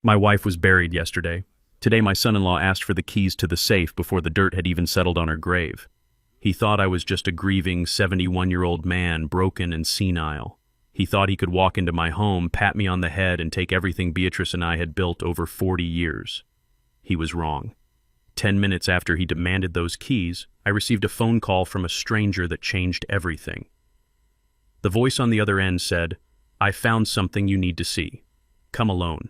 My wife was buried yesterday. Today my son-in-law asked for the keys to the safe before the dirt had even settled on her grave. He thought I was just a grieving 71-year-old man, broken and senile. He thought he could walk into my home, pat me on the head, and take everything Beatrice and I had built over 40 years. He was wrong. 10 minutes after he demanded those keys, I received a phone call from a stranger that changed everything. The voice on the other end said, "I found something you need to see. Come alone.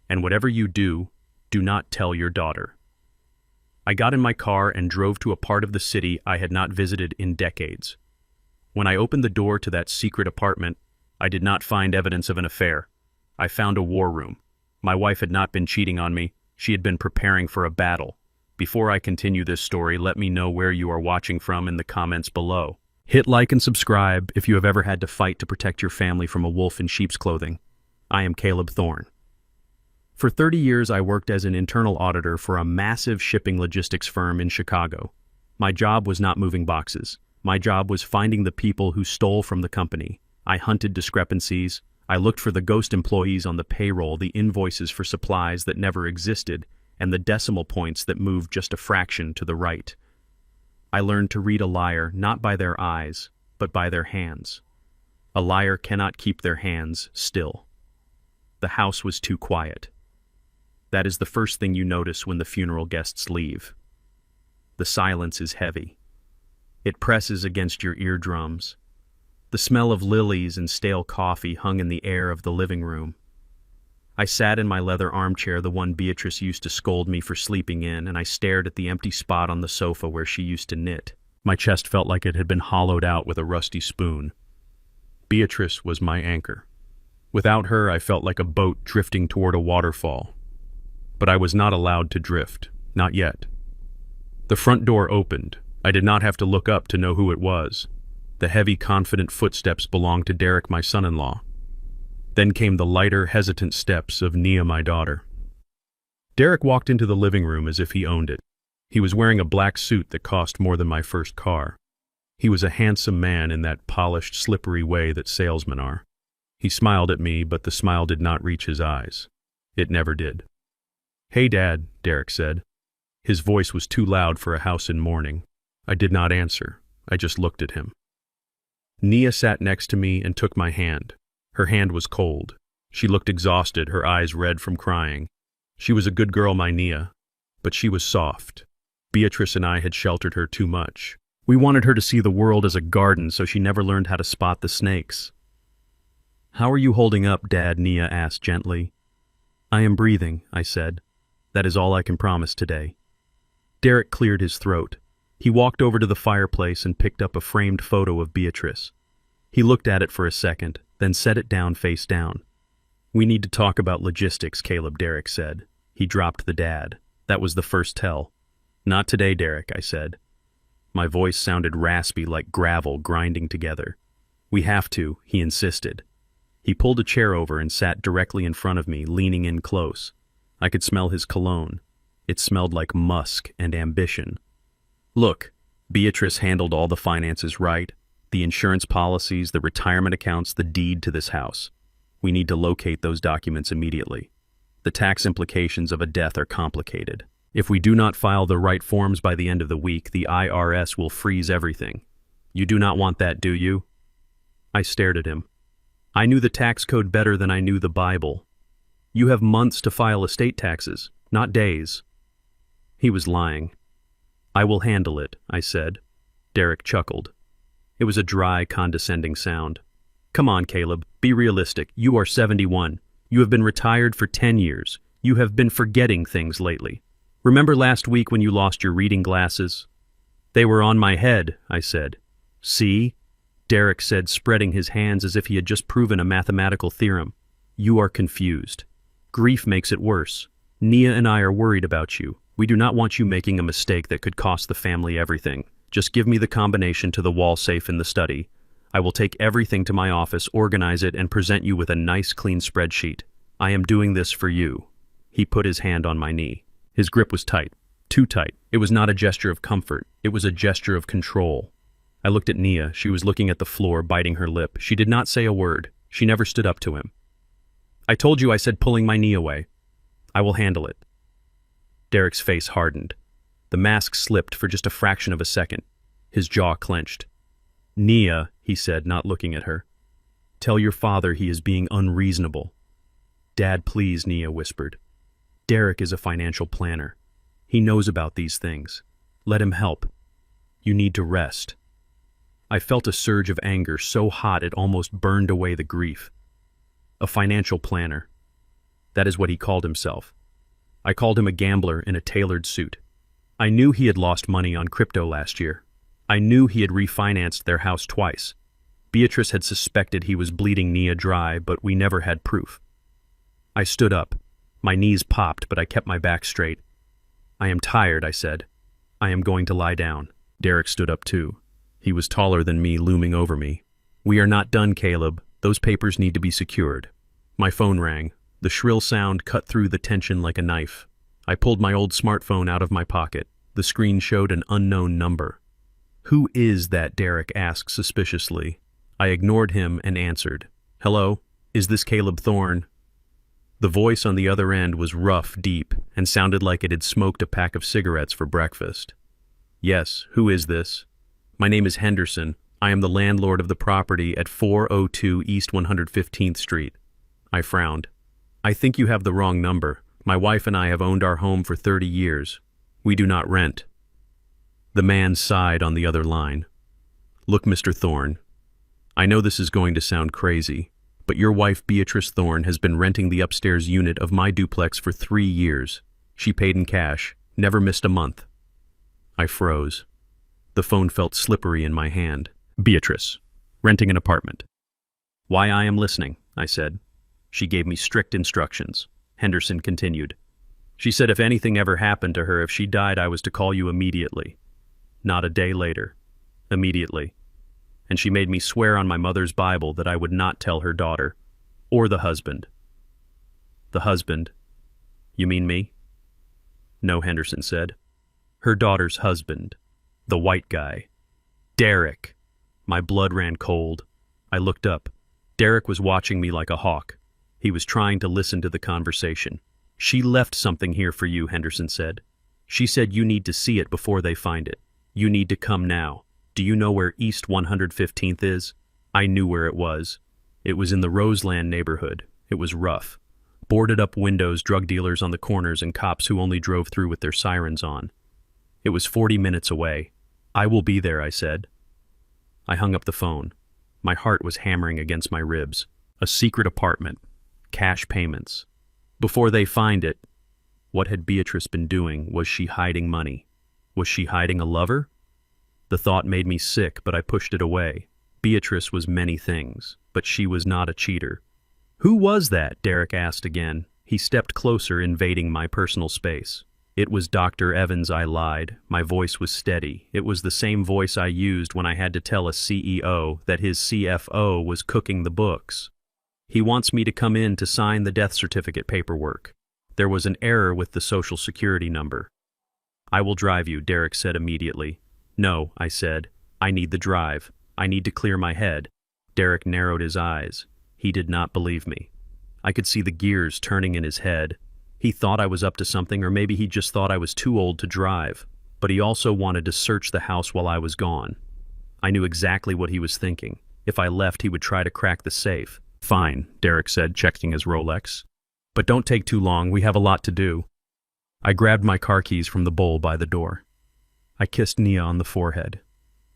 And whatever you do, do not tell your daughter." I got in my car and drove to a part of the city I had not visited in decades. When I opened the door to that secret apartment, I did not find evidence of an affair. I found a war room. My wife had not been cheating on me. She had been preparing for a battle. Before I continue this story, let me know where you are watching from in the comments below. Hit like and subscribe if you have ever had to fight to protect your family from a wolf in sheep's clothing. I am Caleb Thorne. For 30 years, I worked as an internal auditor for a massive shipping logistics firm in Chicago. My job was not moving boxes. My job was finding the people who stole from the company. I hunted discrepancies. I looked for the ghost employees on the payroll, the invoices for supplies that never existed, and the decimal points that moved just a fraction to the right. I learned to read a liar not by their eyes, but by their hands. A liar cannot keep their hands still. The house was too quiet. That is the first thing you notice when the funeral guests leave. The silence is heavy. It presses against your eardrums. The smell of lilies and stale coffee hung in the air of the living room. I sat in my leather armchair, the one Beatrice used to scold me for sleeping in, and I stared at the empty spot on the sofa where she used to knit. My chest felt like it had been hollowed out with a rusty spoon. Beatrice was my anchor. Without her, I felt like a boat drifting toward a waterfall. But I was not allowed to drift, not yet. The front door opened. I did not have to look up to know who it was. The heavy, confident footsteps belonged to Derek, my son-in-law. Then came the lighter, hesitant steps of Nia, my daughter. Derek walked into the living room as if he owned it. He was wearing a black suit that cost more than my first car. He was a handsome man in that polished, slippery way that salesmen are. He smiled at me, but the smile did not reach his eyes. It never did. "Hey, Dad," Derek said. His voice was too loud for a house in mourning. I did not answer. I just looked at him. Nia sat next to me and took my hand. Her hand was cold. She looked exhausted, her eyes red from crying. She was a good girl, my Nia, but she was soft. Beatrice and I had sheltered her too much. We wanted her to see the world as a garden, so she never learned how to spot the snakes. "How are you holding up, Dad?" Nia asked gently. "I am breathing," I said. "That is all I can promise today." Derek cleared his throat. He walked over to the fireplace and picked up a framed photo of Beatrice. He looked at it for a second, then set it down face down. "We need to talk about logistics, Caleb," Derek said. He dropped the dad. That was the first tell. "Not today, Derek," I said. My voice sounded raspy like gravel grinding together. "We have to," he insisted. He pulled a chair over and sat directly in front of me, leaning in close. I could smell his cologne. It smelled like musk and ambition. "Look, Beatrice handled all the finances right. The insurance policies, the retirement accounts, the deed to this house. We need to locate those documents immediately. The tax implications of a death are complicated. If we do not file the right forms by the end of the week, the IRS will freeze everything. You do not want that, do you?" I stared at him. I knew the tax code better than I knew the Bible. You have months to file estate taxes, not days. He was lying. "I will handle it," I said. Derek chuckled. It was a dry, condescending sound. "Come on, Caleb, be realistic. You are 71. You have been retired for 10 years. You have been forgetting things lately. Remember last week when you lost your reading glasses?" "They were on my head," I said. "See?" Derek said, spreading his hands as if he had just proven a mathematical theorem. "You are confused. Grief makes it worse. Nia and I are worried about you. We do not want you making a mistake that could cost the family everything. Just give me the combination to the wall safe in the study. I will take everything to my office, organize it, and present you with a nice, clean spreadsheet. I am doing this for you." He put his hand on my knee. His grip was tight, too tight. It was not a gesture of comfort. It was a gesture of control. I looked at Nia. She was looking at the floor, biting her lip. She did not say a word. She never stood up to him. I told you, I said, pulling my knee away. I will handle it. Derek's face hardened. The mask slipped for just a fraction of a second. His jaw clenched. Nia, he said, not looking at her. Tell your father he is being unreasonable. Dad, please, Nia whispered. Derek is a financial planner. He knows about these things. Let him help. You need to rest. I felt a surge of anger so hot it almost burned away the grief. A financial planner. That is what he called himself. I called him a gambler in a tailored suit. I knew he had lost money on crypto last year. I knew he had refinanced their house twice. Beatrice had suspected he was bleeding Nia dry, but we never had proof. I stood up. My knees popped, but I kept my back straight. I am tired, I said. I am going to lie down. Derek stood up too. He was taller than me, looming over me. We are not done, Caleb. Those papers need to be secured. My phone rang. The shrill sound cut through the tension like a knife. I pulled my old smartphone out of my pocket. The screen showed an unknown number. Who is that? Derek asked suspiciously. I ignored him and answered. Hello? Is this Caleb Thorne? The voice on the other end was rough, deep, and sounded like it had smoked a pack of cigarettes for breakfast. Yes, who is this? My name is Henderson. I am the landlord of the property at 402 East 115th Street. I frowned. I think you have the wrong number. My wife and I have owned our home for 30 years. We do not rent. The man sighed on the other line. Look, Mr. Thorne, I know this is going to sound crazy, but your wife Beatrice Thorne has been renting the upstairs unit of my duplex for 3 years. She paid in cash, never missed a month. I froze. The phone felt slippery in my hand. Beatrice, renting an apartment. Why, I am listening, I said. She gave me strict instructions. Henderson continued. She said if anything ever happened to her, if she died, I was to call you immediately. Not a day later. Immediately. And she made me swear on my mother's Bible that I would not tell her daughter, or the husband. The husband? You mean me? No, Henderson said. Her daughter's husband. The white guy. Derek. My blood ran cold. I looked up. Derek was watching me like a hawk. He was trying to listen to the conversation. She left something here for you, Henderson said. She said you need to see it before they find it. You need to come now. Do you know where East 115th is? I knew where it was. It was in the Roseland neighborhood. It was rough. Boarded up windows, drug dealers on the corners, and cops who only drove through with their sirens on. It was 40 minutes away. I will be there, I said. I hung up the phone. My heart was hammering against my ribs. A secret apartment. Cash payments. Before they find it, what had Beatrice been doing? Was she hiding money? Was she hiding a lover? The thought made me sick, but I pushed it away. Beatrice was many things, but she was not a cheater. Who was that? Derek asked again. He stepped closer, invading my personal space. It was Dr. Evans, I lied. My voice was steady. It was the same voice I used when I had to tell a CEO that his CFO was cooking the books. He wants me to come in to sign the death certificate paperwork. There was an error with the Social Security number. I will drive you, Derek said immediately. No, I said. I need the drive. I need to clear my head. Derek narrowed his eyes. He did not believe me. I could see the gears turning in his head. He thought I was up to something, or maybe he just thought I was too old to drive. But he also wanted to search the house while I was gone. I knew exactly what he was thinking. If I left, he would try to crack the safe. Fine, Derek said, checking his Rolex. But don't take too long. We have a lot to do. I grabbed my car keys from the bowl by the door. I kissed Nia on the forehead.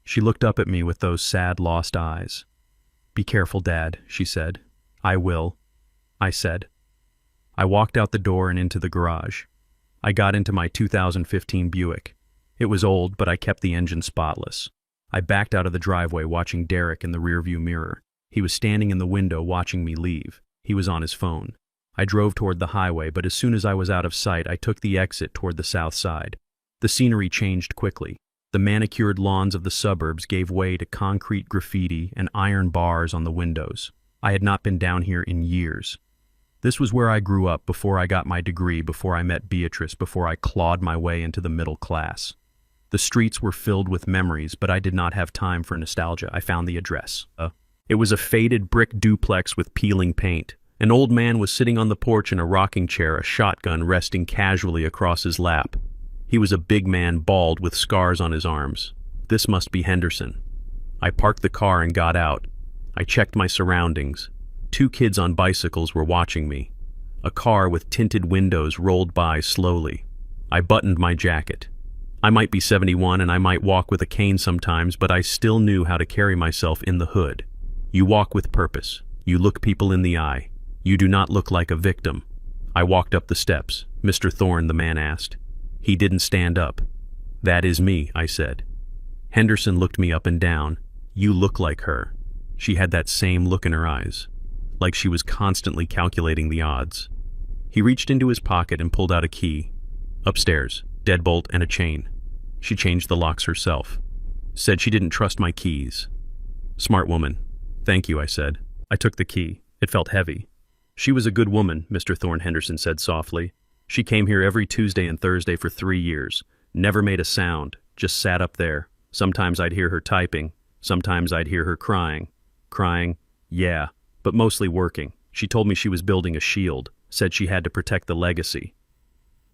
She looked up at me with those sad, lost eyes. Be careful, Dad, she said. I will, I said. I walked out the door and into the garage. I got into my 2015 Buick. It was old, but I kept the engine spotless. I backed out of the driveway, watching Derek in the rearview mirror. He was standing in the window watching me leave. He was on his phone. I drove toward the highway, but as soon as I was out of sight, I took the exit toward the south side. The scenery changed quickly. The manicured lawns of the suburbs gave way to concrete graffiti and iron bars on the windows. I had not been down here in years. This was where I grew up, before I got my degree, before I met Beatrice, before I clawed my way into the middle class. The streets were filled with memories, but I did not have time for nostalgia. I found the address. It was a faded brick duplex with peeling paint. An old man was sitting on the porch in a rocking chair, a shotgun resting casually across his lap. He was a big man, bald, with scars on his arms. This must be Henderson. I parked the car and got out. I checked my surroundings. 2 kids on bicycles were watching me. A car with tinted windows rolled by slowly. I buttoned my jacket. I might be 71 and I might walk with a cane sometimes, but I still knew how to carry myself in the hood. You walk with purpose. You look people in the eye. You do not look like a victim. I walked up the steps. "Mr. Thorne," the man asked. He didn't stand up. "That is me," I said. Henderson looked me up and down. "You look like her." She had that same look in her eyes, like she was constantly calculating the odds. He reached into his pocket and pulled out a key. "Upstairs, deadbolt and a chain." She changed the locks herself. Said she didn't trust my keys. "Smart woman." "Thank you," I said. I took the key. It felt heavy. "She was a good woman," Mr. Thorne, Henderson said softly. "She came here every Tuesday and Thursday for 3 years. Never made a sound, just sat up there. Sometimes I'd hear her typing. Sometimes I'd hear her crying. Crying? Yeah, but mostly working. She told me she was building a shield, said she had to protect the legacy."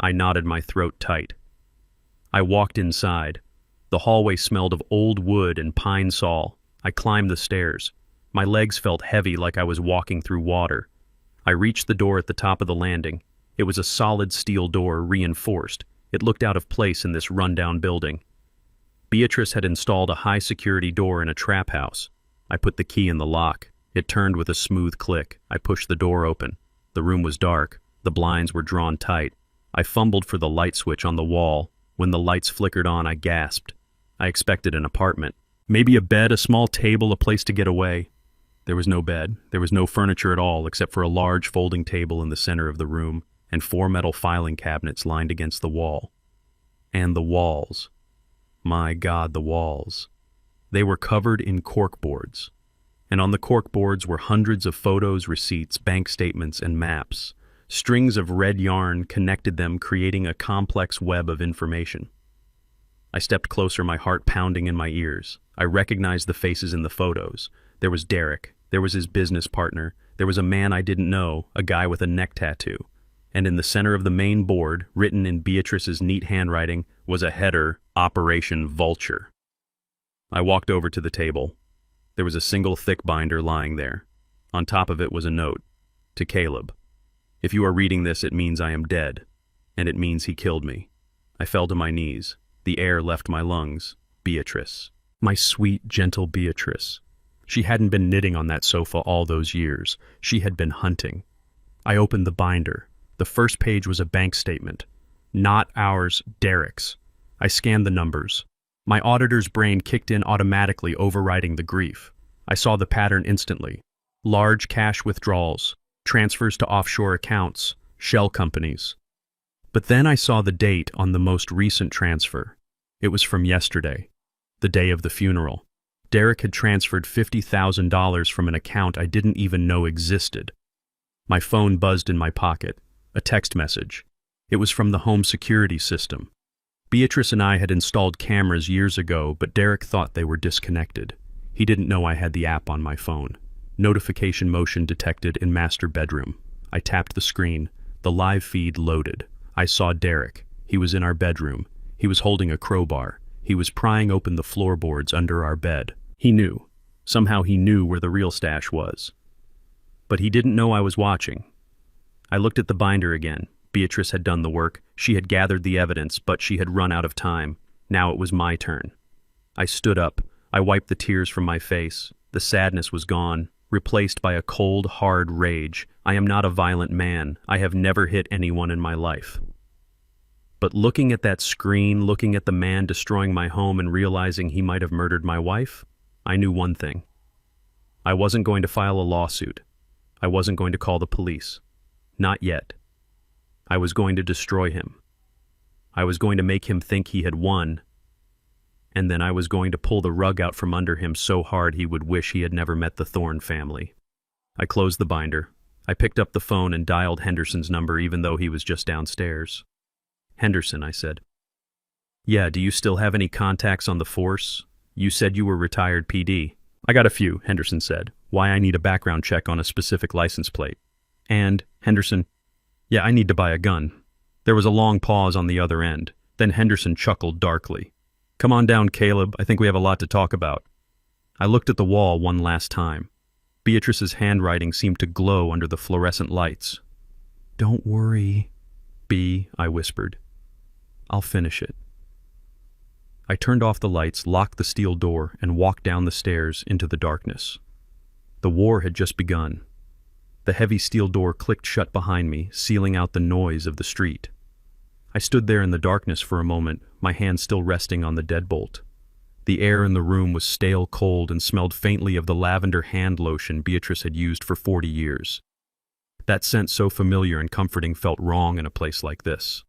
I nodded, my throat tight. I walked inside. The hallway smelled of old wood and pine sol. I climbed the stairs. My legs felt heavy, like I was walking through water. I reached the door at the top of the landing. It was a solid steel door, reinforced. It looked out of place in this rundown building. Beatrice had installed a high-security door in a trap house. I put the key in the lock. It turned with a smooth click. I pushed the door open. The room was dark. The blinds were drawn tight. I fumbled for the light switch on the wall. When the lights flickered on, I gasped. I expected an apartment. Maybe a bed, a small table, a place to get away. There was no bed. There was no furniture at all, except for a large folding table in the center of the room and 4 metal filing cabinets lined against the wall. And the walls. My God, the walls. They were covered in corkboards. And on the corkboards were hundreds of photos, receipts, bank statements, and maps. Strings of red yarn connected them, creating a complex web of information. I stepped closer, my heart pounding in my ears. I recognized the faces in the photos. There was Derek. There was his business partner. There was a man I didn't know, a guy with a neck tattoo. And in the center of the main board, written in Beatrice's neat handwriting, was a header, Operation Vulture. I walked over to the table. There was a single thick binder lying there. On top of it was a note. To Caleb. If you are reading this, it means I am dead. And it means he killed me. I fell to my knees. The air left my lungs. Beatrice. My sweet, gentle Beatrice. She hadn't been knitting on that sofa all those years. She had been hunting. I opened the binder. The first page was a bank statement. Not ours, Derek's. I scanned the numbers. My auditor's brain kicked in automatically, overriding the grief. I saw the pattern instantly. Large cash withdrawals, transfers to offshore accounts, shell companies. But then I saw the date on the most recent transfer. It was from yesterday, the day of the funeral. Derek had transferred $50,000 from an account I didn't even know existed. My phone buzzed in my pocket. A text message. It was from the home security system. Beatrice and I had installed cameras years ago, but Derek thought they were disconnected. He didn't know I had the app on my phone. Notification motion detected in master bedroom. I tapped the screen. The live feed loaded. I saw Derek. He was in our bedroom. He was holding a crowbar. He was prying open the floorboards under our bed. He knew. Somehow he knew where the real stash was. But he didn't know I was watching. I looked at the binder again. Beatrice had done the work. She had gathered the evidence, but she had run out of time. Now it was my turn. I stood up. I wiped the tears from my face. The sadness was gone, replaced by a cold, hard rage. I am not a violent man. I have never hit anyone in my life. But looking at that screen, looking at the man destroying my home and realizing he might have murdered my wife, I knew one thing. I wasn't going to file a lawsuit. I wasn't going to call the police. Not yet. I was going to destroy him. I was going to make him think he had won, and then I was going to pull the rug out from under him so hard he would wish he had never met the Thorne family. I closed the binder. I picked up the phone and dialed Henderson's number even though he was just downstairs. "Henderson," I said. "Yeah, do you still have any contacts on the force? You said you were retired PD." "I got a few," Henderson said. "Why I need a background check on a specific license plate." And, Henderson, yeah, I need to buy a gun. There was a long pause on the other end. Then Henderson chuckled darkly. Come on down, Caleb. I think we have a lot to talk about. I looked at the wall one last time. Beatrice's handwriting seemed to glow under the fluorescent lights. Don't worry, B, I whispered. I'll finish it. I turned off the lights, locked the steel door, and walked down the stairs into the darkness. The war had just begun. The heavy steel door clicked shut behind me, sealing out the noise of the street. I stood there in the darkness for a moment, my hand still resting on the deadbolt. The air in the room was stale cold and smelled faintly of the lavender hand lotion Beatrice had used for 40 years. That scent so familiar and comforting felt wrong in a place like this.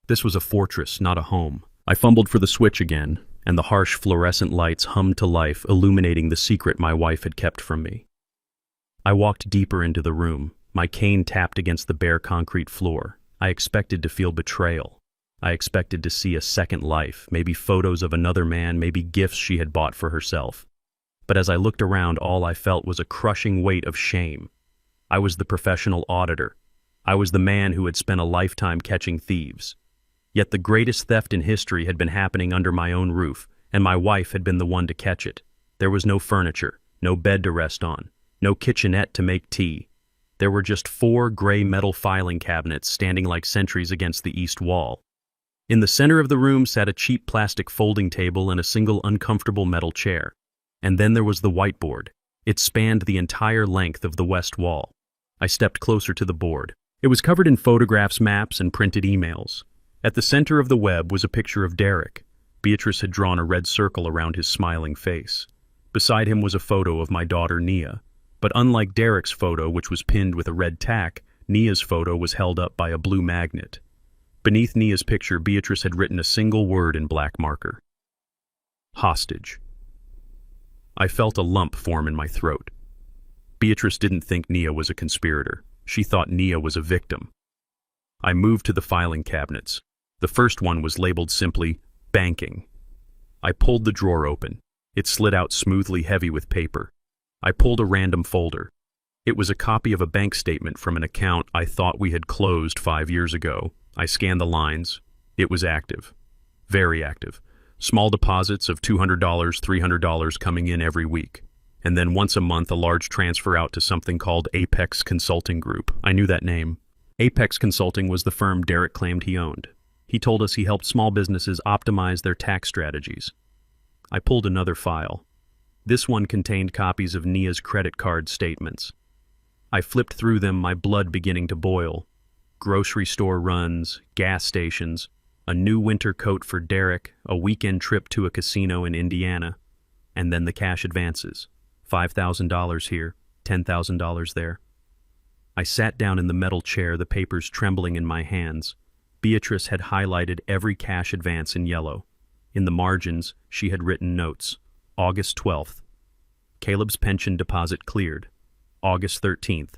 This was a fortress, not a home. I fumbled for the switch again, and the harsh fluorescent lights hummed to life, illuminating the secret my wife had kept from me. I walked deeper into the room. My cane tapped against the bare concrete floor. I expected to feel betrayal. I expected to see a second life, maybe photos of another man, maybe gifts she had bought for herself. But as I looked around, all I felt was a crushing weight of shame. I was the professional auditor. I was the man who had spent a lifetime catching thieves. Yet the greatest theft in history had been happening under my own roof, and my wife had been the one to catch it. There was no furniture, no bed to rest on, no kitchenette to make tea. There were just 4 gray metal filing cabinets standing like sentries against the east wall. In the center of the room sat a cheap plastic folding table and a single uncomfortable metal chair. And then there was the whiteboard. It spanned the entire length of the west wall. I stepped closer to the board. It was covered in photographs, maps, and printed emails. At the center of the web was a picture of Derek. Beatrice had drawn a red circle around his smiling face. Beside him was a photo of my daughter, Nia. But unlike Derek's photo, which was pinned with a red tack, Nia's photo was held up by a blue magnet. Beneath Nia's picture, Beatrice had written a single word in black marker. Hostage. I felt a lump form in my throat. Beatrice didn't think Nia was a conspirator. She thought Nia was a victim. I moved to the filing cabinets. The first one was labeled simply, banking. I pulled the drawer open. It slid out smoothly, heavy with paper. I pulled a random folder. It was a copy of a bank statement from an account I thought we had closed 5 years ago. I scanned the lines. It was active. Very active. Small deposits of $200, $300 coming in every week. And then once a month, a large transfer out to something called Apex Consulting Group. I knew that name. Apex Consulting was the firm Derek claimed he owned. He told us he helped small businesses optimize their tax strategies. I pulled another file. This one contained copies of Nia's credit card statements. I flipped through them, my blood beginning to boil. Grocery store runs, gas stations, a new winter coat for Derek, a weekend trip to a casino in Indiana, and then the cash advances. $5,000 here, $10,000 there. I sat down in the metal chair, the papers trembling in my hands. Beatrice had highlighted every cash advance in yellow. In the margins, she had written notes. August 12th. Caleb's pension deposit cleared. August 13th.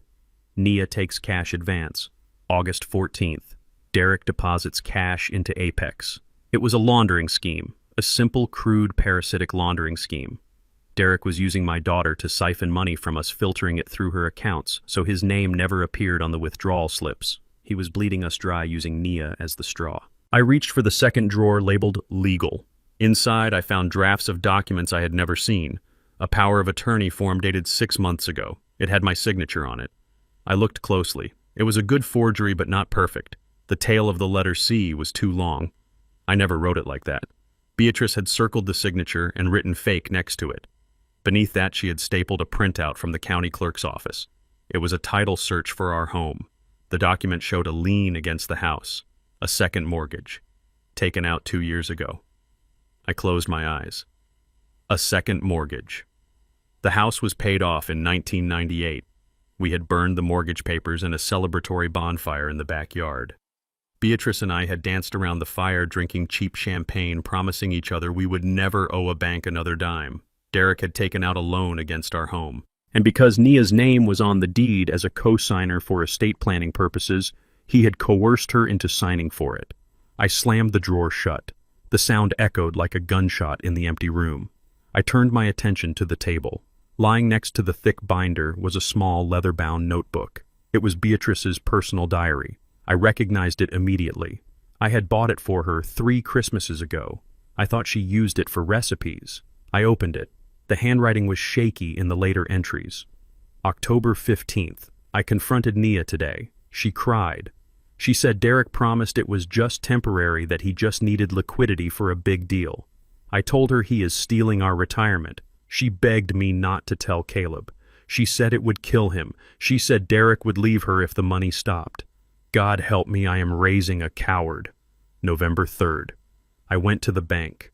Nia takes cash advance. August 14th. Derek deposits cash into Apex. It was a laundering scheme, a simple, crude, parasitic laundering scheme. Derek was using my daughter to siphon money from us, filtering it through her accounts, so his name never appeared on the withdrawal slips. He was bleeding us dry using Nia as the straw. I reached for the second drawer labeled Legal. Inside, I found drafts of documents I had never seen. A power of attorney form dated 6 months ago. It had my signature on it. I looked closely. It was a good forgery, but not perfect. The tail of the letter C was too long. I never wrote it like that. Beatrice had circled the signature and written fake next to it. Beneath that, she had stapled a printout from the county clerk's office. It was a title search for our home. The document showed a lien against the house, a second mortgage, taken out 2 years ago. I closed my eyes. A second mortgage. The house was paid off in 1998. We had burned the mortgage papers in a celebratory bonfire in the backyard. Beatrice and I had danced around the fire drinking cheap champagne, promising each other we would never owe a bank another dime. Derek had taken out a loan against our home. And because Nia's name was on the deed as a co-signer for estate planning purposes, he had coerced her into signing for it. I slammed the drawer shut. The sound echoed like a gunshot in the empty room. I turned my attention to the table. Lying next to the thick binder was a small leather-bound notebook. It was Beatrice's personal diary. I recognized it immediately. I had bought it for her 3 Christmases ago. I thought she used it for recipes. I opened it. The handwriting was shaky in the later entries. October 15th. I confronted Nia today. She cried. She said Derek promised it was just temporary, that he just needed liquidity for a big deal. I told her he is stealing our retirement. She begged me not to tell Caleb. She said it would kill him. She said Derek would leave her if the money stopped. God help me, I am raising a coward. November 3rd. I went to the bank.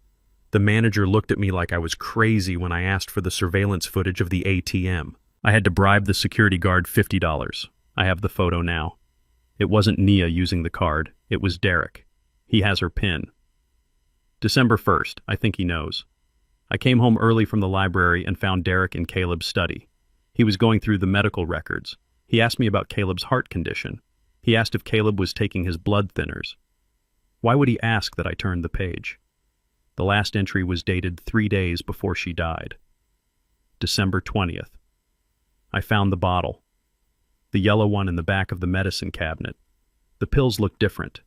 The manager looked at me like I was crazy when I asked for the surveillance footage of the ATM. I had to bribe the security guard $50. I have the photo now. It wasn't Nia using the card. It was Derek. He has her PIN. December 1st. I think he knows. I came home early from the library and found Derek in Caleb's study. He was going through the medical records. He asked me about Caleb's heart condition. He asked if Caleb was taking his blood thinners. Why would he ask that I turned the page? The last entry was dated 3 days before she died. December 20th. I found the bottle. The yellow one in the back of the medicine cabinet. The pills look different.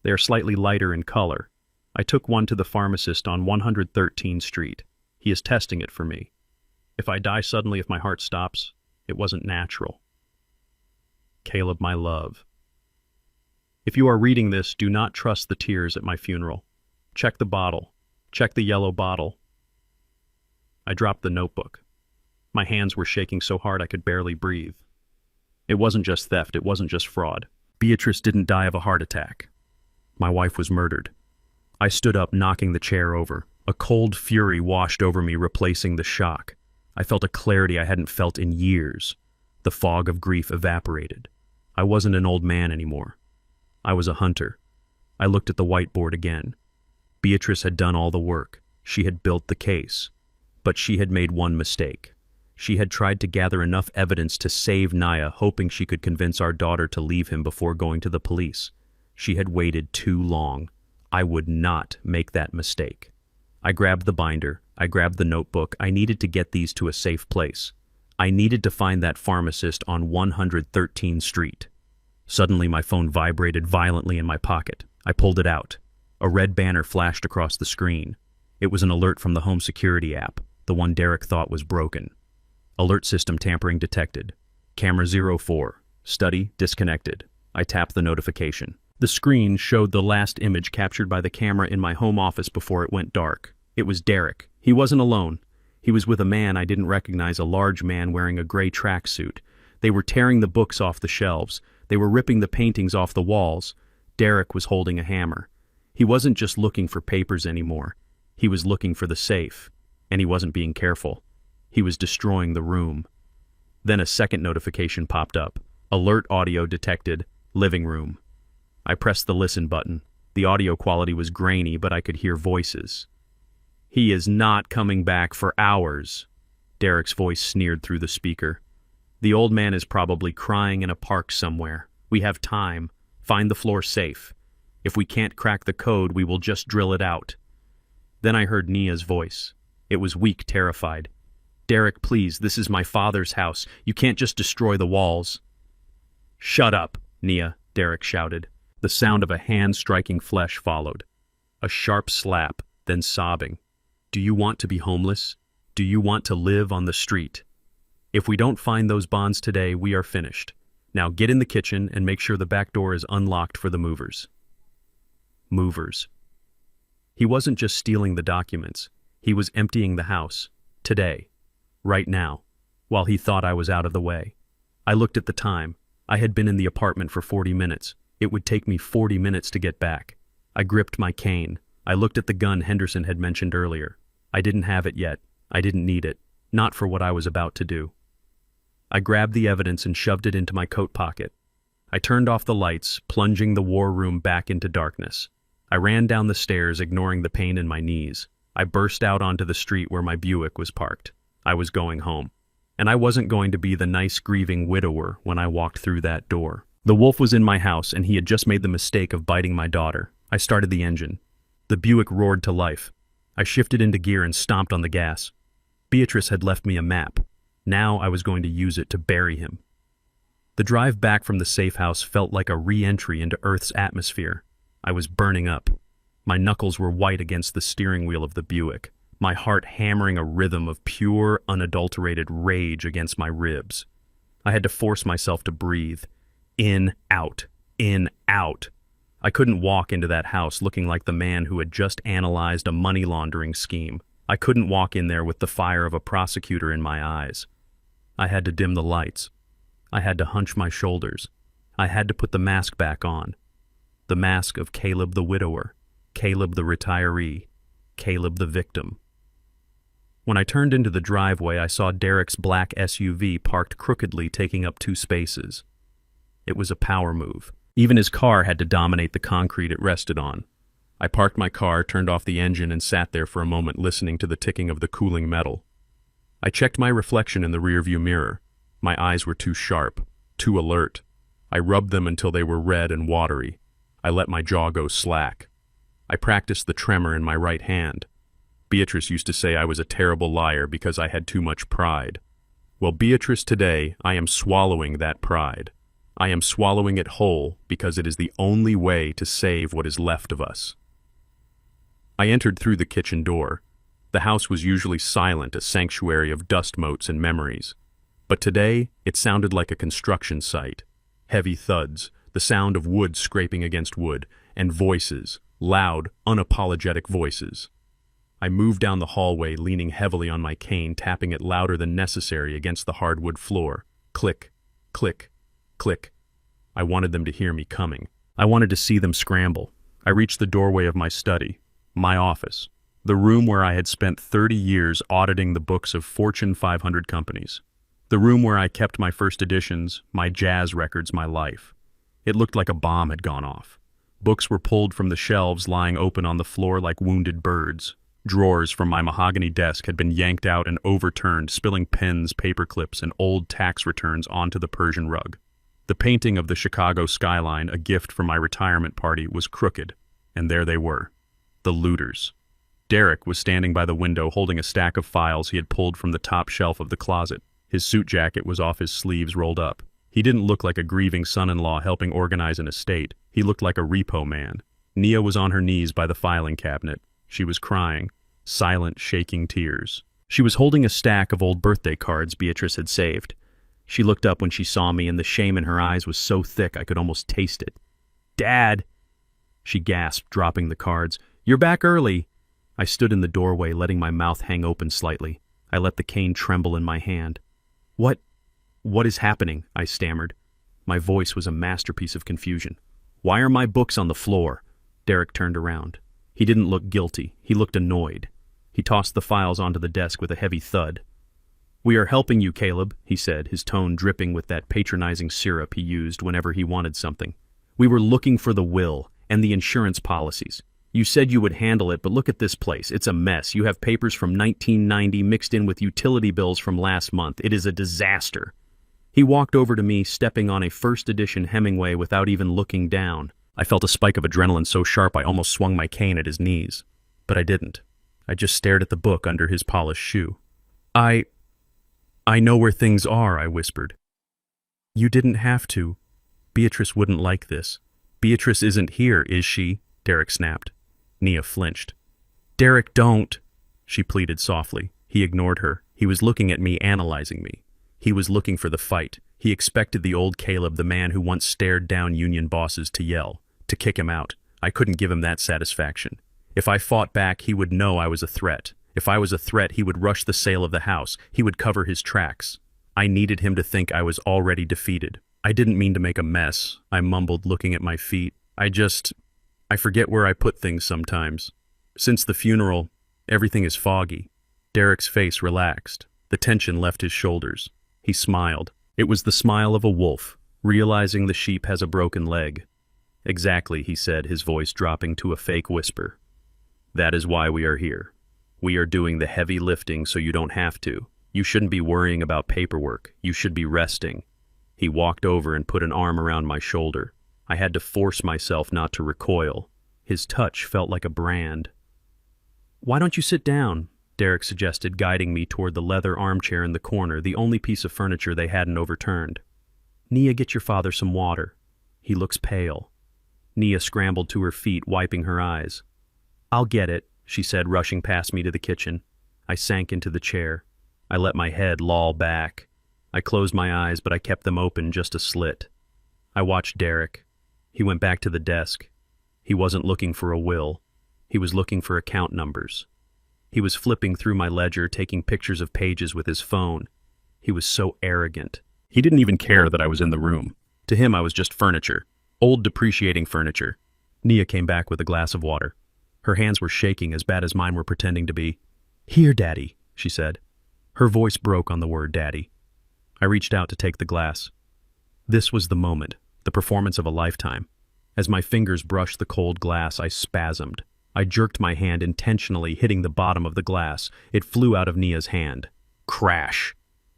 They are slightly lighter in color. I took one to the pharmacist on 113th Street. He is testing it for me. If I die suddenly, if my heart stops, it wasn't natural. Caleb, my love. If you are reading this, do not trust the tears at my funeral. Check the bottle. Check the yellow bottle. I dropped the notebook. My hands were shaking so hard I could barely breathe. It wasn't just theft, it wasn't just fraud. Beatrice didn't die of a heart attack. My wife was murdered. I stood up, knocking the chair over. A cold fury washed over me, replacing the shock. I felt a clarity I hadn't felt in years. The fog of grief evaporated. I wasn't an old man anymore. I was a hunter. I looked at the whiteboard again. Beatrice had done all the work. She had built the case. But she had made one mistake. She had tried to gather enough evidence to save Nia, hoping she could convince our daughter to leave him before going to the police. She had waited too long. I would not make that mistake. I grabbed the binder. I grabbed the notebook. I needed to get these to a safe place. I needed to find that pharmacist on 113th Street. Suddenly, my phone vibrated violently in my pocket. I pulled it out. A red banner flashed across the screen. It was an alert from the home security app, the one Derek thought was broken. Alert system tampering detected. Camera 04. Study disconnected. I tapped the notification. The screen showed the last image captured by the camera in my home office before it went dark. It was Derek. He wasn't alone. He was with a man I didn't recognize, a large man wearing a gray tracksuit. They were tearing the books off the shelves. They were ripping the paintings off the walls. Derek was holding a hammer. He wasn't just looking for papers anymore. He was looking for the safe. And he wasn't being careful. He was destroying the room. Then a second notification popped up. Alert audio detected. Living room. I pressed the listen button. The audio quality was grainy, but I could hear voices. "He is not coming back for hours," Derek's voice sneered through the speaker. "The old man is probably crying in a park somewhere. We have time. Find the floor safe. If we can't crack the code, we will just drill it out." Then I heard Nia's voice. It was weak, terrified. "Derek, please, this is my father's house. You can't just destroy the walls." "Shut up, Nia," Derek shouted. The sound of a hand striking flesh followed. A sharp slap, then sobbing. "Do you want to be homeless? Do you want to live on the street? If we don't find those bonds today, we are finished. Now get in the kitchen and make sure the back door is unlocked for the movers." Movers. He wasn't just stealing the documents. He was emptying the house. Today. Right now. While he thought I was out of the way. I looked at the time. I had been in the apartment for 40 minutes. It would take me 40 minutes to get back. I gripped my cane. I looked at the gun Henderson had mentioned earlier. I didn't have it yet. I didn't need it. Not for what I was about to do. I grabbed the evidence and shoved it into my coat pocket. I turned off the lights, plunging the war room back into darkness. I ran down the stairs, ignoring the pain in my knees. I burst out onto the street where my Buick was parked. I was going home. And I wasn't going to be the nice grieving widower when I walked through that door. The wolf was in my house, and he had just made the mistake of biting my daughter. I started the engine. The Buick roared to life. I shifted into gear and stomped on the gas. Beatrice had left me a map. Now I was going to use it to bury him. The drive back from the safe house felt like a re-entry into Earth's atmosphere. I was burning up. My knuckles were white against the steering wheel of the Buick, my heart hammering a rhythm of pure, unadulterated rage against my ribs. I had to force myself to breathe. In, out, in, out. I couldn't walk into that house looking like the man who had just analyzed a money laundering scheme. I couldn't walk in there with the fire of a prosecutor in my eyes. I had to dim the lights. I had to hunch my shoulders. I had to put the mask back on. The mask of Caleb the widower, Caleb the retiree, Caleb the victim. When I turned into the driveway, I saw Derek's black SUV parked crookedly, taking up 2 spaces. It was a power move. Even his car had to dominate the concrete it rested on. I parked my car, turned off the engine, and sat there for a moment listening to the ticking of the cooling metal. I checked my reflection in the rearview mirror. My eyes were too sharp, too alert. I rubbed them until they were red and watery. I let my jaw go slack. I practiced the tremor in my right hand. Beatrice used to say I was a terrible liar because I had too much pride. Well, Beatrice, today I am swallowing that pride. I am swallowing it whole because it is the only way to save what is left of us. I entered through the kitchen door. The house was usually silent, a sanctuary of dust motes and memories. But today, it sounded like a construction site. Heavy thuds, the sound of wood scraping against wood, and voices, loud, unapologetic voices. I moved down the hallway, leaning heavily on my cane, tapping it louder than necessary against the hardwood floor. Click, click, click. I wanted them to hear me coming. I wanted to see them scramble. I reached the doorway of my study, my office, the room where I had spent 30 years auditing the books of Fortune 500 companies. The room where I kept my first editions, my jazz records, my life. It looked like a bomb had gone off. Books were pulled from the shelves, lying open on the floor like wounded birds. Drawers from my mahogany desk had been yanked out and overturned, spilling pens, paper clips, and old tax returns onto the Persian rug. The painting of the Chicago skyline, a gift from my retirement party, was crooked, and there they were, the looters. Derek was standing by the window holding a stack of files he had pulled from the top shelf of the closet. His suit jacket was off his sleeves, rolled up. He didn't look like a grieving son-in-law helping organize an estate. He looked like a repo man. Nia was on her knees by the filing cabinet. She was crying, silent, shaking tears. She was holding a stack of old birthday cards Beatrice had saved. She looked up when she saw me, and the shame in her eyes was so thick I could almost taste it. "Dad!" she gasped, dropping the cards. "You're back early." I stood in the doorway, letting my mouth hang open slightly. I let the cane tremble in my hand. What is happening?" I stammered. My voice was a masterpiece of confusion. "Why are my books on the floor?" Derek turned around. He didn't look guilty. He looked annoyed. He tossed the files onto the desk with a heavy thud. "We are helping you, Caleb," he said, his tone dripping with that patronizing syrup he used whenever he wanted something. "We were looking for the will and the insurance policies. You said you would handle it, but look at this place. It's a mess. You have papers from 1990 mixed in with utility bills from last month. It is a disaster." He walked over to me, stepping on a first edition Hemingway without even looking down. I felt a spike of adrenaline so sharp I almost swung my cane at his knees. But I didn't. I just stared at the book under his polished shoe. I know where things are," I whispered. "You didn't have to. Beatrice wouldn't like this." "Beatrice isn't here, is she?" Derek snapped. Nia flinched. "Derek, don't," she pleaded softly. He ignored her. He was looking at me, analyzing me. He was looking for the fight. He expected the old Caleb, the man who once stared down union bosses, to yell, to kick him out. I couldn't give him that satisfaction. If I fought back, he would know I was a threat. If I was a threat, he would rush the sale of the house. He would cover his tracks. I needed him to think I was already defeated. "I didn't mean to make a mess," I mumbled, looking at my feet. I forget where I put things sometimes. Since the funeral, everything is foggy." Derek's face relaxed. The tension left his shoulders. He smiled. It was the smile of a wolf, realizing the sheep has a broken leg. "Exactly," he said, his voice dropping to a fake whisper. "That is why we are here. We are doing the heavy lifting so you don't have to. You shouldn't be worrying about paperwork. You should be resting." He walked over and put an arm around my shoulder. I had to force myself not to recoil. His touch felt like a brand. "Why don't you sit down?" Derek suggested, guiding me toward the leather armchair in the corner, the only piece of furniture they hadn't overturned. "Nia, get your father some water. He looks pale." Nia scrambled to her feet, wiping her eyes. "I'll get it," she said, rushing past me to the kitchen. I sank into the chair. I let my head loll back. I closed my eyes, but I kept them open just a slit. I watched Derek. He went back to the desk. He wasn't looking for a will. He was looking for account numbers. He was flipping through my ledger, taking pictures of pages with his phone. He was so arrogant. He didn't even care that I was in the room. To him, I was just furniture. Old, depreciating furniture. Nia came back with a glass of water. Her hands were shaking, as bad as mine were pretending to be. "Here, Daddy," she said. Her voice broke on the word Daddy. I reached out to take the glass. This was the moment, the performance of a lifetime. As my fingers brushed the cold glass, I spasmed. I jerked my hand intentionally, hitting the bottom of the glass. It flew out of Nia's hand. Crash!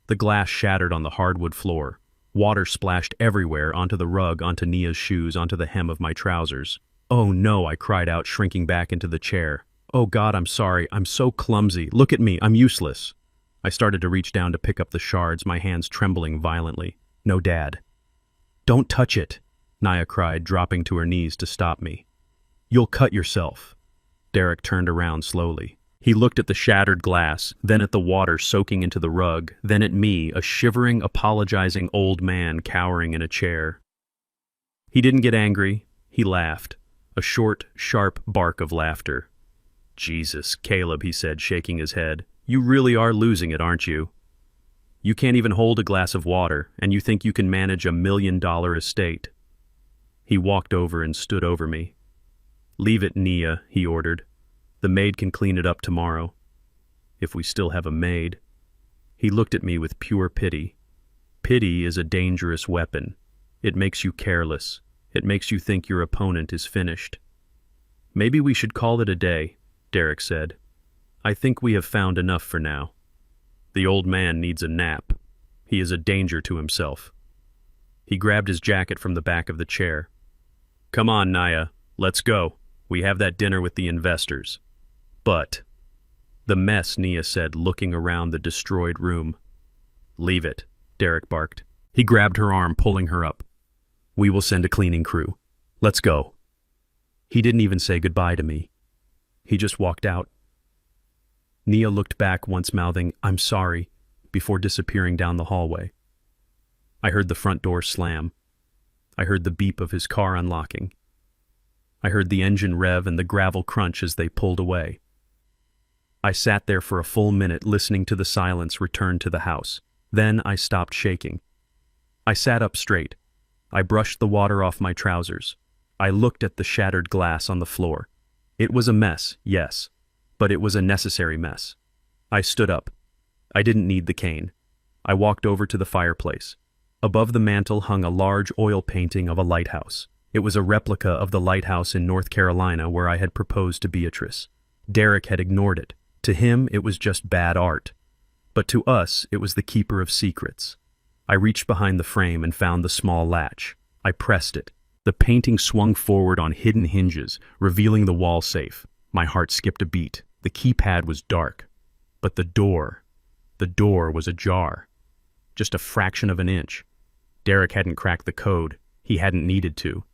The glass shattered on the hardwood floor. Water splashed everywhere, onto the rug, onto Nia's shoes, onto the hem of my trousers. "Oh no," I cried out, shrinking back into the chair. "Oh God, I'm sorry. I'm so clumsy. Look at me. I'm useless." I started to reach down to pick up the shards, my hands trembling violently. "No, Dad." "Don't touch it," Nia cried, dropping to her knees to stop me. "You'll cut yourself." Derek turned around slowly. He looked at the shattered glass, then at the water soaking into the rug, then at me, a shivering, apologizing old man cowering in a chair. He didn't get angry. He laughed. A short, sharp bark of laughter. "Jesus, Caleb," he said, shaking his head. "You really are losing it, aren't you? You can't even hold a glass of water, and you think you can manage $1 million estate." He walked over and stood over me. "Leave it, Nia," he ordered. "The maid can clean it up tomorrow. If we still have a maid." He looked at me with pure pity. Pity is a dangerous weapon. It makes you careless. It makes you think your opponent is finished. "Maybe we should call it a day," Derek said. "I think we have found enough for now. The old man needs a nap. He is a danger to himself." He grabbed his jacket from the back of the chair. "Come on, Nia. Let's go. We have that dinner with the investors." "But—" "The mess," Nia said, looking around the destroyed room. "Leave it," Derek barked. He grabbed her arm, pulling her up. "We will send a cleaning crew. Let's go." He didn't even say goodbye to me. He just walked out. Nia looked back, once mouthing, "I'm sorry," before disappearing down the hallway. I heard the front door slam. I heard the beep of his car unlocking. I heard the engine rev and the gravel crunch as they pulled away. I sat there for a full minute, listening to the silence return to the house. Then I stopped shaking. I sat up straight. I brushed the water off my trousers. I looked at the shattered glass on the floor. It was a mess, yes, but it was a necessary mess. I stood up. I didn't need the cane. I walked over to the fireplace. Above the mantel hung a large oil painting of a lighthouse. It was a replica of the lighthouse in North Carolina where I had proposed to Beatrice. Derek had ignored it. To him, it was just bad art. But to us, it was the keeper of secrets. I reached behind the frame and found the small latch. I pressed it. The painting swung forward on hidden hinges, revealing the wall safe. My heart skipped a beat. The keypad was dark. But the door was ajar. Just a fraction of an inch. Derek hadn't cracked the code. He hadn't needed to.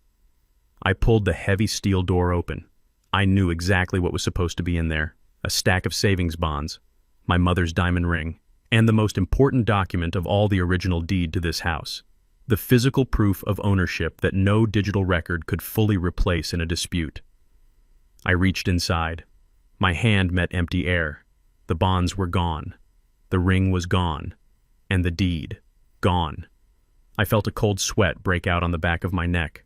I pulled the heavy steel door open. I knew exactly what was supposed to be in there. A stack of savings bonds, my mother's diamond ring, and the most important document of all, the original deed to this house. The physical proof of ownership that no digital record could fully replace in a dispute. I reached inside. My hand met empty air. The bonds were gone. The ring was gone. And the deed, gone. I felt a cold sweat break out on the back of my neck.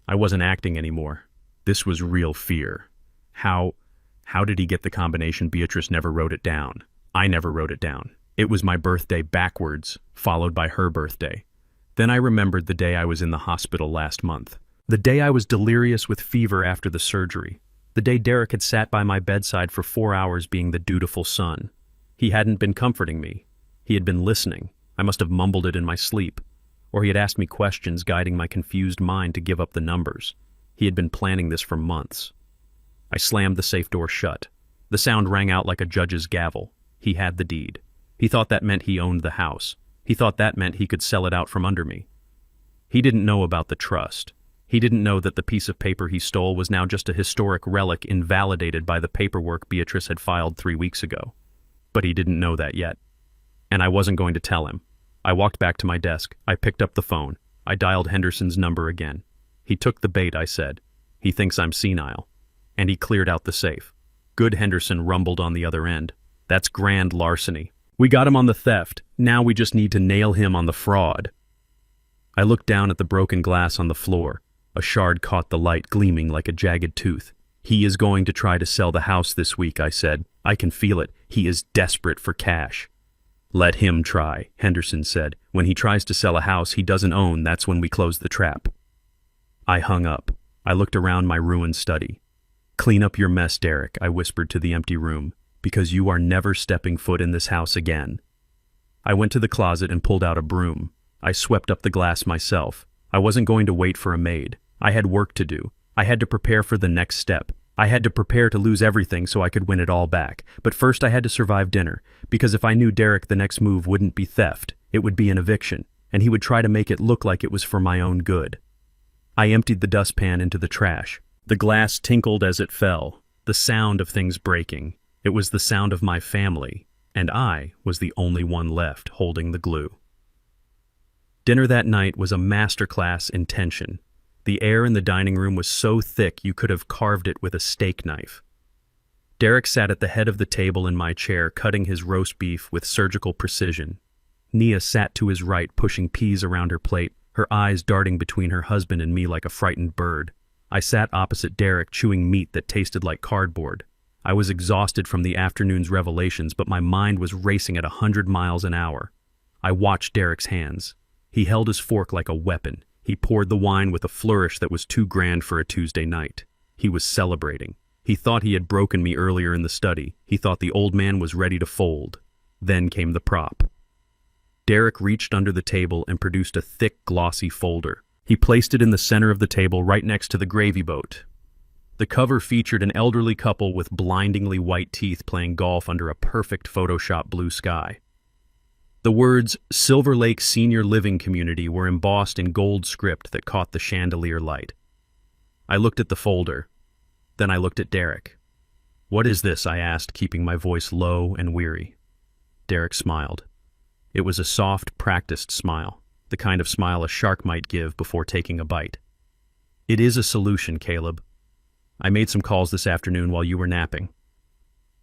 I wasn't acting anymore. This was real fear. How did he get the combination? Beatrice never wrote it down. I never wrote it down. It was my birthday backwards, followed by her birthday. Then I remembered the day I was in the hospital last month. The day I was delirious with fever after the surgery. The day Derek had sat by my bedside for 4 hours being the dutiful son. He hadn't been comforting me. He had been listening. I must have mumbled it in my sleep. Or he had asked me questions, guiding my confused mind to give up the numbers. He had been planning this for months. I slammed the safe door shut. The sound rang out like a judge's gavel. He had the deed. He thought that meant he owned the house. He thought that meant he could sell it out from under me. He didn't know about the trust. He didn't know that the piece of paper he stole was now just a historic relic invalidated by the paperwork Beatrice had filed 3 weeks ago. But he didn't know that yet. And I wasn't going to tell him. I walked back to my desk. I picked up the phone. I dialed Henderson's number again. He took the bait, I said. He thinks I'm senile. And he cleared out the safe. Good, Henderson rumbled on the other end. That's grand larceny. We got him on the theft. Now we just need to nail him on the fraud. I looked down at the broken glass on the floor. A shard caught the light, gleaming like a jagged tooth. He is going to try to sell the house this week, I said. I can feel it. He is desperate for cash. Let him try, Henderson said. When he tries to sell a house he doesn't own, that's when we close the trap. I hung up. I looked around my ruined study. Clean up your mess, Derek, I whispered to the empty room, because you are never stepping foot in this house again. I went to the closet and pulled out a broom. I swept up the glass myself. I wasn't going to wait for a maid. I had work to do. I had to prepare for the next step. I had to prepare to lose everything so I could win it all back. But first I had to survive dinner, because if I knew Derek, the next move wouldn't be theft. It would be an eviction, and he would try to make it look like it was for my own good. I emptied the dustpan into the trash. The glass tinkled as it fell, the sound of things breaking. It was the sound of my family, and I was the only one left holding the glue. Dinner that night was a masterclass in tension. The air in the dining room was so thick you could have carved it with a steak knife. Derek sat at the head of the table in my chair, cutting his roast beef with surgical precision. Nia sat to his right, pushing peas around her plate, her eyes darting between her husband and me like a frightened bird. I sat opposite Derek, chewing meat that tasted like cardboard. I was exhausted from the afternoon's revelations, but my mind was racing at 100 miles an hour. I watched Derek's hands. He held his fork like a weapon. He poured the wine with a flourish that was too grand for a Tuesday night. He was celebrating. He thought he had broken me earlier in the study. He thought the old man was ready to fold. Then came the prop. Derek reached under the table and produced a thick, glossy folder. He placed it in the center of the table right next to the gravy boat. The cover featured an elderly couple with blindingly white teeth playing golf under a perfect Photoshop blue sky. The words Silver Lake Senior Living Community were embossed in gold script that caught the chandelier light. I looked at the folder. Then I looked at Derek. "What is this?" I asked, keeping my voice low and weary. Derek smiled. It was a soft, practiced smile, the kind of smile a shark might give before taking a bite. "It is a solution, Caleb. I made some calls this afternoon while you were napping."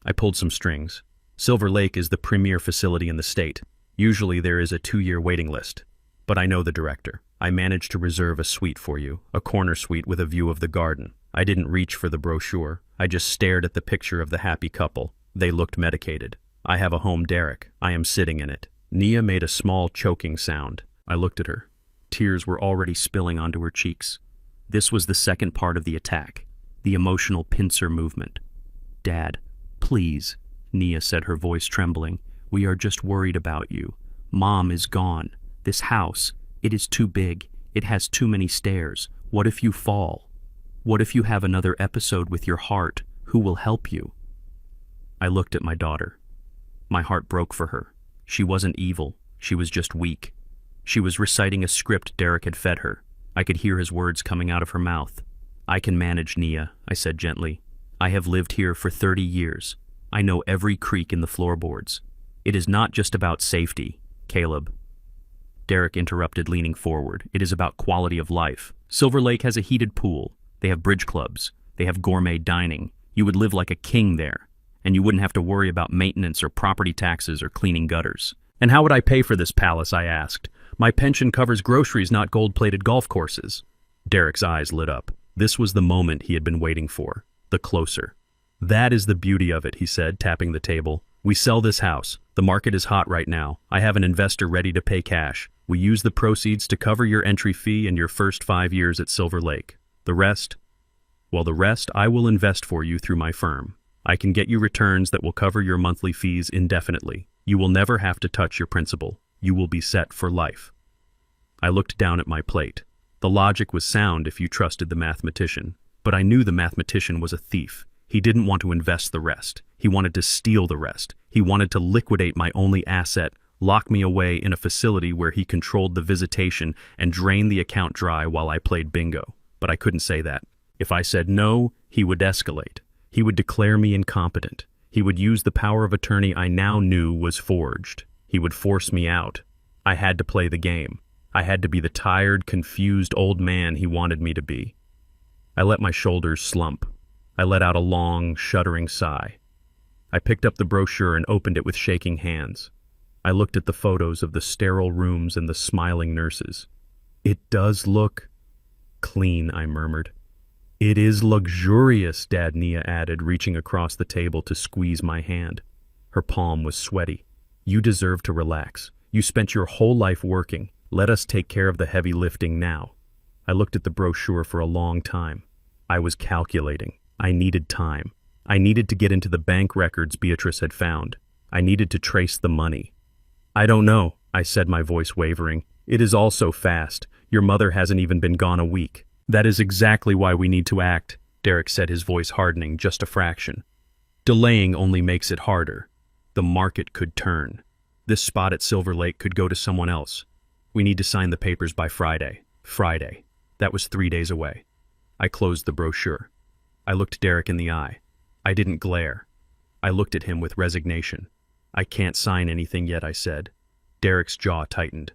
I pulled some strings. Silver Lake is the premier facility in the state. Usually there is a 2-year waiting list. But I know the director. I managed to reserve a suite for you, a corner suite with a view of the garden. I didn't reach for the brochure. I just stared at the picture of the happy couple. They looked medicated. I have a home, Derek. I am sitting in it. Nia made a small choking sound. I looked at her. Tears were already spilling onto her cheeks. This was the second part of the attack, the emotional pincer movement. "Dad, please," Nia said, her voice trembling. "We are just worried about you. Mom is gone. This house, it is too big. It has too many stairs. What if you fall? What if you have another episode with your heart? Who will help you?" I looked at my daughter. My heart broke for her. She wasn't evil. She was just weak. She was reciting a script Derek had fed her. I could hear his words coming out of her mouth. "I can manage, Nia," I said gently. "I have lived here for 30 years. I know every creak in the floorboards. It is not just about safety, Caleb." Derek interrupted, leaning forward. "It is about quality of life. Silver Lake has a heated pool. They have bridge clubs. They have gourmet dining. You would live like a king there, and you wouldn't have to worry about maintenance or property taxes or cleaning gutters." "And how would I pay for this palace?" I asked. "My pension covers groceries, not gold-plated golf courses." Derek's eyes lit up. This was the moment he had been waiting for, the closer. "That is the beauty of it," he said, tapping the table. "We sell this house. The market is hot right now. I have an investor ready to pay cash. We use the proceeds to cover your entry fee and your first 5 years at Silver Lake. The rest? Well, the rest I will invest for you through my firm. I can get you returns that will cover your monthly fees indefinitely. You will never have to touch your principal. You will be set for life." I looked down at my plate. The logic was sound if you trusted the mathematician. But I knew the mathematician was a thief. He didn't want to invest the rest. He wanted to steal the rest. He wanted to liquidate my only asset, lock me away in a facility where he controlled the visitation and drained the account dry while I played bingo. But I couldn't say that. If I said no, he would escalate. He would declare me incompetent. He would use the power of attorney I now knew was forged. He would force me out. I had to play the game. I had to be the tired, confused old man he wanted me to be. I let my shoulders slump. I let out a long, shuddering sigh. I picked up the brochure and opened it with shaking hands. I looked at the photos of the sterile rooms and the smiling nurses. "It does look clean," I murmured. "It is luxurious," Dad Nia added, reaching across the table to squeeze my hand. Her palm was sweaty. "You deserve to relax. You spent your whole life working. Let us take care of the heavy lifting now." I looked at the brochure for a long time. I was calculating. I needed time. I needed to get into the bank records Beatrice had found. I needed to trace the money. "I don't know," I said, my voice wavering. "It is all so fast. Your mother hasn't even been gone a week." "That is exactly why we need to act," Derek said, his voice hardening just a fraction. "Delaying only makes it harder. The market could turn. This spot at Silver Lake could go to someone else. We need to sign the papers by Friday." Friday. That was 3 days away. I closed the brochure. I looked Derek in the eye. I didn't glare. I looked at him with resignation. "I can't sign anything yet," I said. Derek's jaw tightened.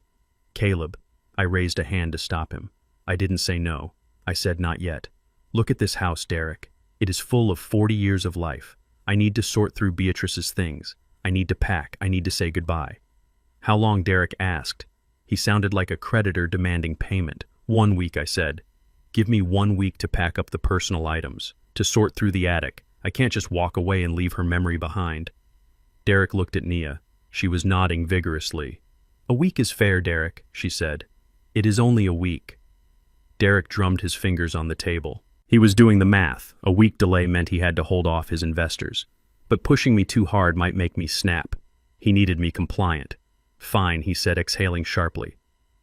"Caleb," I raised a hand to stop him. I didn't say no. I said, "Not yet. Look at this house, Derek. It is full of 40 years of life. I need to sort through Beatrice's things. I need to pack. I need to say goodbye." "How long?" Derek asked. He sounded like a creditor demanding payment. 1 week, I said. "Give me 1 week to pack up the personal items, to sort through the attic. I can't just walk away and leave her memory behind." Derek looked at Nia. She was nodding vigorously. "A week is fair, Derek," she said. "It is only a week." Derek drummed his fingers on the table. He was doing the math. A week delay meant he had to hold off his investors. But pushing me too hard might make me snap. He needed me compliant. "Fine," he said, exhaling sharply.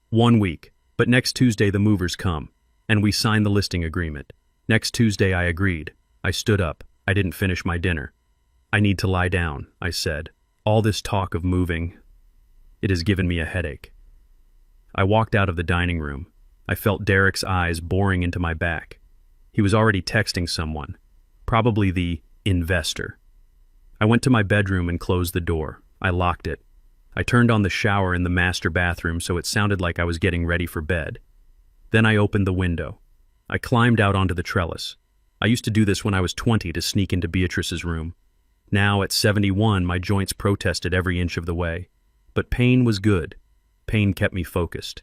1 week, but next Tuesday the movers come, and we sign the listing agreement. Next Tuesday I agreed. I stood up. I didn't finish my dinner. "I need to lie down," I said. "All this talk of moving, it has given me a headache." I walked out of the dining room. I felt Derek's eyes boring into my back. He was already texting someone, probably the investor. I went to my bedroom and closed the door. I locked it. I turned on the shower in the master bathroom so it sounded like I was getting ready for bed. Then I opened the window. I climbed out onto the trellis. I used to do this when I was 20 to sneak into Beatrice's room. Now, at 71, my joints protested every inch of the way. But pain was good. Pain kept me focused.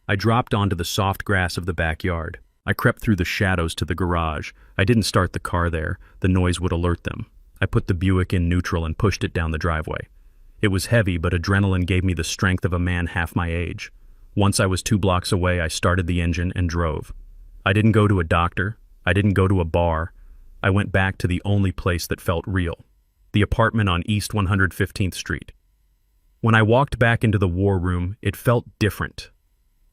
I dropped onto the soft grass of the backyard. I crept through the shadows to the garage. I didn't start the car there. The noise would alert them. I put the Buick in neutral and pushed it down the driveway. It was heavy, but adrenaline gave me the strength of a man half my age. Once I was 2 blocks away, I started the engine and drove. I didn't go to a doctor. I didn't go to a bar. I went back to the only place that felt real, the apartment on East 115th Street. When I walked back into the war room, it felt different.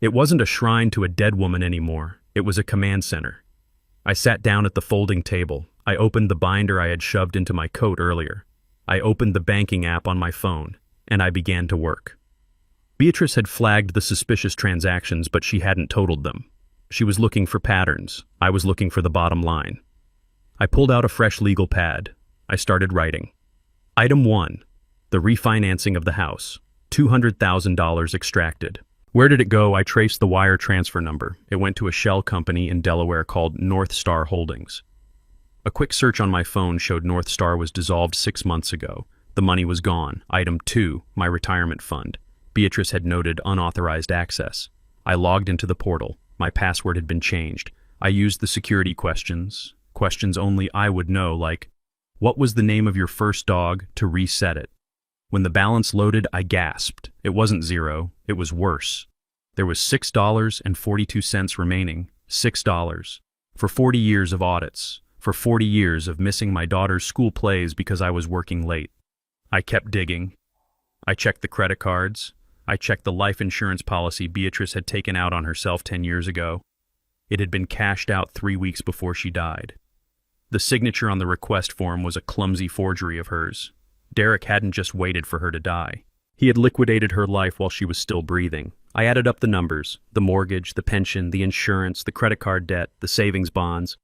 It wasn't a shrine to a dead woman anymore. It was a command center. I sat down at the folding table. I opened the binder I had shoved into my coat earlier. I opened the banking app on my phone, and I began to work. Beatrice had flagged the suspicious transactions, but she hadn't totaled them. She was looking for patterns. I was looking for the bottom line. I pulled out a fresh legal pad. I started writing. Item 1. The refinancing of the house. $200,000 extracted. Where did it go? I traced the wire transfer number. It went to a shell company in Delaware called North Star Holdings. A quick search on my phone showed North Star was dissolved 6 months ago. The money was gone. Item 2. My retirement fund. Beatrice had noted unauthorized access. I logged into the portal. My password had been changed. I used the security questions only I would know, like, "What was the name of your first dog?" to reset it. When the balance loaded, I gasped. It wasn't zero. It was worse. There was $6.42 remaining. $6. For 40 years of audits. For 40 years of missing my daughter's school plays because I was working late. I kept digging. I checked the credit cards. I checked the life insurance policy Beatrice had taken out on herself 10 years ago. It had been cashed out 3 weeks before she died. The signature on the request form was a clumsy forgery of hers. Derek hadn't just waited for her to die. He had liquidated her life while she was still breathing. I added up the numbers, the mortgage, the pension, the insurance, the credit card debt, the savings bonds.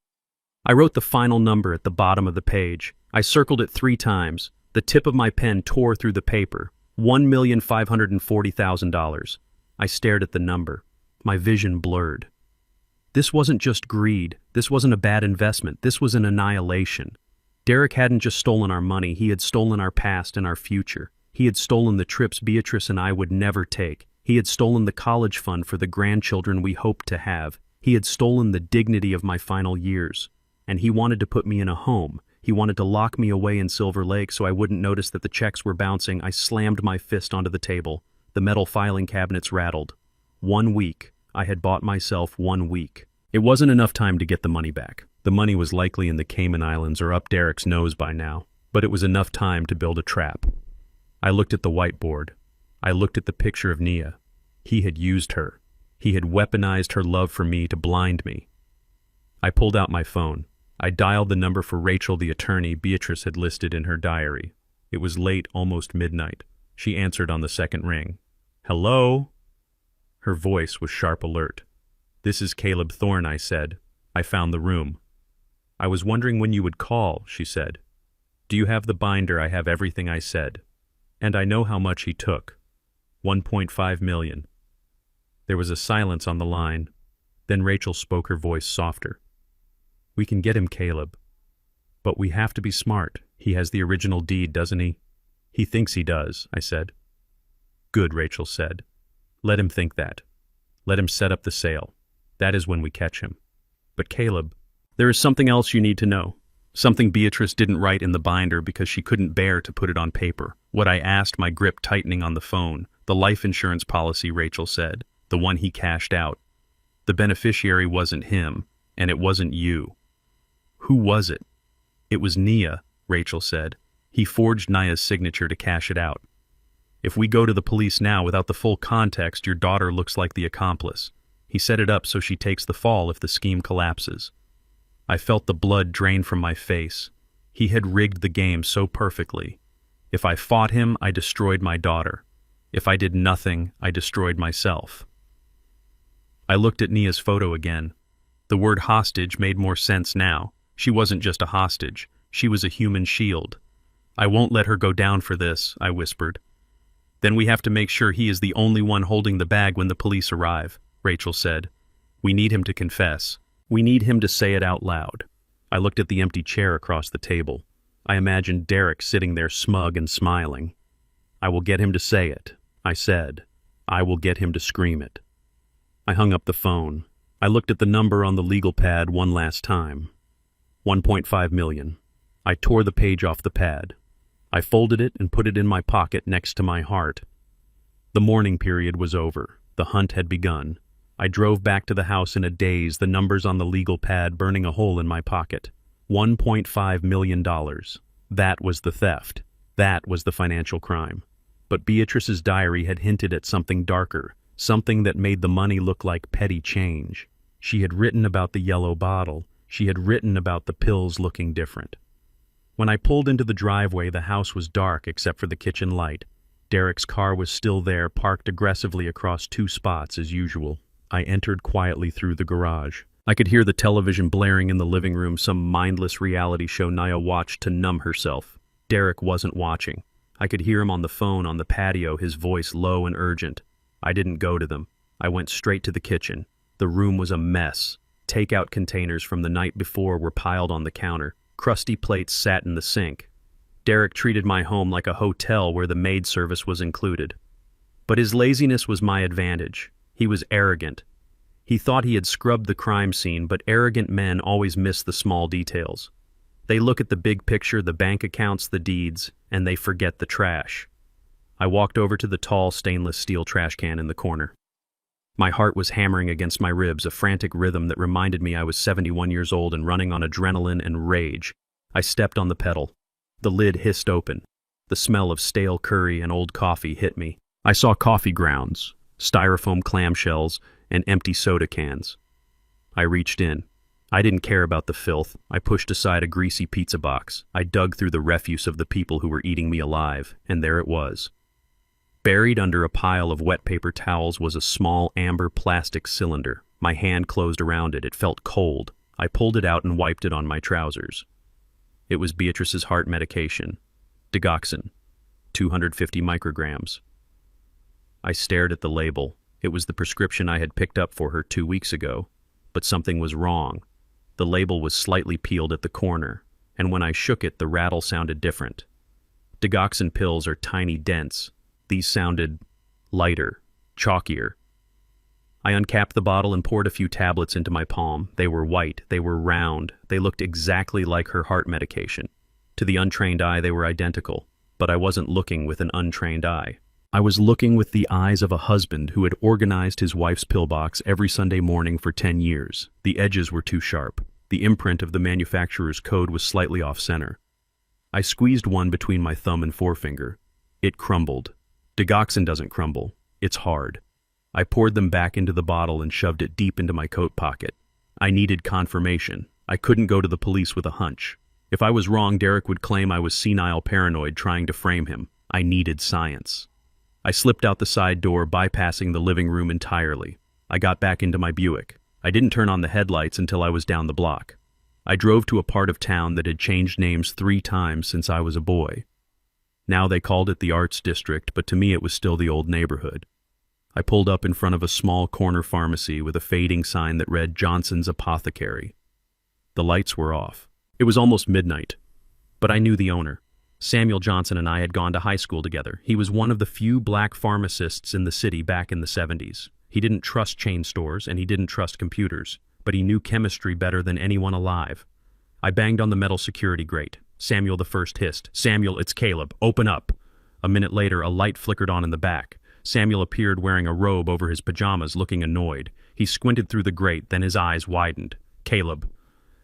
I wrote the final number at the bottom of the page. I circled it 3 times. The tip of my pen tore through the paper. $1,540,000. I stared at the number. My vision blurred. This wasn't just greed. This wasn't a bad investment. This was an annihilation. Derek hadn't just stolen our money. He had stolen our past and our future. He had stolen the trips Beatrice and I would never take. He had stolen the college fund for the grandchildren we hoped to have. He had stolen the dignity of my final years. And he wanted to put me in a home. He wanted to lock me away in Silver Lake so I wouldn't notice that the checks were bouncing. I slammed my fist onto the table. The metal filing cabinets rattled. 1 week. I had bought myself 1 week. It wasn't enough time to get the money back. The money was likely in the Cayman Islands or up Derek's nose by now, but it was enough time to build a trap. I looked at the whiteboard. I looked at the picture of Nia. He had used her. He had weaponized her love for me to blind me. I pulled out my phone. I dialed the number for Rachel, the attorney Beatrice had listed in her diary. It was late, almost midnight. She answered on the second ring. "Hello?" Her voice was sharp alert. "This is Caleb Thorne," I said. I found the room. "I was wondering when you would call," she said. "Do you have the binder? I have everything I said. And I know how much he took. 1.5 million. There was a silence on the line. Then Rachel spoke, her voice softer. "We can get him, Caleb. But we have to be smart. He has the original deed, doesn't he?" "He thinks he does," I said. "Good," Rachel said. "Let him think that. Let him set up the sale. That is when we catch him. But Caleb, there is something else you need to know. Something Beatrice didn't write in the binder because she couldn't bear to put it on paper. What I asked, my grip tightening on the phone. The life insurance policy," Rachel said. "The one he cashed out. The beneficiary wasn't him, and it wasn't you." "Who was it?" "It was Nia," Rachel said. "He forged Nia's signature to cash it out. If we go to the police now without the full context, your daughter looks like the accomplice. He set it up so she takes the fall if the scheme collapses." I felt the blood drain from my face. He had rigged the game so perfectly. If I fought him, I destroyed my daughter. If I did nothing, I destroyed myself. I looked at Nia's photo again. The word hostage made more sense now. She wasn't just a hostage. She was a human shield. "I won't let her go down for this," I whispered. "Then we have to make sure he is the only one holding the bag when the police arrive," Rachel said. "We need him to confess. We need him to say it out loud." I looked at the empty chair across the table. I imagined Derek sitting there smug and smiling. "I will get him to say it," I said. "I will get him to scream it." I hung up the phone. I looked at the number on the legal pad one last time. 1.5 million. I tore the page off the pad. I folded it and put it in my pocket next to my heart. The mourning period was over. The hunt had begun. I drove back to the house in a daze, the numbers on the legal pad burning a hole in my pocket. $1.5 million. That was the theft. That was the financial crime. But Beatrice's diary had hinted at something darker, something that made the money look like petty change. She had written about the yellow bottle. She had written about the pills looking different. When I pulled into the driveway, the house was dark except for the kitchen light. Derek's car was still there, parked aggressively across 2 spots as usual. I entered quietly through the garage. I could hear the television blaring in the living room, some mindless reality show Nia watched to numb herself. Derek wasn't watching. I could hear him on the phone on the patio, his voice low and urgent. I didn't go to them. I went straight to the kitchen. The room was a mess. Takeout containers from the night before were piled on the counter. Crusty plates sat in the sink. Derek treated my home like a hotel where the maid service was included. But his laziness was my advantage. He was arrogant. He thought he had scrubbed the crime scene, but arrogant men always miss the small details. They look at the big picture, the bank accounts, the deeds, and they forget the trash. I walked over to the tall stainless steel trash can in the corner. My heart was hammering against my ribs, a frantic rhythm that reminded me I was 71 years old and running on adrenaline and rage. I stepped on the pedal. The lid hissed open. The smell of stale curry and old coffee hit me. I saw coffee grounds, styrofoam clamshells, and empty soda cans. I reached in. I didn't care about the filth. I pushed aside a greasy pizza box. I dug through the refuse of the people who were eating me alive, and there it was. Buried under a pile of wet paper towels was a small amber plastic cylinder. My hand closed around it. It felt cold. I pulled it out and wiped it on my trousers. It was Beatrice's heart medication, digoxin, 250 micrograms. I stared at the label. It was the prescription I had picked up for her 2 weeks ago, but something was wrong. The label was slightly peeled at the corner, and when I shook it, the rattle sounded different. Digoxin pills are tiny dents. These sounded lighter, chalkier. I uncapped the bottle and poured a few tablets into my palm. They were white, they were round, they looked exactly like her heart medication. To the untrained eye, they were identical, but I wasn't looking with an untrained eye. I was looking with the eyes of a husband who had organized his wife's pillbox every Sunday morning for 10 years. The edges were too sharp. The imprint of the manufacturer's code was slightly off-center. I squeezed one between my thumb and forefinger. It crumbled. Digoxin doesn't crumble. It's hard. I poured them back into the bottle and shoved it deep into my coat pocket. I needed confirmation. I couldn't go to the police with a hunch. If I was wrong, Derek would claim I was senile paranoid trying to frame him. I needed science. I slipped out the side door, bypassing the living room entirely. I got back into my Buick. I didn't turn on the headlights until I was down the block. I drove to a part of town that had changed names 3 times since I was a boy. Now they called it the Arts District, but to me it was still the old neighborhood. I pulled up in front of a small corner pharmacy with a fading sign that read Johnson's Apothecary. The lights were off. It was almost midnight, but I knew the owner. Samuel Johnson and I had gone to high school together. He was one of the few black pharmacists in the city back in the 70s. He didn't trust chain stores and he didn't trust computers, but he knew chemistry better than anyone alive. I banged on the metal security grate. Samuel the first hissed, "Samuel, it's Caleb. Open up." A minute later, a light flickered on in the back. Samuel appeared wearing a robe over his pajamas, looking annoyed. He squinted through the grate, then his eyes widened. "Caleb."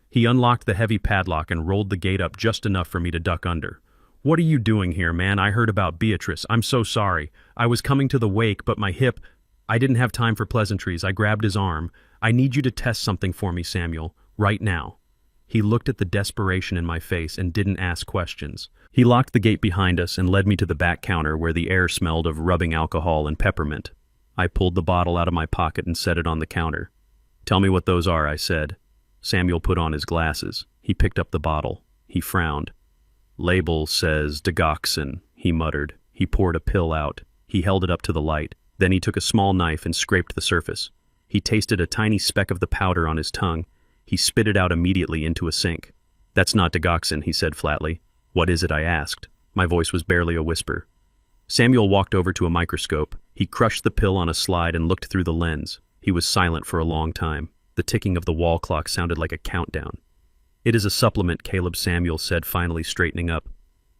He unlocked the heavy padlock and rolled the gate up just enough for me to duck under. "What are you doing here, man? I heard about Beatrice. I'm so sorry. I was coming to the wake, but my hip—" I didn't have time for pleasantries. I grabbed his arm. "I need you to test something for me, Samuel. Right now." He looked at the desperation in my face and didn't ask questions. He locked the gate behind us and led me to the back counter where the air smelled of rubbing alcohol and peppermint. I pulled the bottle out of my pocket and set it on the counter. "Tell me what those are," I said. Samuel put on his glasses. He picked up the bottle. He frowned. "Label says digoxin," he muttered. He poured a pill out. He held it up to the light. Then he took a small knife and scraped the surface. He tasted a tiny speck of the powder on his tongue. He spit it out immediately into a sink. "That's not digoxin," he said flatly. "What is it?" I asked. My voice was barely a whisper. Samuel walked over to a microscope. He crushed the pill on a slide and looked through the lens. He was silent for a long time. The ticking of the wall clock sounded like a countdown. "It is a supplement," Caleb Samuel said, finally straightening up.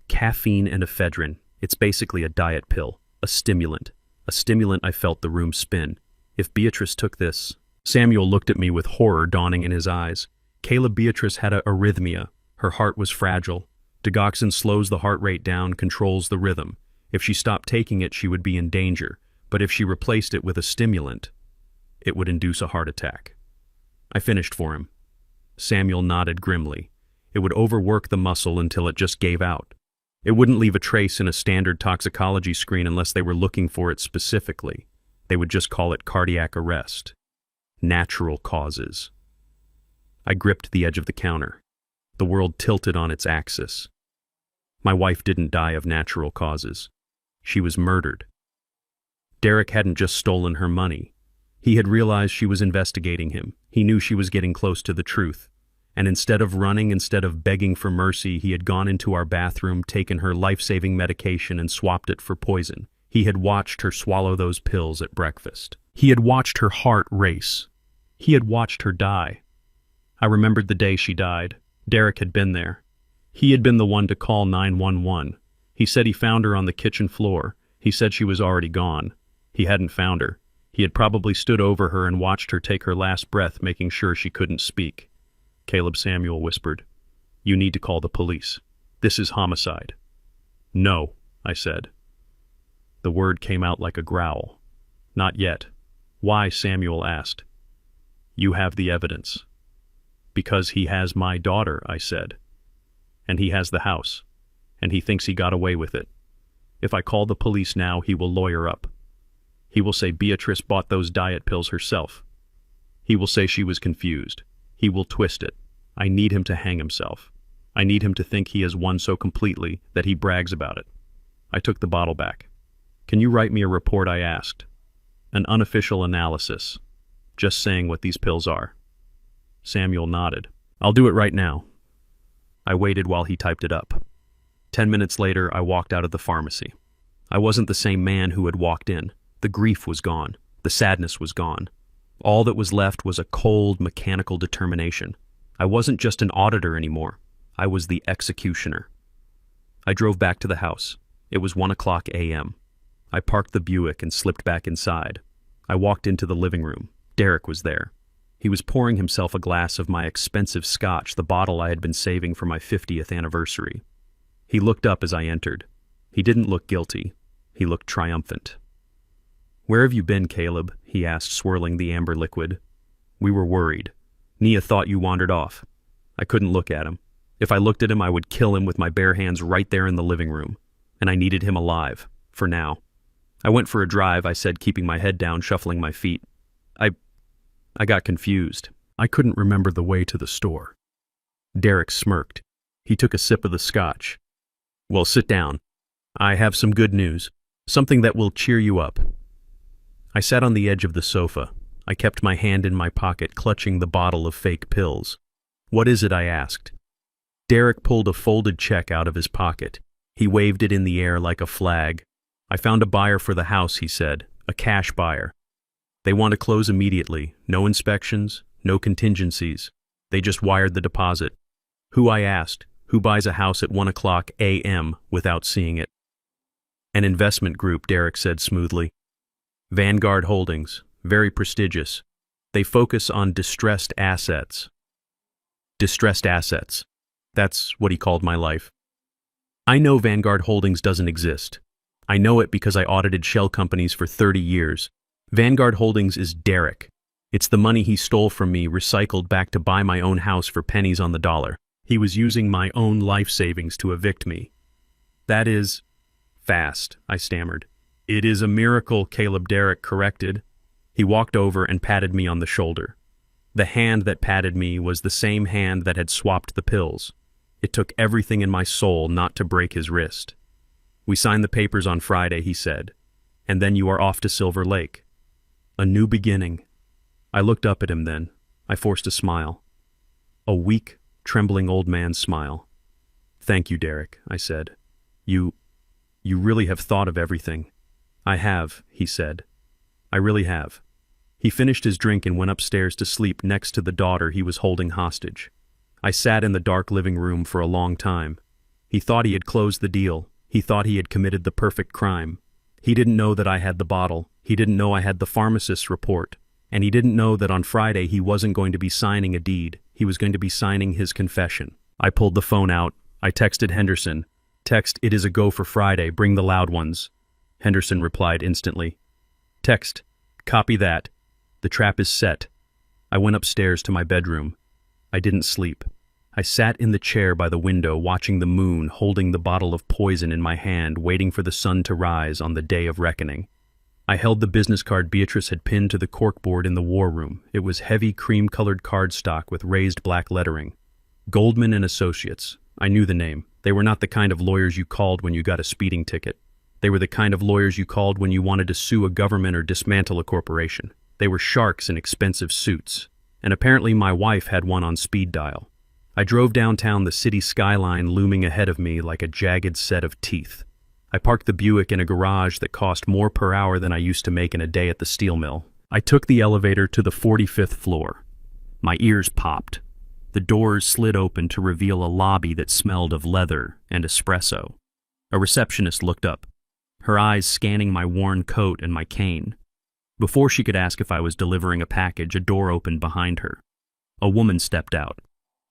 "Caffeine and ephedrine. It's basically a diet pill. A stimulant. A stimulant." I felt the room spin. If Beatrice took this— Samuel looked at me with horror dawning in his eyes. "Caleb, Beatrice had a arrhythmia. Her heart was fragile. Digoxin slows the heart rate down, controls the rhythm. If she stopped taking it, she would be in danger. But if she replaced it with a stimulant, it would induce a heart attack." I finished for him. Samuel nodded grimly. It would overwork the muscle until it just gave out. It wouldn't leave a trace in a standard toxicology screen unless they were looking for it specifically. They would just call it cardiac arrest. Natural causes. I gripped the edge of the counter. The world tilted on its axis. My wife didn't die of natural causes. She was murdered. Derek hadn't just stolen her money. He had realized she was investigating him. He knew she was getting close to the truth. And instead of running, instead of begging for mercy, he had gone into our bathroom, taken her life-saving medication, and swapped it for poison. He had watched her swallow those pills at breakfast. He had watched her heart race. He had watched her die. I remembered the day she died. Derek had been there. He had been the one to call 911. He said he found her on the kitchen floor. He said she was already gone. He hadn't found her. He had probably stood over her and watched her take her last breath, making sure she couldn't speak. Caleb Samuel whispered, "You need to call the police. This is homicide." "No," I said. The word came out like a growl. "Not yet." "Why?" Samuel asked. "You have the evidence." "Because he has my daughter," I said. "And he has the house. And he thinks he got away with it." If I call the police now, he will lawyer up. He will say Beatrice bought those diet pills herself. He will say she was confused. He will twist it. I need him to hang himself. I need him to think he has won so completely that he brags about it. I took the bottle back. Can you write me a report, I asked. An unofficial analysis. Just saying what these pills are. Samuel nodded. I'll do it right now. I waited while he typed it up. 10 minutes later, I walked out of the pharmacy. I wasn't the same man who had walked in. The grief was gone. The sadness was gone. All that was left was a cold, mechanical determination. I wasn't just an auditor anymore. I was the executioner. I drove back to the house. It was 1:00 a.m. I parked the Buick and slipped back inside. I walked into the living room. Derek was there. He was pouring himself a glass of my expensive scotch, the bottle I had been saving for my 50th anniversary. He looked up as I entered. He didn't look guilty. He looked triumphant. Where have you been, Caleb? He asked, swirling the amber liquid. We were worried. Nia thought you wandered off. I couldn't look at him. If I looked at him, I would kill him with my bare hands right there in the living room. And I needed him alive, for now. I went for a drive, I said, keeping my head down, shuffling my feet. I got confused. I couldn't remember the way to the store. Derek smirked. He took a sip of the scotch. Well, sit down. I have some good news. Something that will cheer you up. I sat on the edge of the sofa. I kept my hand in my pocket, clutching the bottle of fake pills. What is it? I asked. Derek pulled a folded check out of his pocket. He waved it in the air like a flag. I found a buyer for the house, he said, a cash buyer. They want to close immediately, no inspections, no contingencies. They just wired the deposit. Who, I asked, who buys a house at 1:00 a.m. without seeing it? An investment group, Derek said smoothly. Vanguard Holdings, very prestigious. They focus on distressed assets. Distressed assets. That's what he called my life. I know Vanguard Holdings doesn't exist. I know it because I audited shell companies for 30 years. Vanguard Holdings is Derek. It's the money he stole from me, recycled back to buy my own house for pennies on the dollar. He was using my own life savings to evict me. That is fast, I stammered. It is a miracle, Caleb, Derek corrected. He walked over and patted me on the shoulder. The hand that patted me was the same hand that had swapped the pills. It took everything in my soul not to break his wrist. We signed the papers on Friday, he said, and then you are off to Silver Lake. A new beginning. I looked up at him then. I forced a smile. A weak, trembling old man's smile. Thank you, Derek, I said. You really have thought of everything. I have, he said. I really have. He finished his drink and went upstairs to sleep next to the daughter he was holding hostage. I sat in the dark living room for a long time. He thought he had closed the deal. He thought he had committed the perfect crime. He didn't know that I had the bottle. He didn't know I had the pharmacist's report. And he didn't know that on Friday he wasn't going to be signing a deed. He was going to be signing his confession. I pulled the phone out. I texted Henderson. Text, it is a go for Friday. Bring the loud ones. Henderson replied instantly. Text, copy that. The trap is set. I went upstairs to my bedroom. I didn't sleep. I sat in the chair by the window watching the moon, holding the bottle of poison in my hand, waiting for the sun to rise on the day of reckoning. I held the business card Beatrice had pinned to the corkboard in the war room. It was heavy cream-colored cardstock with raised black lettering. Goldman and Associates. I knew the name. They were not the kind of lawyers you called when you got a speeding ticket. They were the kind of lawyers you called when you wanted to sue a government or dismantle a corporation. They were sharks in expensive suits. And apparently my wife had one on speed dial. I drove downtown, the city skyline looming ahead of me like a jagged set of teeth. I parked the Buick in a garage that cost more per hour than I used to make in a day at the steel mill. I took the elevator to the 45th floor. My ears popped. The doors slid open to reveal a lobby that smelled of leather and espresso. A receptionist looked up, her eyes scanning my worn coat and my cane. Before she could ask if I was delivering a package, a door opened behind her. A woman stepped out.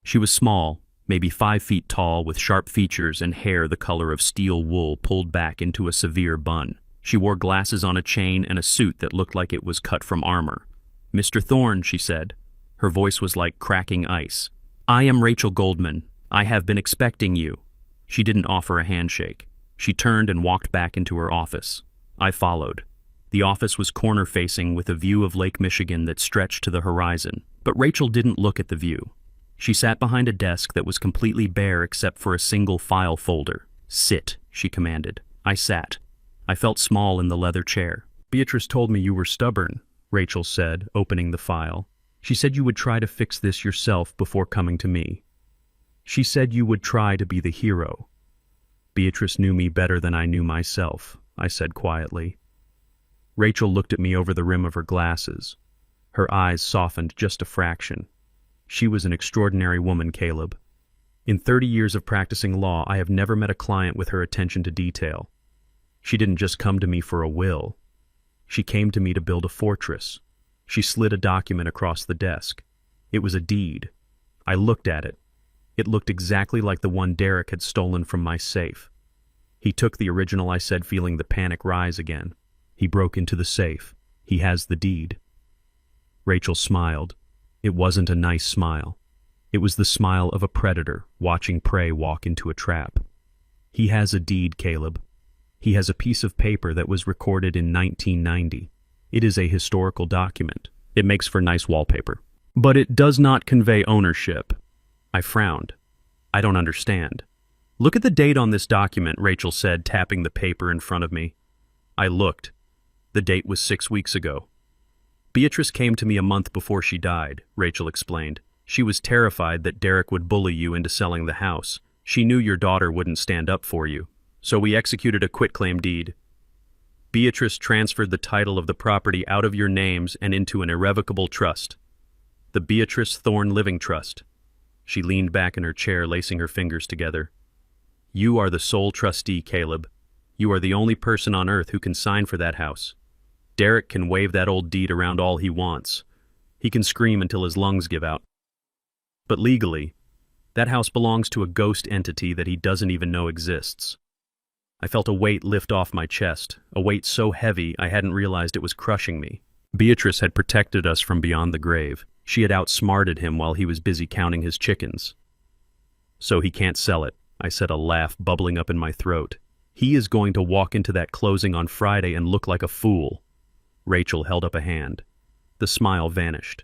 She was small, maybe 5 feet tall, with sharp features and hair the color of steel wool pulled back into a severe bun. She wore glasses on a chain and a suit that looked like it was cut from armor. Mr. Thorne, she said. Her voice was like cracking ice. I am Rachel Goldman. I have been expecting you. She didn't offer a handshake. She turned and walked back into her office. I followed. The office was corner-facing with a view of Lake Michigan that stretched to the horizon, but Rachel didn't look at the view. She sat behind a desk that was completely bare except for a single file folder. "Sit," she commanded. I sat. I felt small in the leather chair. "Beatrice told me you were stubborn," Rachel said, opening the file. "She said you would try to fix this yourself before coming to me. She said you would try to be the hero." "Beatrice knew me better than I knew myself," I said quietly. Rachel looked at me over the rim of her glasses. Her eyes softened just a fraction. She was an extraordinary woman, Caleb. In 30 years of practicing law, I have never met a client with her attention to detail. She didn't just come to me for a will. She came to me to build a fortress. She slid a document across the desk. It was a deed. I looked at it. It looked exactly like the one Derek had stolen from my safe. He took the original, I said, feeling the panic rise again. He broke into the safe. He has the deed. Rachel smiled. It wasn't a nice smile. It was the smile of a predator watching prey walk into a trap. He has a deed, Caleb. He has a piece of paper that was recorded in 1990. It is a historical document. It makes for nice wallpaper. But it does not convey ownership. I frowned. I don't understand. "Look at the date on this document," Rachel said, tapping the paper in front of me. I looked. The date was 6 weeks ago. "Beatrice came to me a month before she died," Rachel explained. "She was terrified that Derek would bully you into selling the house. She knew your daughter wouldn't stand up for you. So we executed a quitclaim deed. Beatrice transferred the title of the property out of your names and into an irrevocable trust. The Beatrice Thorne Living Trust." She leaned back in her chair, lacing her fingers together. "You are the sole trustee, Caleb. You are the only person on earth who can sign for that house. Derek can wave that old deed around all he wants. He can scream until his lungs give out. But legally, that house belongs to a ghost entity that he doesn't even know exists." I felt a weight lift off my chest, a weight so heavy I hadn't realized it was crushing me. Beatrice had protected us from beyond the grave. She had outsmarted him while he was busy counting his chickens. "So he can't sell it," I said, a laugh bubbling up in my throat. "He is going to walk into that closing on Friday and look like a fool." Rachel held up a hand. The smile vanished.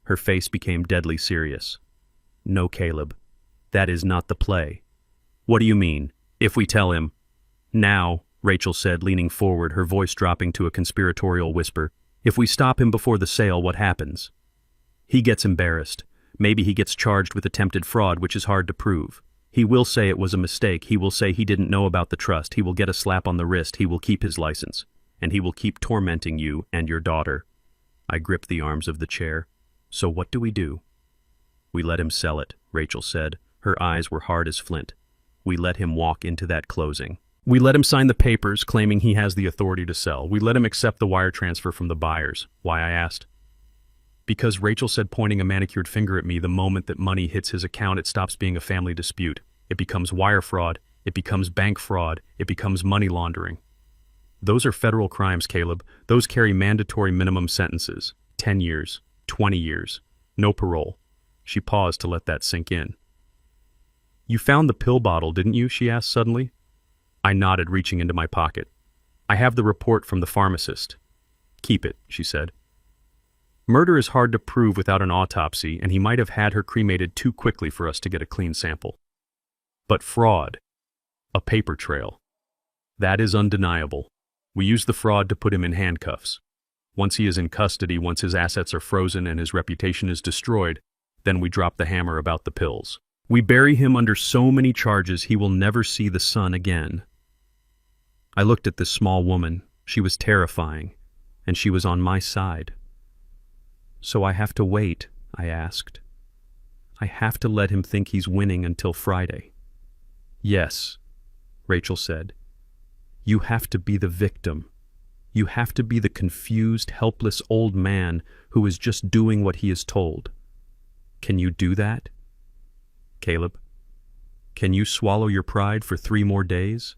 Her face became deadly serious. "No, Caleb. That is not the play." "What do you mean? If we tell him—" "Now," Rachel said, leaning forward, her voice dropping to a conspiratorial whisper, "if we stop him before the sale, what happens? He gets embarrassed. Maybe he gets charged with attempted fraud, which is hard to prove. He will say it was a mistake. He will say he didn't know about the trust. He will get a slap on the wrist. He will keep his license. And he will keep tormenting you and your daughter." I gripped the arms of the chair. "So what do we do?" "We let him sell it," Rachel said. Her eyes were hard as flint. "We let him walk into that closing. We let him sign the papers claiming he has the authority to sell. We let him accept the wire transfer from the buyers." "Why?" I asked. "Because," Rachel said, pointing a manicured finger at me, "the moment that money hits his account, it stops being a family dispute. It becomes wire fraud. It becomes bank fraud. It becomes money laundering. Those are federal crimes, Caleb. Those carry mandatory minimum sentences. 10 years, 20 years, no parole." She paused to let that sink in. "You found the pill bottle, didn't you?" she asked suddenly. I nodded, reaching into my pocket. "I have the report from the pharmacist." "Keep it," she said. "Murder is hard to prove without an autopsy, and he might have had her cremated too quickly for us to get a clean sample. But fraud, a paper trail, that is undeniable. We use the fraud to put him in handcuffs. Once he is in custody, once his assets are frozen and his reputation is destroyed, then we drop the hammer about the pills. We bury him under so many charges he will never see the sun again." I looked at this small woman. She was terrifying, and she was on my side. "So I have to wait?" I asked. "I have to let him think he's winning until Friday?" "Yes," Rachel said. "You have to be the victim. You have to be the confused, helpless old man who is just doing what he is told. Can you do that? Caleb, can you swallow your pride for 3 more days?"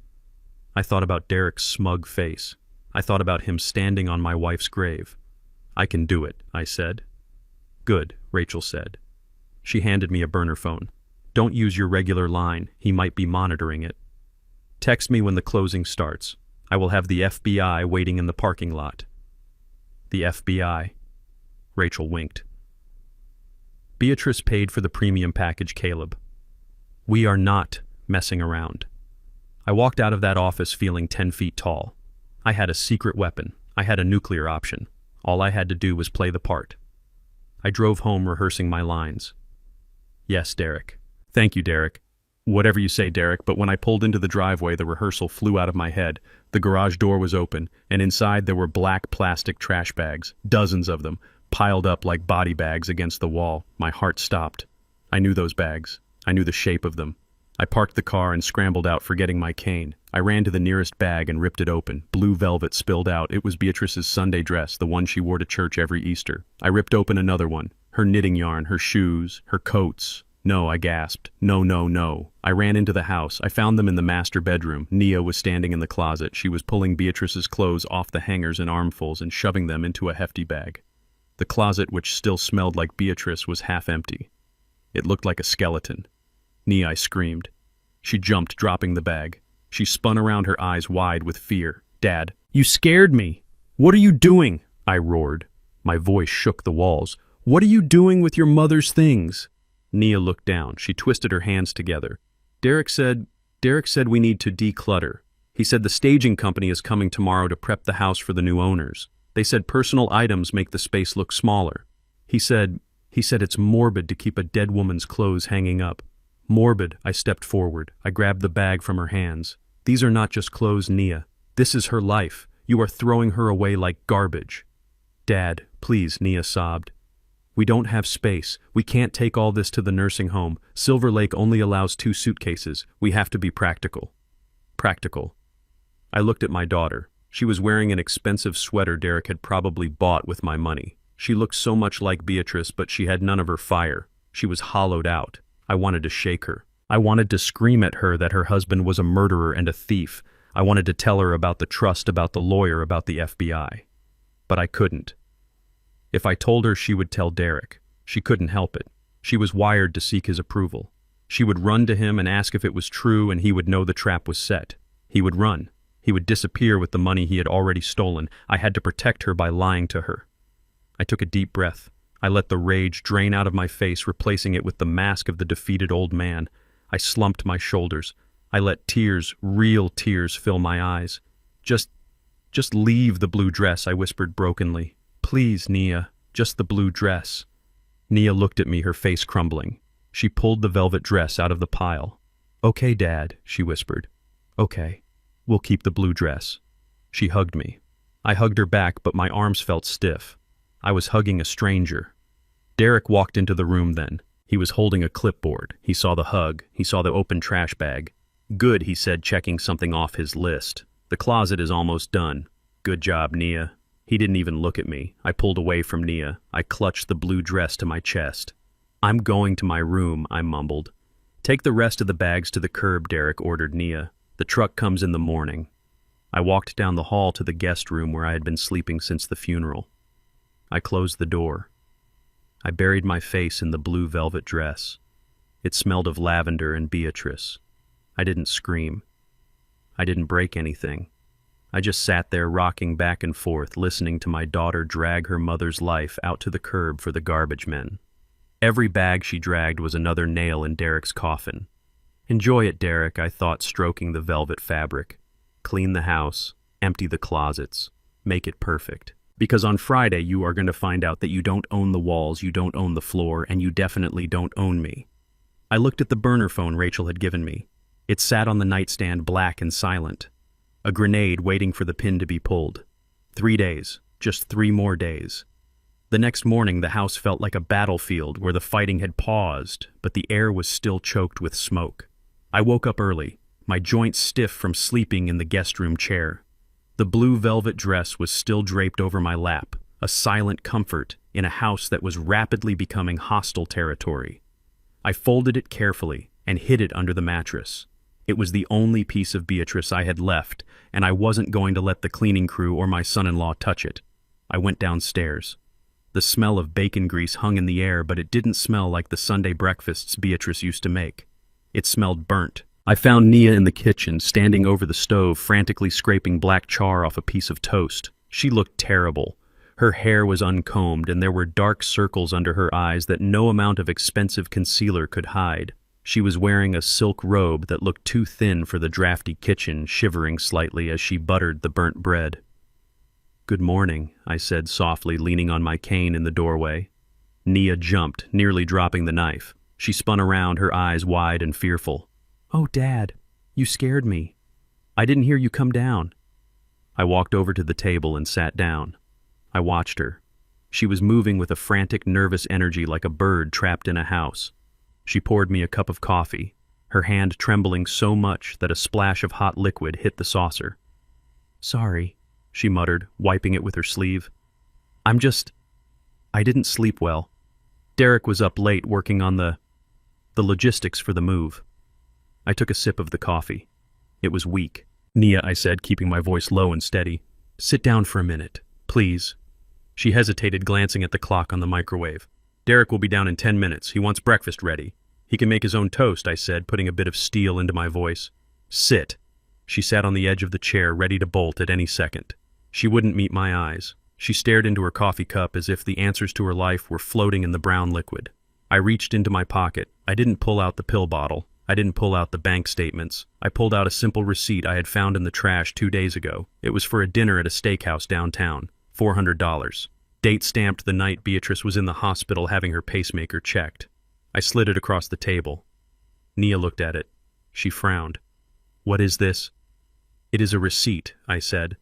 I thought about Derek's smug face. I thought about him standing on my wife's grave. "I can do it," I said. "Good," Rachel said. She handed me a burner phone. "Don't use your regular line. He might be monitoring it." Text me when the closing starts. I will have the FBI waiting in the parking lot. The FBI. Rachel winked. Beatrice paid for the premium package, Caleb. We are not messing around. I walked out of that office feeling 10 feet tall. I had a secret weapon. I had a nuclear option. All I had to do was play the part. I drove home rehearsing my lines. Yes, Derek. Thank you, Derek. Whatever you say, Derek, but when I pulled into the driveway, the rehearsal flew out of my head. The garage door was open, and inside there were black plastic trash bags, dozens of them, piled up like body bags against the wall. My heart stopped. I knew those bags. I knew the shape of them. I parked the car and scrambled out, forgetting my cane. I ran to the nearest bag and ripped it open. Blue velvet spilled out. It was Beatrice's Sunday dress, the one she wore to church every Easter. I ripped open another one. Her knitting yarn, her shoes, her coats. No, I gasped. No, no, no. I ran into the house. I found them in the master bedroom. Nia was standing in the closet. She was pulling Beatrice's clothes off the hangers in armfuls and shoving them into a hefty bag. The closet, which still smelled like Beatrice, was half empty. It looked like a skeleton. Nia, I screamed. She jumped, dropping the bag. She spun around, her eyes wide with fear. Dad, you scared me. What are you doing? I roared. My voice shook the walls. What are you doing with your mother's things? Nia looked down. She twisted her hands together. Derek said we need to declutter. He said the staging company is coming tomorrow to prep the house for the new owners. They said personal items make the space look smaller. He said it's morbid to keep a dead woman's clothes hanging up. Morbid, I stepped forward. I grabbed the bag from her hands. These are not just clothes, Nia. This is her life. You are throwing her away like garbage. Dad, please, Nia sobbed. We don't have space. We can't take all this to the nursing home. Silver Lake only allows 2 suitcases. We have to be practical. Practical. I looked at my daughter. She was wearing an expensive sweater Derek had probably bought with my money. She looked so much like Beatrice, but she had none of her fire. She was hollowed out. I wanted to shake her. I wanted to scream at her that her husband was a murderer and a thief. I wanted to tell her about the trust, about the lawyer, about the FBI. But I couldn't. If I told her, she would tell Derek. She couldn't help it. She was wired to seek his approval. She would run to him and ask if it was true, and he would know the trap was set. He would run. He would disappear with the money he had already stolen. I had to protect her by lying to her. I took a deep breath. I let the rage drain out of my face, replacing it with the mask of the defeated old man. I slumped my shoulders. I let tears, real tears, fill my eyes. Just leave the blue dress, I whispered brokenly. Please, Nia, just the blue dress. Nia looked at me, her face crumbling. She pulled the velvet dress out of the pile. Okay, Dad, she whispered. Okay, we'll keep the blue dress. She hugged me. I hugged her back, but my arms felt stiff. I was hugging a stranger. Derek walked into the room then. He was holding a clipboard. He saw the hug. He saw the open trash bag. Good, he said, checking something off his list. The closet is almost done. Good job, Nia. He didn't even look at me. I pulled away from Nia. I clutched the blue dress to my chest. I'm going to my room, I mumbled. Take the rest of the bags to the curb, Derek ordered Nia. The truck comes in the morning. I walked down the hall to the guest room where I had been sleeping since the funeral. I closed the door. I buried my face in the blue velvet dress. It smelled of lavender and Beatrice. I didn't scream. I didn't break anything. I just sat there rocking back and forth, listening to my daughter drag her mother's life out to the curb for the garbage men. Every bag she dragged was another nail in Derek's coffin. Enjoy it, Derek, I thought, stroking the velvet fabric. Clean the house, empty the closets, make it perfect. Because on Friday you are going to find out that you don't own the walls, you don't own the floor, and you definitely don't own me. I looked at the burner phone Rachel had given me. It sat on the nightstand, black and silent. A grenade waiting for the pin to be pulled. 3 days, just 3 more days. The next morning the house felt like a battlefield where the fighting had paused, but the air was still choked with smoke. I woke up early, my joints stiff from sleeping in the guest room chair. The blue velvet dress was still draped over my lap, a silent comfort in a house that was rapidly becoming hostile territory. I folded it carefully and hid it under the mattress. It was the only piece of Beatrice I had left, and I wasn't going to let the cleaning crew or my son-in-law touch it. I went downstairs. The smell of bacon grease hung in the air, but it didn't smell like the Sunday breakfasts Beatrice used to make. It smelled burnt, I found Nia in the kitchen, standing over the stove, frantically scraping black char off a piece of toast. She looked terrible. Her hair was uncombed, and there were dark circles under her eyes that no amount of expensive concealer could hide. She was wearing a silk robe that looked too thin for the drafty kitchen, shivering slightly as she buttered the burnt bread. "Good morning," I said softly, leaning on my cane in the doorway. Nia jumped, nearly dropping the knife. She spun around, her eyes wide and fearful. "Oh, Dad, you scared me. I didn't hear you come down." I walked over to the table and sat down. I watched her. She was moving with a frantic, nervous energy like a bird trapped in a house. She poured me a cup of coffee, her hand trembling so much that a splash of hot liquid hit the saucer. "Sorry," she muttered, wiping it with her sleeve. I didn't sleep well. Derek was up late working on the logistics for the move." I took a sip of the coffee. It was weak. "Nia," I said, keeping my voice low and steady, "sit down for a minute, please." She hesitated, glancing at the clock on the microwave. "Derek will be down in 10 minutes. He wants breakfast ready. He can make his own toast," I said, putting a bit of steel into my voice. "Sit." She sat on the edge of the chair, ready to bolt at any second. She wouldn't meet my eyes. She stared into her coffee cup as if the answers to her life were floating in the brown liquid. I reached into my pocket. I didn't pull out the pill bottle. I didn't pull out the bank statements. I pulled out a simple receipt I had found in the trash 2 days ago. It was for a dinner at a steakhouse downtown. $400. Date stamped the night Beatrice was in the hospital having her pacemaker checked. I slid it across the table. Nia looked at it. She frowned. "What is this?" "It is a receipt," I said.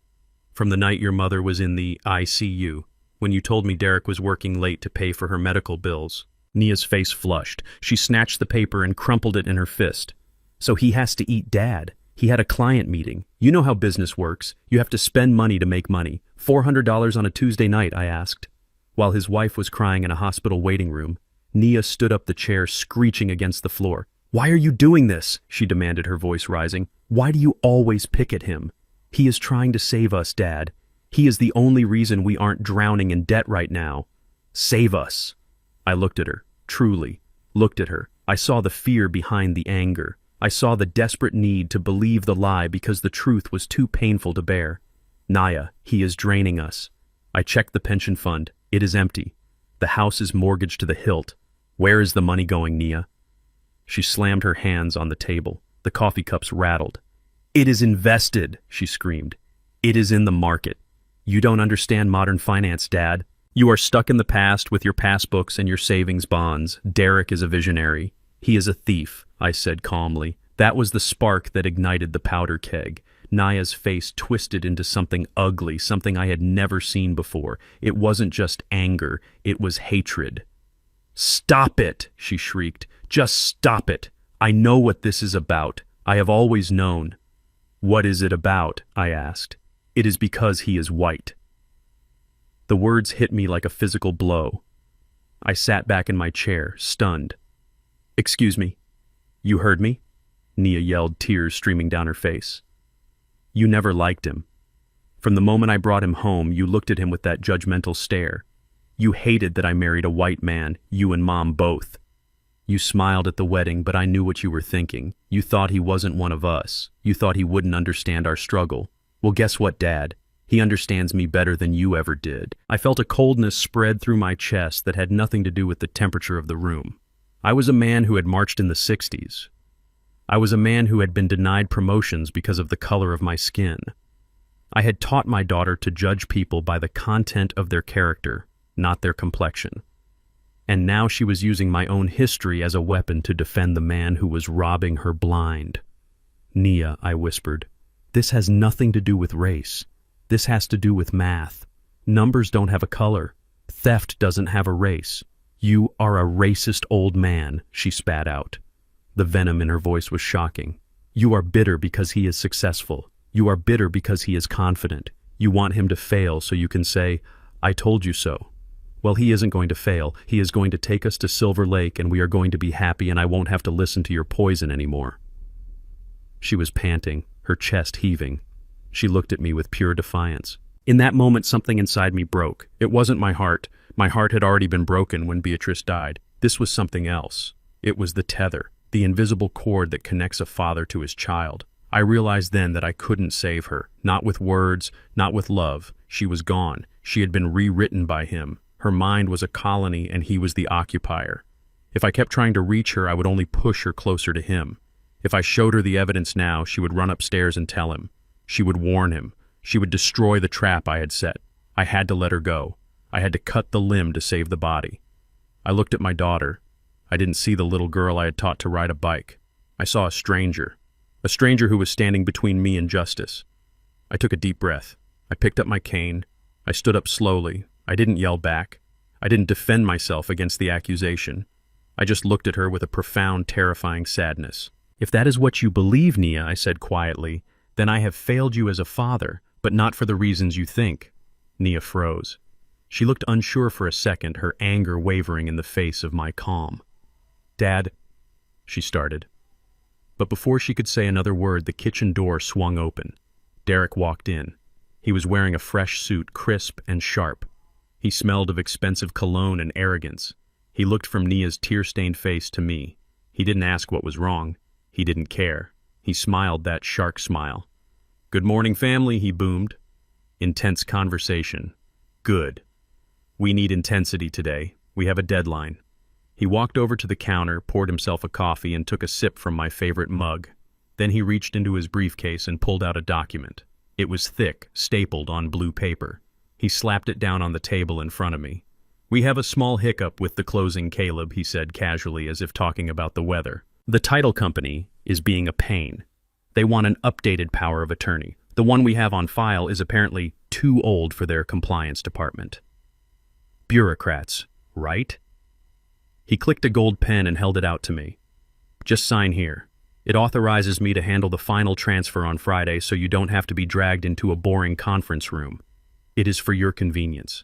"From the night your mother was in the ICU, when you told me Derek was working late to pay for her medical bills." Nia's face flushed. She snatched the paper and crumpled it in her fist. "So he has to eat Dad. He had a client meeting. You know how business works. You have to spend money to make money. $400 on a Tuesday night," I asked. While his wife was crying in a hospital waiting room, Nia stood up the chair, screeching against the floor. "Why are you doing this?" she demanded, her voice rising. "Why do you always pick at him? He is trying to save us, Dad. He is the only reason we aren't drowning in debt right now. Save us." I looked at her, truly, looked at her. I saw the fear behind the anger. I saw the desperate need to believe the lie because the truth was too painful to bear. "Nia, he is draining us." I checked the pension fund. It is empty. The house is mortgaged to the hilt. Where is the money going, Nia? She slammed her hands on the table. The coffee cups rattled. "It is invested," she screamed. "It is in the market. You don't understand modern finance, Dad. You are stuck in the past with your passbooks and your savings bonds. Derek is a visionary. He is a thief," I said calmly. That was the spark that ignited the powder keg. Nia's face twisted into something ugly, something I had never seen before. It wasn't just anger, it was hatred. "Stop it," she shrieked. "Just stop it. I know what this is about. I have always known." "What is it about?" I asked. "It is because he is white." The words hit me like a physical blow. I sat back in my chair, stunned. "Excuse me. You heard me?" Nia yelled, tears streaming down her face. "You never liked him. From the moment I brought him home, you looked at him with that judgmental stare. You hated that I married a white man, you and Mom both. You smiled at the wedding, but I knew what you were thinking. You thought he wasn't one of us. You thought he wouldn't understand our struggle. Well, guess what, Dad? He understands me better than you ever did." I felt a coldness spread through my chest that had nothing to do with the temperature of the room. I was a man who had marched in the 60s. I was a man who had been denied promotions because of the color of my skin. I had taught my daughter to judge people by the content of their character, not their complexion. And now she was using my own history as a weapon to defend the man who was robbing her blind. "Nia," I whispered, "this has nothing to do with race. This has to do with math. Numbers don't have a color. Theft doesn't have a race. You are a racist old man," she spat out. The venom in her voice was shocking. "You are bitter because he is successful. You are bitter because he is confident. You want him to fail so you can say, 'I told you so.' Well, he isn't going to fail. He is going to take us to Silver Lake and we are going to be happy and I won't have to listen to your poison anymore." She was panting, her chest heaving. She looked at me with pure defiance. In that moment, something inside me broke. It wasn't my heart. My heart had already been broken when Beatrice died. This was something else. It was the tether. The invisible cord that connects a father to his child. I realized then that I couldn't save her. Not with words, not with love. She was gone. She had been rewritten by him. Her mind was a colony and he was the occupier. If I kept trying to reach her, I would only push her closer to him. If I showed her the evidence now, she would run upstairs and tell him. She would warn him. She would destroy the trap I had set. I had to let her go. I had to cut the limb to save the body. I looked at my daughter. I didn't see the little girl I had taught to ride a bike. I saw a stranger who was standing between me and justice. I took a deep breath. I picked up my cane. I stood up slowly. I didn't yell back. I didn't defend myself against the accusation. I just looked at her with a profound, terrifying sadness. "If that is what you believe, Nia," I said quietly, "then I have failed you as a father, but not for the reasons you think." Nia froze. She looked unsure for a second, her anger wavering in the face of my calm. "Dad," she started. But before she could say another word, the kitchen door swung open. Derek walked in. He was wearing a fresh suit, crisp and sharp. He smelled of expensive cologne and arrogance. He looked from Nia's tear-stained face to me. He didn't ask what was wrong. He didn't care. He smiled that shark smile. "Good morning, family," he boomed. Intense conversation. Good. We need intensity today. We have a deadline. He walked over to the counter, poured himself a coffee, and took a sip from my favorite mug. Then he reached into his briefcase and pulled out a document. It was thick, stapled on blue paper. He slapped it down on the table in front of me. "We have a small hiccup with the closing, Caleb," he said casually, as if talking about the weather. "The title company is being a pain. They want an updated power of attorney. The one we have on file is apparently too old for their compliance department." Bureaucrats, right? He clicked a gold pen and held it out to me. "Just sign here. It authorizes me to handle the final transfer on Friday so you don't have to be dragged into a boring conference room. It is for your convenience."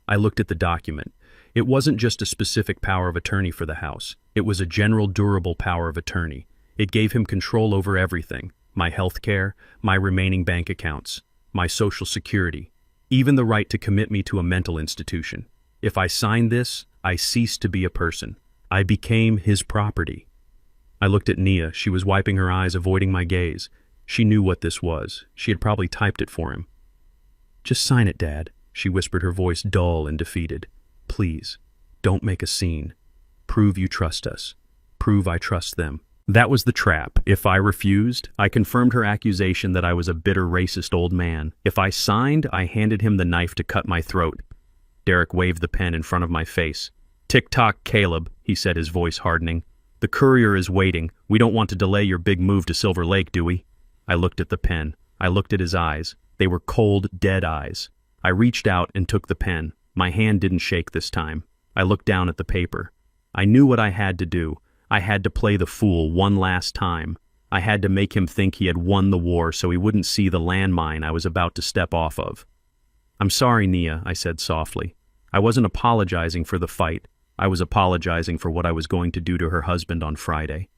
I looked at the document. It wasn't just a specific power of attorney for the house. It was a general durable power of attorney. It gave him control over everything: my health care, my remaining bank accounts, my social security, even the right to commit me to a mental institution. If I signed this, I ceased to be a person. I became his property. I looked at Nia. She was wiping her eyes, avoiding my gaze. She knew what this was. She had probably typed it for him. "Just sign it, Dad," she whispered, her voice dull and defeated. "Please, don't make a scene. Prove you trust us. Prove I trust them." That was the trap. If I refused, I confirmed her accusation that I was a bitter, racist old man. If I signed, I handed him the knife to cut my throat. Derek waved the pen in front of my face. "Tick-tock, Caleb," he said, his voice hardening. "The courier is waiting. We don't want to delay your big move to Silver Lake, do we?" I looked at the pen. I looked at his eyes. They were cold, dead eyes. I reached out and took the pen. My hand didn't shake this time. I looked down at the paper. I knew what I had to do. I had to play the fool one last time. I had to make him think he had won the war so he wouldn't see the landmine I was about to step off of. "I'm sorry, Nia," I said softly. I wasn't apologizing for the fight. I was apologizing for what I was going to do to her husband on Friday.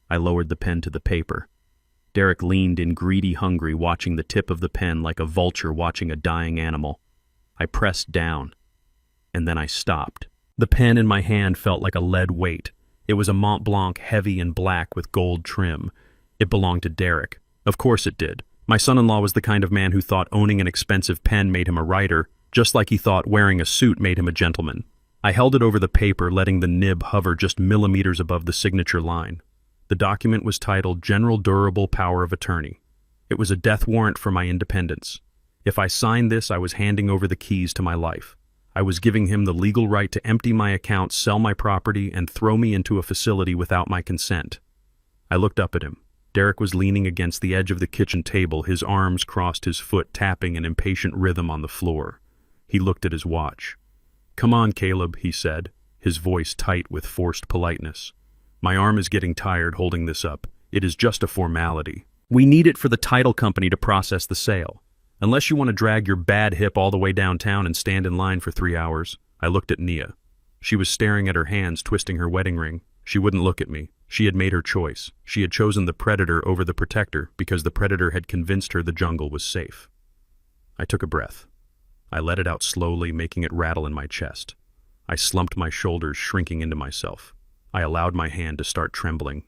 I lowered the pen to the paper. Derek leaned in, greedy, hungry, watching the tip of the pen like a vulture watching a dying animal. I pressed down, and then I stopped. The pen in my hand felt like a lead weight. It was a Mont Blanc, heavy and black with gold trim. It belonged to Derek. Of course it did. My son-in-law was the kind of man who thought owning an expensive pen made him a writer, just like he thought wearing a suit made him a gentleman. I held it over the paper, letting the nib hover just millimeters above the signature line. The document was titled General Durable Power of Attorney. It was a death warrant for my independence. If I signed this, I was handing over the keys to my life. I was giving him the legal right to empty my account, sell my property, and throw me into a facility without my consent. I looked up at him. Derek was leaning against the edge of the kitchen table, his arms crossed, his foot tapping an impatient rhythm on the floor. He looked at his watch. "Come on, Caleb," he said, his voice tight with forced politeness. "My arm is getting tired holding this up. It is just a formality. We need it for the title company to process the sale. Unless you want to drag your bad hip all the way downtown and stand in line for 3 hours. I looked at Nia. She was staring at her hands, twisting her wedding ring. She wouldn't look at me. She had made her choice. She had chosen the predator over the protector because the predator had convinced her the jungle was safe. I took a breath. I let it out slowly, making it rattle in my chest. I slumped my shoulders, shrinking into myself. I allowed my hand to start trembling.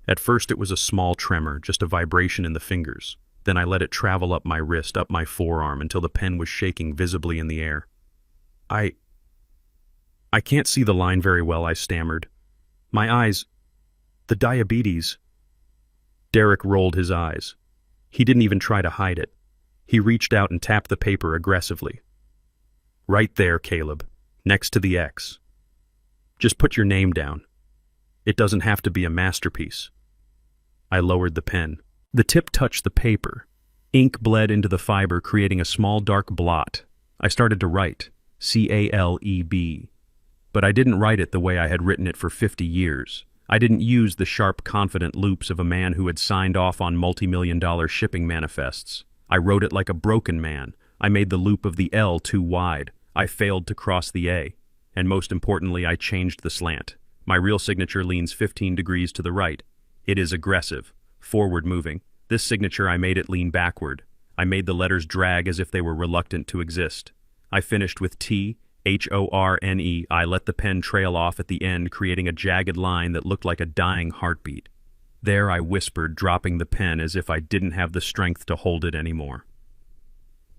At first it was a small tremor, just a vibration in the fingers. Then I let it travel up my wrist, up my forearm, until the pen was shaking visibly in the air. I can't see the line very well," I stammered. "My eyes, the diabetes." Derek rolled his eyes. He didn't even try to hide it. He reached out and tapped the paper aggressively. "Right there, Caleb, next to the X. Just put your name down. It doesn't have to be a masterpiece." I lowered the pen. The tip touched the paper. Ink bled into the fiber, creating a small dark blot. I started to write, C-A-L-E-B. But I didn't write it the way I had written it for 50 years. I didn't use the sharp, confident loops of a man who had signed off on multi-million-dollar shipping manifests. I wrote it like a broken man. I made the loop of the L too wide. I failed to cross the A. And most importantly, I changed the slant. My real signature leans 15 degrees to the right. It is aggressive, forward-moving. This signature, I made it lean backward. I made the letters drag as if they were reluctant to exist. I finished with T, H-O-R-N-E. I let the pen trail off at the end, creating a jagged line that looked like a dying heartbeat. There I whispered, dropping the pen as if I didn't have the strength to hold it anymore.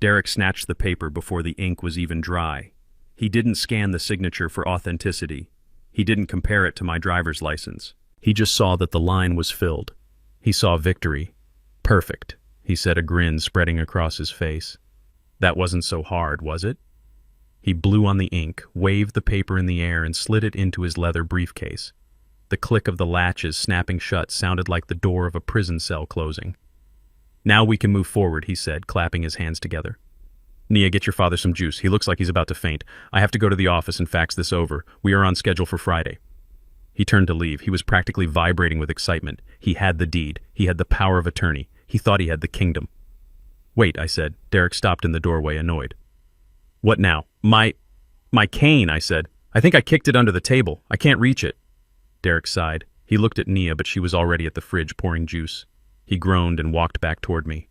Derek snatched the paper before the ink was even dry. He didn't scan the signature for authenticity. He didn't compare it to my driver's license. He just saw that the line was filled. He saw victory. "Perfect," he said, a grin spreading across his face. "That wasn't so hard, was it?" He blew on the ink, waved the paper in the air, and slid it into his leather briefcase. The click of the latches snapping shut sounded like the door of a prison cell closing. "Now we can move forward," he said, clapping his hands together. "Nia, get your father some juice. He looks like he's about to faint. I have to go to the office and fax this over. We are on schedule for Friday." He turned to leave. He was practically vibrating with excitement. He had the deed. He had the power of attorney. He thought he had the kingdom. "Wait," I said. Derek stopped in the doorway, annoyed. "What now? My cane," I said. "I think I kicked it under the table. I can't reach it." Derek sighed. He looked at Nia, but she was already at the fridge pouring juice. He groaned and walked back toward me.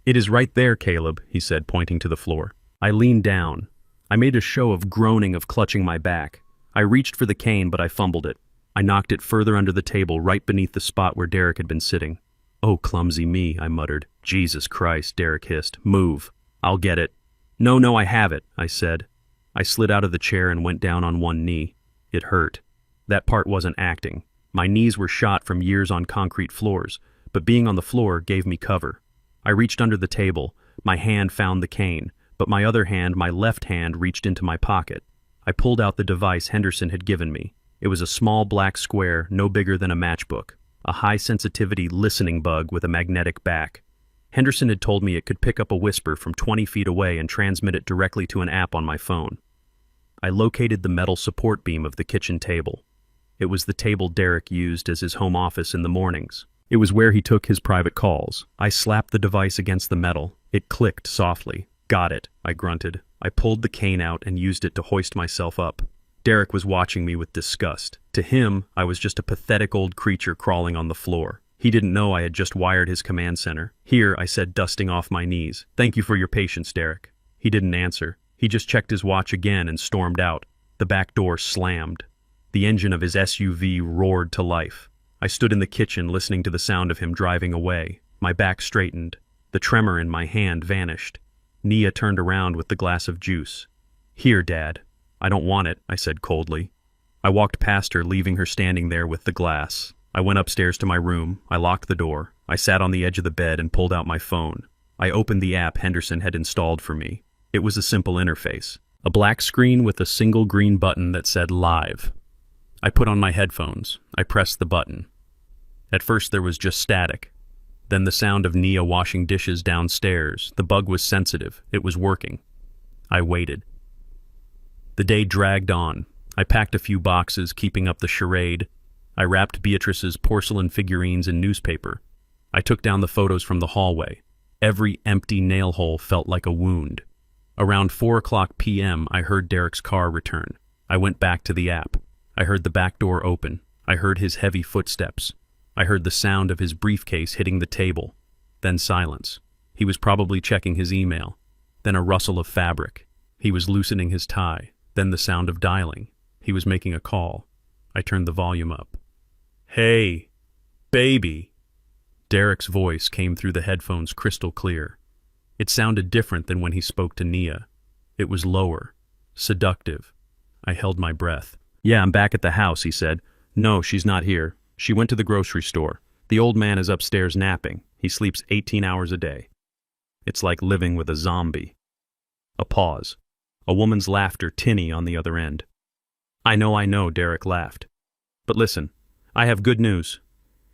"It is right there, Caleb," he said, pointing to the floor. I leaned down. I made a show of groaning, of clutching my back. I reached for the cane, but I fumbled it. I knocked it further under the table, right beneath the spot where Derek had been sitting. "Oh, clumsy me," I muttered. "Jesus Christ," Derek hissed. "Move. I'll get it." No, I have it," I said. I slid out of the chair and went down on one knee. It hurt. That part wasn't acting. My knees were shot from years on concrete floors, but being on the floor gave me cover. I reached under the table. My hand found the cane, but my other hand, my left hand, reached into my pocket. I pulled out the device Henderson had given me. It was a small black square, no bigger than a matchbook, a high-sensitivity listening bug with a magnetic back. Henderson had told me it could pick up a whisper from 20 feet away and transmit it directly to an app on my phone. I located the metal support beam of the kitchen table. It was the table Derek used as his home office in the mornings. It was where he took his private calls. I slapped the device against the metal. It clicked softly. "Got it," I grunted. I pulled the cane out and used it to hoist myself up. Derek was watching me with disgust. To him, I was just a pathetic old creature crawling on the floor. He didn't know I had just wired his command center. "Here," I said, dusting off my knees. "Thank you for your patience, Derek." He didn't answer. He just checked his watch again and stormed out. The back door slammed. The engine of his SUV roared to life. I stood in the kitchen listening to the sound of him driving away. My back straightened. The tremor in my hand vanished. Nia turned around with the glass of juice. "Here, Dad." "I don't want it," I said coldly. I walked past her, leaving her standing there with the glass. I went upstairs to my room. I locked the door. I sat on the edge of the bed and pulled out my phone. I opened the app Henderson had installed for me. It was a simple interface. A black screen with a single green button that said Live. I put on my headphones. I pressed the button. At first there was just static. Then the sound of Nia washing dishes downstairs. The bug was sensitive. It was working. I waited. The day dragged on. I packed a few boxes, keeping up the charade. I wrapped Beatrice's porcelain figurines in newspaper. I took down the photos from the hallway. Every empty nail hole felt like a wound. Around 4:00 p.m., I heard Derek's car return. I went back to the app. I heard the back door open. I heard his heavy footsteps. I heard the sound of his briefcase hitting the table. Then silence. He was probably checking his email. Then a rustle of fabric. He was loosening his tie. Then the sound of dialing. He was making a call. I turned the volume up. "Hey, baby." Derek's voice came through the headphones crystal clear. It sounded different than when he spoke to Nia. It was lower, seductive. I held my breath. "Yeah, I'm back at the house," he said. "No, she's not here. She went to the grocery store. The old man is upstairs napping. He sleeps 18 hours a day. It's like living with a zombie." A pause. A woman's laughter tinny on the other end. I know, Derek laughed. "But listen, I have good news."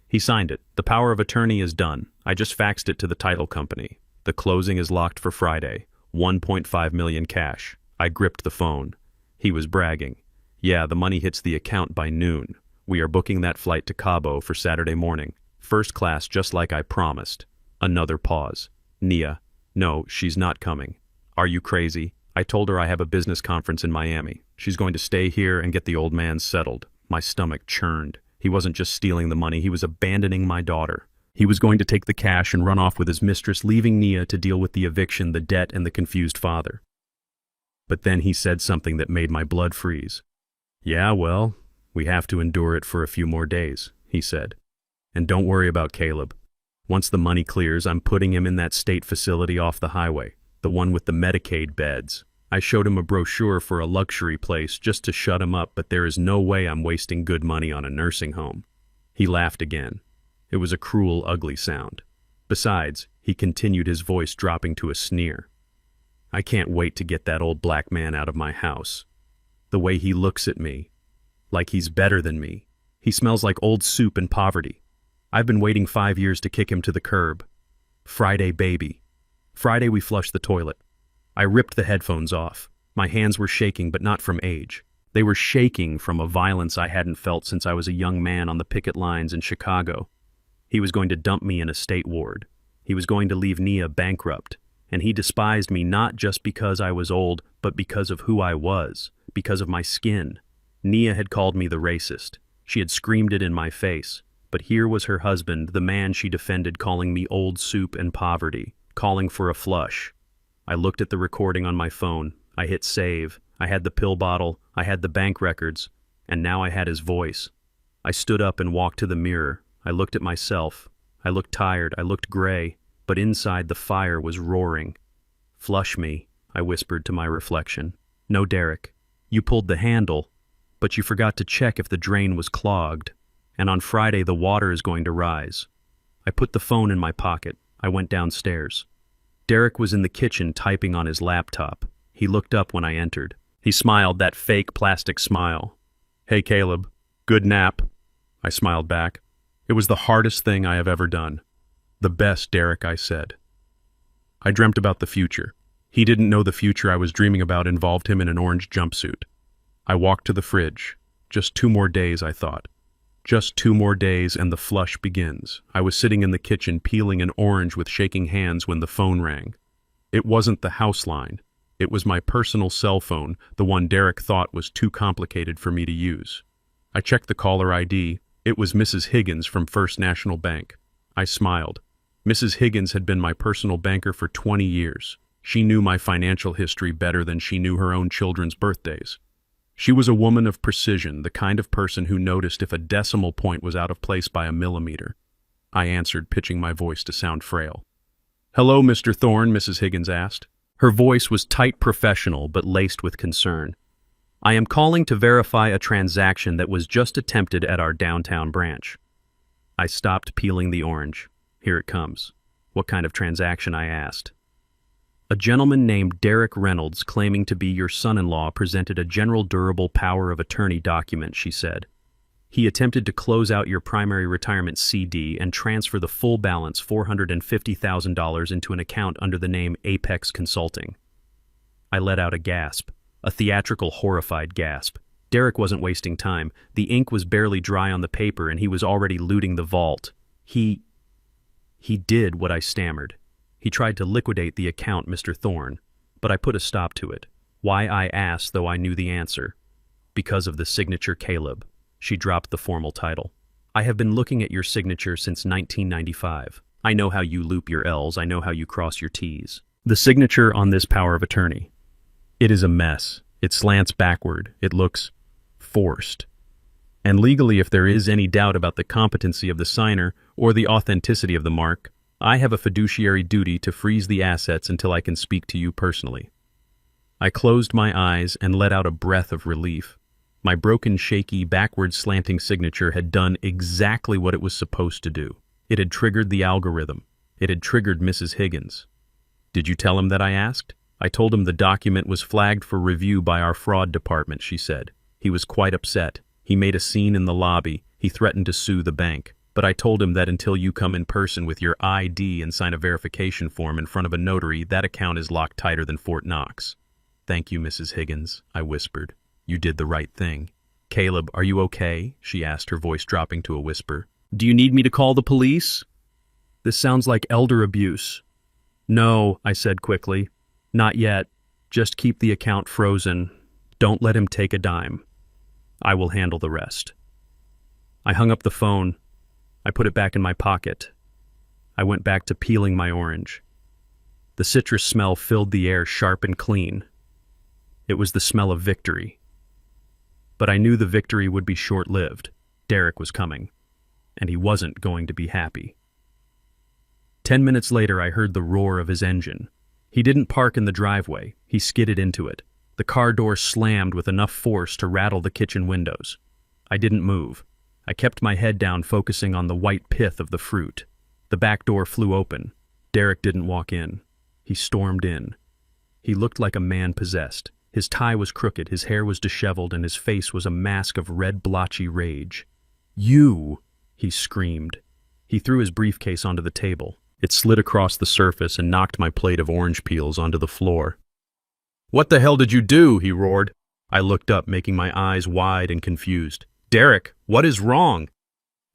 He signed it. "The power of attorney is done. I just faxed it to the title company. The closing is locked for Friday. 1.5 million cash." I gripped the phone. He was bragging. "Yeah, the money hits the account by noon. We are booking that flight to Cabo for Saturday morning. First class, just like I promised." Another pause. "Nia, no, she's not coming." "Are you crazy? I told her I have a business conference in Miami. She's going to stay here and get the old man settled." My stomach churned. He wasn't just stealing the money, he was abandoning my daughter. He was going to take the cash and run off with his mistress, leaving Nia to deal with the eviction, the debt, and the confused father. But then he said something that made my blood freeze. "Yeah, well, we have to endure it for a few more days," he said. "And don't worry about Caleb. Once the money clears, I'm putting him in that state facility off the highway, the one with the Medicaid beds." I showed him a brochure for a luxury place just to shut him up, but there is no way I'm wasting good money on a nursing home. He laughed again. It was a cruel, ugly sound. Besides, he continued, his voice dropping to a sneer. "I can't wait to get that old black man out of my house. The way he looks at me, like he's better than me. He smells like old soup and poverty. I've been waiting 5 years to kick him to the curb. Friday, baby. Friday we flush the toilet." I ripped the headphones off. My hands were shaking, but not from age. They were shaking from a violence I hadn't felt since I was a young man on the picket lines in Chicago. He was going to dump me in a state ward. He was going to leave Nia bankrupt. And he despised me not just because I was old, but because of who I was, because of my skin. Nia had called me the racist. She had screamed it in my face. But here was her husband, the man she defended, calling me old soup and poverty, calling for a flush. I looked at the recording on my phone. I hit save. I had the pill bottle. I had the bank records. And now I had his voice. I stood up and walked to the mirror. I looked at myself. I looked tired. I looked gray. But inside the fire was roaring. "Flush me," I whispered to my reflection. "No, Derek. You pulled the handle, but you forgot to check if the drain was clogged. And on Friday the water is going to rise." I put the phone in my pocket. I went downstairs. Derek was in the kitchen typing on his laptop. He looked up when I entered. He smiled, that fake plastic smile. "Hey, Caleb. Good nap." I smiled back. "It was the hardest thing I have ever done." "The best, Derek," I said. I dreamt about the future. He didn't know the future I was dreaming about involved him in an orange jumpsuit. I walked to the fridge. Just 2 more days, I thought. Just 2 more days and the flush begins. I was sitting in the kitchen peeling an orange with shaking hands when the phone rang. It wasn't the house line. It was my personal cell phone, the one Derek thought was too complicated for me to use. I checked the caller ID. It was Mrs. Higgins from First National Bank. I smiled. Mrs. Higgins had been my personal banker for 20 years. She knew my financial history better than she knew her own children's birthdays. She was a woman of precision, the kind of person who noticed if a decimal point was out of place by a millimeter. I answered, pitching my voice to sound frail. "Hello, Mr. Thorne," Mrs. Higgins asked. Her voice was tight professional, but laced with concern. "I am calling to verify a transaction that was just attempted at our downtown branch." I stopped peeling the orange. "Here it comes." "What kind of transaction?" I asked. "A gentleman named Derek Reynolds, claiming to be your son-in-law, presented a general durable power of attorney document," she said. "He attempted to close out your primary retirement CD and transfer the full balance, $450,000, into an account under the name Apex Consulting." I let out a gasp, a theatrical, horrified gasp. Derek wasn't wasting time. The ink was barely dry on the paper and he was already looting the vault. He did what I stammered. He tried to liquidate the account, Mr. Thorne, but I put a stop to it. Why, I asked, though I knew the answer. "Because of the signature, Caleb." She dropped the formal title. "I have been looking at your signature since 1995. I know how you loop your L's. I know how you cross your T's. The signature on this power of attorney. It is a mess. It slants backward. It looks forced. And legally, if there is any doubt about the competency of the signer or the authenticity of the mark, I have a fiduciary duty to freeze the assets until I can speak to you personally. I closed my eyes and let out a breath of relief. My broken, shaky, backward slanting signature had done exactly what it was supposed to do. It had triggered the algorithm. It had triggered Mrs. Higgins. Did you tell him that? I asked. I told him the document was flagged for review by our fraud department, she said. He was quite upset. He made a scene in the lobby. He threatened to sue the bank. But I told him that until you come in person with your ID and sign a verification form in front of a notary, that account is locked tighter than Fort Knox. Thank you, Mrs. Higgins, I whispered. You did the right thing. Caleb, are you okay? She asked, her voice dropping to a whisper. Do you need me to call the police? This sounds like elder abuse. No, I said quickly. Not yet. Just keep the account frozen. Don't let him take a dime. I will handle the rest. I hung up the phone. I put it back in my pocket. I went back to peeling my orange. The citrus smell filled the air sharp and clean. It was the smell of victory. But I knew the victory would be short-lived. Derek was coming, and he wasn't going to be happy. 10 minutes later, I heard the roar of his engine. He didn't park in the driveway. He skidded into it. The car door slammed with enough force to rattle the kitchen windows. I didn't move. I kept my head down, focusing on the white pith of the fruit. The back door flew open. Derek didn't walk in. He stormed in. He looked like a man possessed. His tie was crooked, his hair was disheveled, and his face was a mask of red, blotchy rage. You! He screamed. He threw his briefcase onto the table. It slid across the surface and knocked my plate of orange peels onto the floor. What the hell did you do? He roared. I looked up, making my eyes wide and confused. Derek, what is wrong?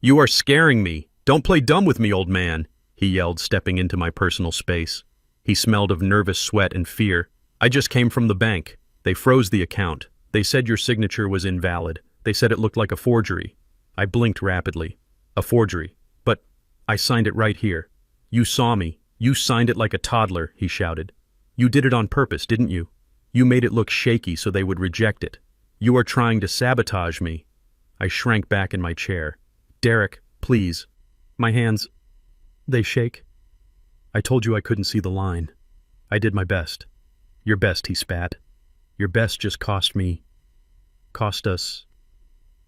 You are scaring me. Don't play dumb with me, old man, he yelled, stepping into my personal space. He smelled of nervous sweat and fear. I just came from the bank. They froze the account. They said your signature was invalid. They said it looked like a forgery. I blinked rapidly. A forgery. But I signed it right here. You saw me. You signed it like a toddler, he shouted. You did it on purpose, didn't you? You made it look shaky so they would reject it. You are trying to sabotage me. I shrank back in my chair. Derek, please. My hands, they shake. I told you I couldn't see the line. I did my best. Your best, he spat. Your best just cost us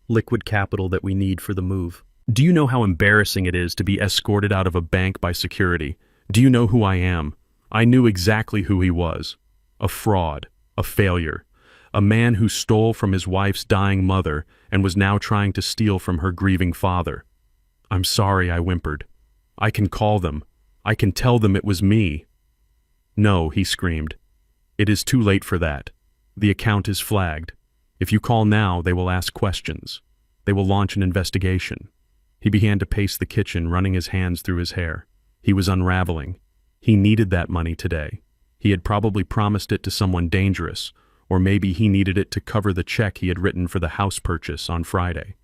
liquid capital that we need for the move. Do you know how embarrassing it is to be escorted out of a bank by security? Do you know who I am? I knew exactly who he was. A fraud, a failure, a man who stole from his wife's dying mother and was now trying to steal from her grieving father. I'm sorry, I whimpered. I can call them. I can tell them it was me. No, he screamed. It is too late for that. The account is flagged. If you call now, they will ask questions. They will launch an investigation. He began to pace the kitchen, running his hands through his hair. He was unraveling. He needed that money today. He had probably promised it to someone dangerous, or maybe he needed it to cover the check he had written for the house purchase on Friday.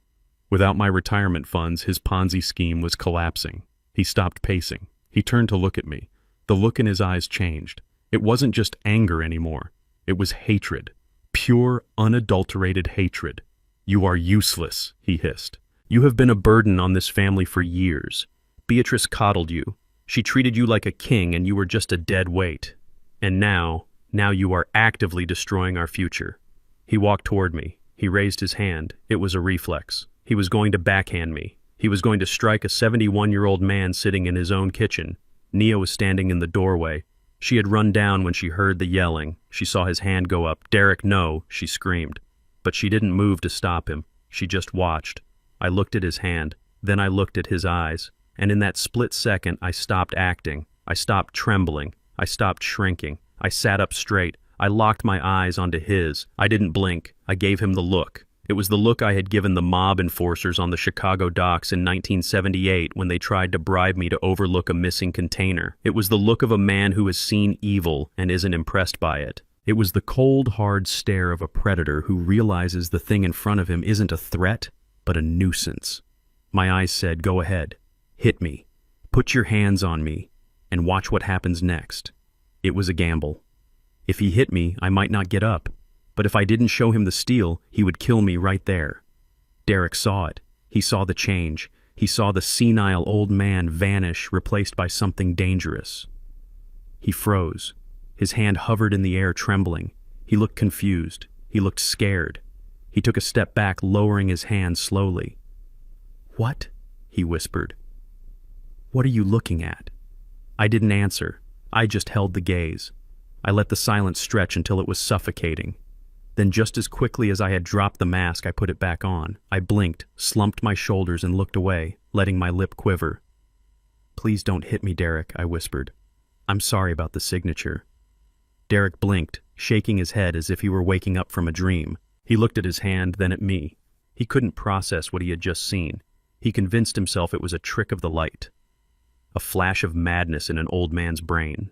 Without my retirement funds, his Ponzi scheme was collapsing. He stopped pacing. He turned to look at me. The look in his eyes changed. It wasn't just anger anymore. It was hatred. Pure, unadulterated hatred. You are useless, he hissed. You have been a burden on this family for years. Beatrice coddled you. She treated you like a king and you were just a dead weight. And now you are actively destroying our future. He walked toward me. He raised his hand. It was a reflex. He was going to backhand me. He was going to strike a 71-year-old man sitting in his own kitchen. Nia was standing in the doorway. She had run down when she heard the yelling. She saw his hand go up. Derek, no, she screamed. But she didn't move to stop him. She just watched. I looked at his hand. Then I looked at his eyes. And in that split second, I stopped acting. I stopped trembling. I stopped shrinking. I sat up straight. I locked my eyes onto his. I didn't blink. I gave him the look. It was the look I had given the mob enforcers on the Chicago docks in 1978 when they tried to bribe me to overlook a missing container. It was the look of a man who has seen evil and isn't impressed by it. It was the cold, hard stare of a predator who realizes the thing in front of him isn't a threat, but a nuisance. My eyes said, go ahead. Hit me. Put your hands on me, and watch what happens next. It was a gamble. If he hit me, I might not get up. But if I didn't show him the steel, he would kill me right there. Derek saw it. He saw the change. He saw the senile old man vanish, replaced by something dangerous. He froze. His hand hovered in the air, trembling. He looked confused. He looked scared. He took a step back, lowering his hand slowly. "What?" he whispered. "What are you looking at?" I didn't answer. I just held the gaze. I let the silence stretch until it was suffocating. Then just as quickly as I had dropped the mask, I put it back on. I blinked, slumped my shoulders, and looked away, letting my lip quiver. "Please don't hit me, Derek," I whispered. "I'm sorry about the signature." Derek blinked, shaking his head as if he were waking up from a dream. He looked at his hand, then at me. He couldn't process what he had just seen. He convinced himself it was a trick of the light. A flash of madness in an old man's brain.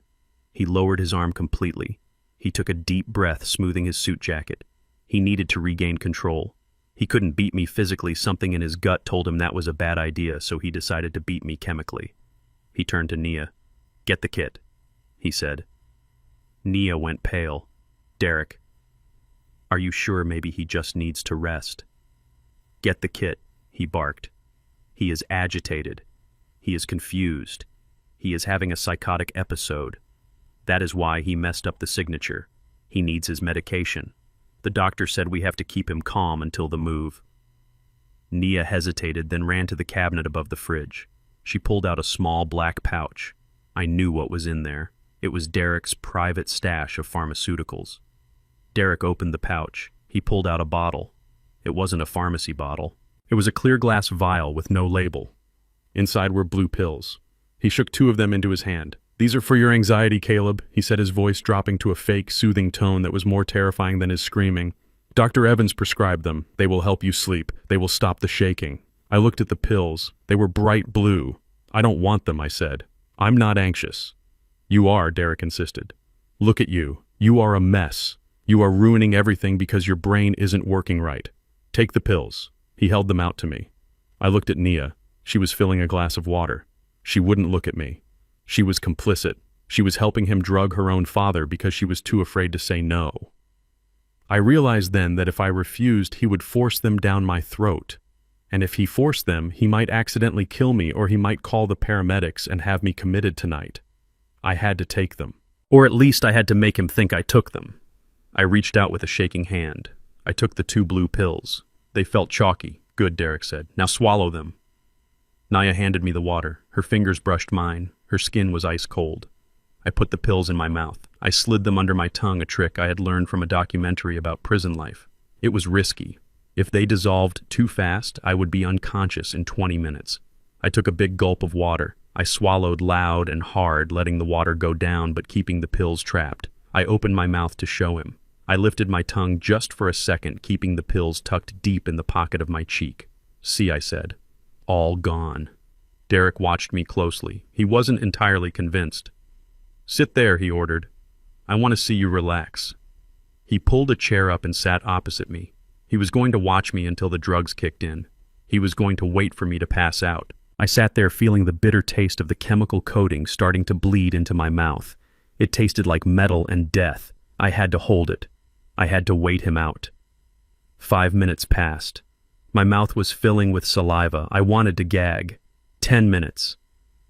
He lowered his arm completely. He took a deep breath, smoothing his suit jacket. He needed to regain control. He couldn't beat me physically. Something in his gut told him that was a bad idea, so he decided to beat me chemically. He turned to Nia. "Get the kit," he said. Nia went pale. "Derek, are you sure maybe he just needs to rest?" "Get the kit," he barked. "He is agitated. He is confused. He is having a psychotic episode. That is why he messed up the signature. He needs his medication. The doctor said we have to keep him calm until the move." Nia hesitated, then ran to the cabinet above the fridge. She pulled out a small black pouch. I knew what was in there. It was Derek's private stash of pharmaceuticals. Derek opened the pouch. He pulled out a bottle. It wasn't a pharmacy bottle. It was a clear glass vial with no label. Inside were blue pills. He shook 2 of them into his hand. "These are for your anxiety, Caleb," he said, his voice dropping to a fake, soothing tone that was more terrifying than his screaming. "Dr. Evans prescribed them. They will help you sleep. They will stop the shaking." I looked at the pills. They were bright blue. "I don't want them," I said. "I'm not anxious." "You are," Derek insisted. "Look at you. You are a mess. You are ruining everything because your brain isn't working right. Take the pills." He held them out to me. I looked at Nia. She was filling a glass of water. She wouldn't look at me. She was complicit. She was helping him drug her own father because she was too afraid to say no. I realized then that if I refused, he would force them down my throat. And if he forced them, he might accidentally kill me, or he might call the paramedics and have me committed tonight. I had to take them. Or at least I had to make him think I took them. I reached out with a shaking hand. I took the 2 blue pills. They felt chalky. "Good," Derek said. "Now swallow them." Nia handed me the water. Her fingers brushed mine. Her skin was ice cold. I put the pills in my mouth. I slid them under my tongue, a trick I had learned from a documentary about prison life. It was risky. If they dissolved too fast, I would be unconscious in 20 minutes. I took a big gulp of water. I swallowed loud and hard, letting the water go down but keeping the pills trapped. I opened my mouth to show him. I lifted my tongue just for a second, keeping the pills tucked deep in the pocket of my cheek. "See," I said. "All gone." Derek watched me closely. He wasn't entirely convinced. "Sit there," he ordered. "I want to see you relax." He pulled a chair up and sat opposite me. He was going to watch me until the drugs kicked in. He was going to wait for me to pass out. I sat there feeling the bitter taste of the chemical coating starting to bleed into my mouth. It tasted like metal and death. I had to hold it. I had to wait him out. 5 minutes passed. My mouth was filling with saliva. I wanted to gag. 10 minutes.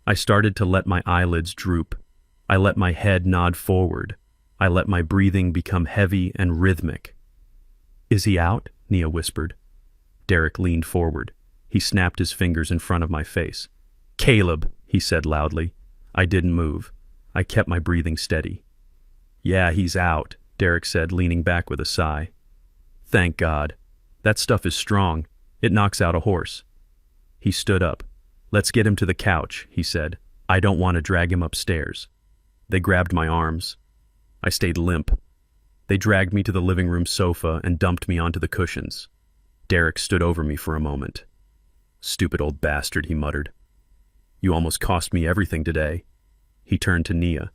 I started to let my eyelids droop. I let my head nod forward. I let my breathing become heavy and rhythmic. "Is he out?" Nia whispered. Derek leaned forward. He snapped his fingers in front of my face. "Caleb," he said loudly. I didn't move. I kept my breathing steady. "Yeah, he's out," Derek said, leaning back with a sigh. "Thank God. That stuff is strong. It knocks out a horse." He stood up. "Let's get him to the couch," he said. "I don't want to drag him upstairs." They grabbed my arms. I stayed limp. They dragged me to the living room sofa and dumped me onto the cushions. Derek stood over me for a moment. "Stupid old bastard," he muttered. "You almost cost me everything today." He turned to Nia.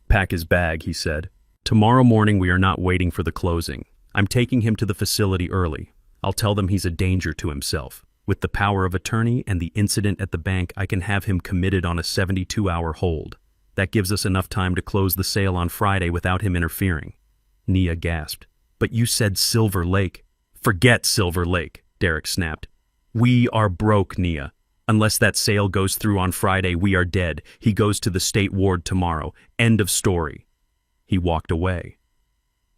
"Pack his bag," he said. "Tomorrow morning we are not waiting for the closing. I'm taking him to the facility early. I'll tell them he's a danger to himself. With the power of attorney and the incident at the bank, I can have him committed on a 72-hour hold. That gives us enough time to close the sale on Friday without him interfering." Nia gasped. "But you said Silver Lake." "Forget Silver Lake. Derek snapped. We are broke, Nia. Unless that sale goes through on Friday, we are dead. He goes to the state ward tomorrow. End of story. He walked away.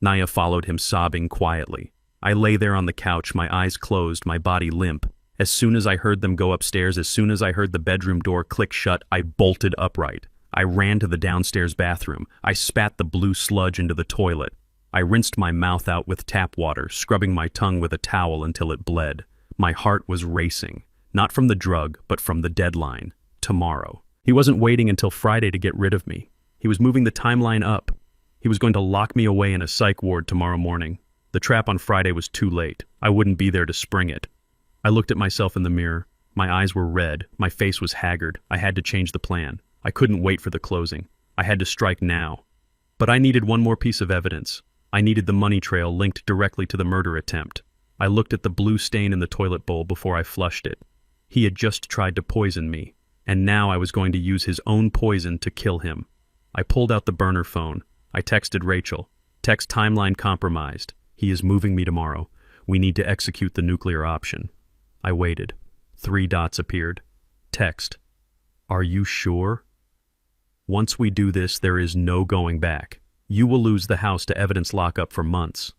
Nia followed him, sobbing quietly. I lay there on the couch, my eyes closed, my body limp. As soon as I heard them go upstairs, as soon as I heard the bedroom door click shut, I bolted upright. I ran to the downstairs bathroom. I spat the blue sludge into the toilet. I rinsed my mouth out with tap water, scrubbing my tongue with a towel until it bled. My heart was racing, not from the drug, but from the deadline, tomorrow. He wasn't waiting until Friday to get rid of me. He was moving the timeline up. He was going to lock me away in a psych ward tomorrow morning. The trap on Friday was too late. I wouldn't be there to spring it. I looked at myself in the mirror. My eyes were red. My face was haggard. I had to change the plan. I couldn't wait for the closing. I had to strike now. But I needed one more piece of evidence. I needed the money trail linked directly to the murder attempt. I looked at the blue stain in the toilet bowl before I flushed it. He had just tried to poison me, and now I was going to use his own poison to kill him. I pulled out the burner phone. I texted Rachel. Text timeline compromised. He is moving me tomorrow. We need to execute the nuclear option. I waited. 3 dots appeared. Text. Are you sure? Once we do this, there is no going back. You will lose the house to evidence lockup for months.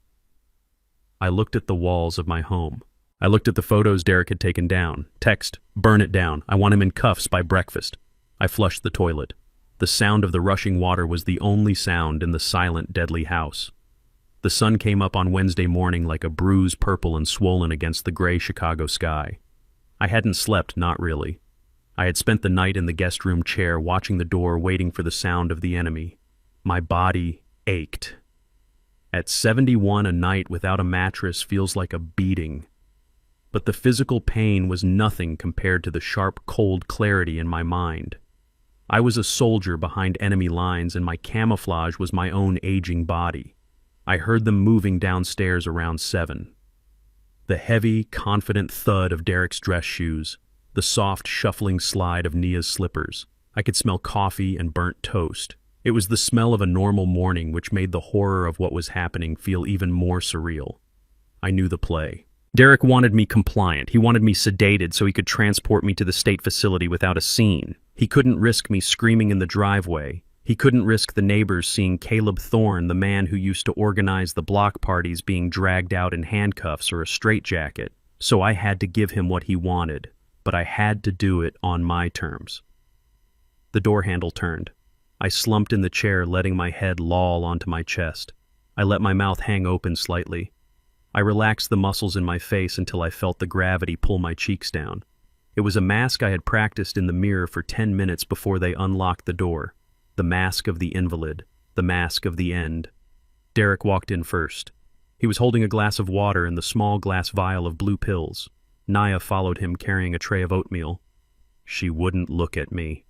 I looked at the walls of my home. I looked at the photos Derek had taken down. Text, burn it down. I want him in cuffs by breakfast. I flushed the toilet. The sound of the rushing water was the only sound in the silent, deadly house. The sun came up on Wednesday morning like a bruise, purple and swollen against the gray Chicago sky. I hadn't slept, not really. I had spent the night in the guest room chair, watching the door, waiting for the sound of the enemy. My body ached. At 71, a night without a mattress feels like a beating. But the physical pain was nothing compared to the sharp, cold clarity in my mind. I was a soldier behind enemy lines, and my camouflage was my own aging body. I heard them moving downstairs around 7. The heavy, confident thud of Derek's dress shoes, the soft, shuffling slide of Nia's slippers. I could smell coffee and burnt toast. It was the smell of a normal morning which made the horror of what was happening feel even more surreal. I knew the play. Derek wanted me compliant. He wanted me sedated so he could transport me to the state facility without a scene. He couldn't risk me screaming in the driveway. He couldn't risk the neighbors seeing Caleb Thorne, the man who used to organize the block parties, being dragged out in handcuffs or a straitjacket. So I had to give him what he wanted, but I had to do it on my terms. The door handle turned. I slumped in the chair, letting my head loll onto my chest. I let my mouth hang open slightly. I relaxed the muscles in my face until I felt the gravity pull my cheeks down. It was a mask I had practiced in the mirror for 10 minutes before they unlocked the door. The mask of the invalid, the mask of the end. Derek walked in first. He was holding a glass of water and the small glass vial of blue pills. Nia followed him, carrying a tray of oatmeal. She wouldn't look at me.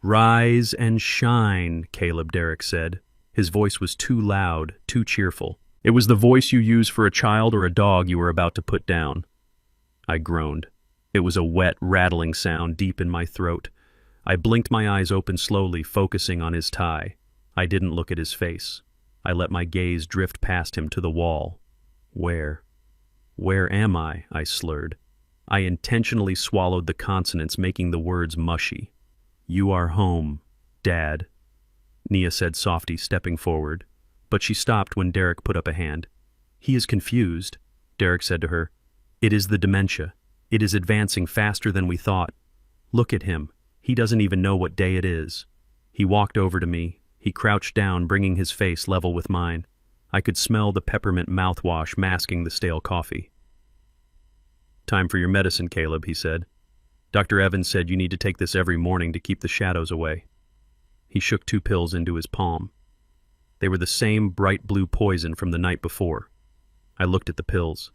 "Rise and shine," Caleb Derek said. His voice was too loud, too cheerful. It was the voice you use for a child or a dog you were about to put down. I groaned. It was a wet, rattling sound deep in my throat. I blinked my eyes open slowly, focusing on his tie. I didn't look at his face. I let my gaze drift past him to the wall. Where am I? I slurred. I intentionally swallowed the consonants, making the words mushy. "You are home, Dad," Nia said softly, stepping forward. But she stopped when Derek put up a hand. "He is confused," Derek said to her. "It is the dementia. It is advancing faster than we thought. Look at him. He doesn't even know what day it is." He walked over to me. He crouched down, bringing his face level with mine. I could smell the peppermint mouthwash masking the stale coffee. "Time for your medicine, Caleb," he said. "Dr. Evans said you need to take this every morning to keep the shadows away." He shook 2 pills into his palm. They were the same bright blue poison from the night before. I looked at the pills.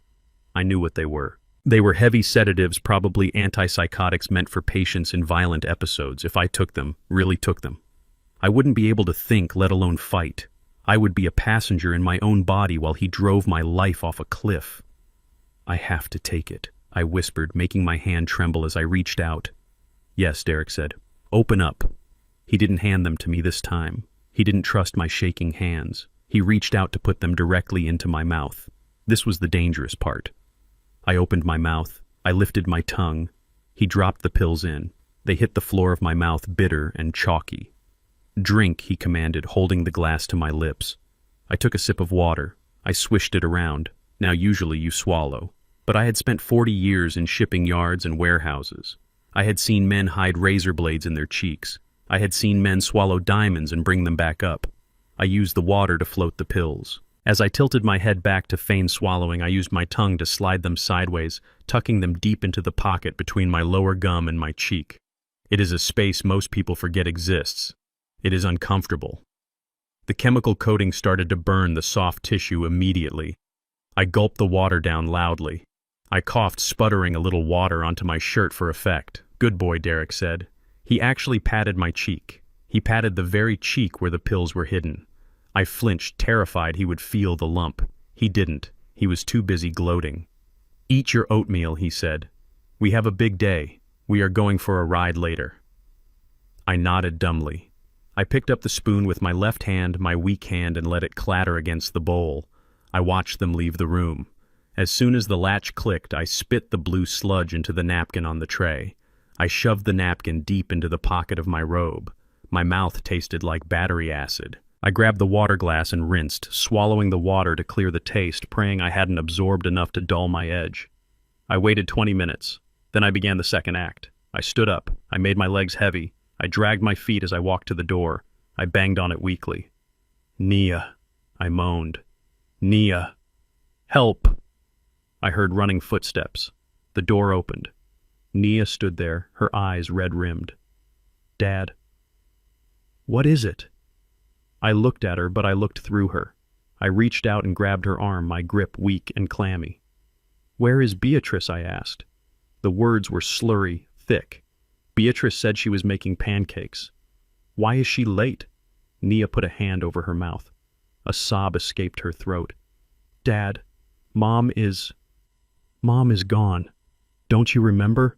I knew what they were. They were heavy sedatives, probably antipsychotics meant for patients in violent episodes. If I took them, really took them, I wouldn't be able to think, let alone fight. I would be a passenger in my own body while he drove my life off a cliff. "I have to take it," I whispered, making my hand tremble as I reached out. "Yes," Derek said. "Open up." He didn't hand them to me this time. He didn't trust my shaking hands. He reached out to put them directly into my mouth. This was the dangerous part. I opened my mouth. I lifted my tongue. He dropped the pills in. They hit the floor of my mouth, bitter and chalky. "Drink," he commanded, holding the glass to my lips. I took a sip of water. I swished it around. Now usually you swallow. But I had spent 40 years in shipping yards and warehouses. I had seen men hide razor blades in their cheeks. I had seen men swallow diamonds and bring them back up. I used the water to float the pills. As I tilted my head back to feign swallowing, I used my tongue to slide them sideways, tucking them deep into the pocket between my lower gum and my cheek. It is a space most people forget exists. It is uncomfortable. The chemical coating started to burn the soft tissue immediately. I gulped the water down loudly. I coughed, sputtering a little water onto my shirt for effect. "Good boy," Derek said. He actually patted my cheek. He patted the very cheek where the pills were hidden. I flinched, terrified he would feel the lump. He didn't. He was too busy gloating. "Eat your oatmeal," he said. "We have a big day. We are going for a ride later." I nodded dumbly. I picked up the spoon with my left hand, my weak hand, and let it clatter against the bowl. I watched them leave the room. As soon as the latch clicked, I spit the blue sludge into the napkin on the tray. I shoved the napkin deep into the pocket of my robe. My mouth tasted like battery acid. I grabbed the water glass and rinsed, swallowing the water to clear the taste, praying I hadn't absorbed enough to dull my edge. I waited 20 minutes. Then I began the second act. I stood up. I made my legs heavy. I dragged my feet as I walked to the door. I banged on it weakly. "Nia," I moaned. "Nia, help." I heard running footsteps. The door opened. Nia stood there, her eyes red-rimmed. "Dad." "What is it?" I looked at her, but I looked through her. I reached out and grabbed her arm, my grip weak and clammy. "Where is Beatrice?" I asked. The words were slurry, thick. Beatrice said she was making pancakes. "Why is she late?" Nia put a hand over her mouth. A sob escaped her throat. "Dad, Mom is gone. Don't you remember?"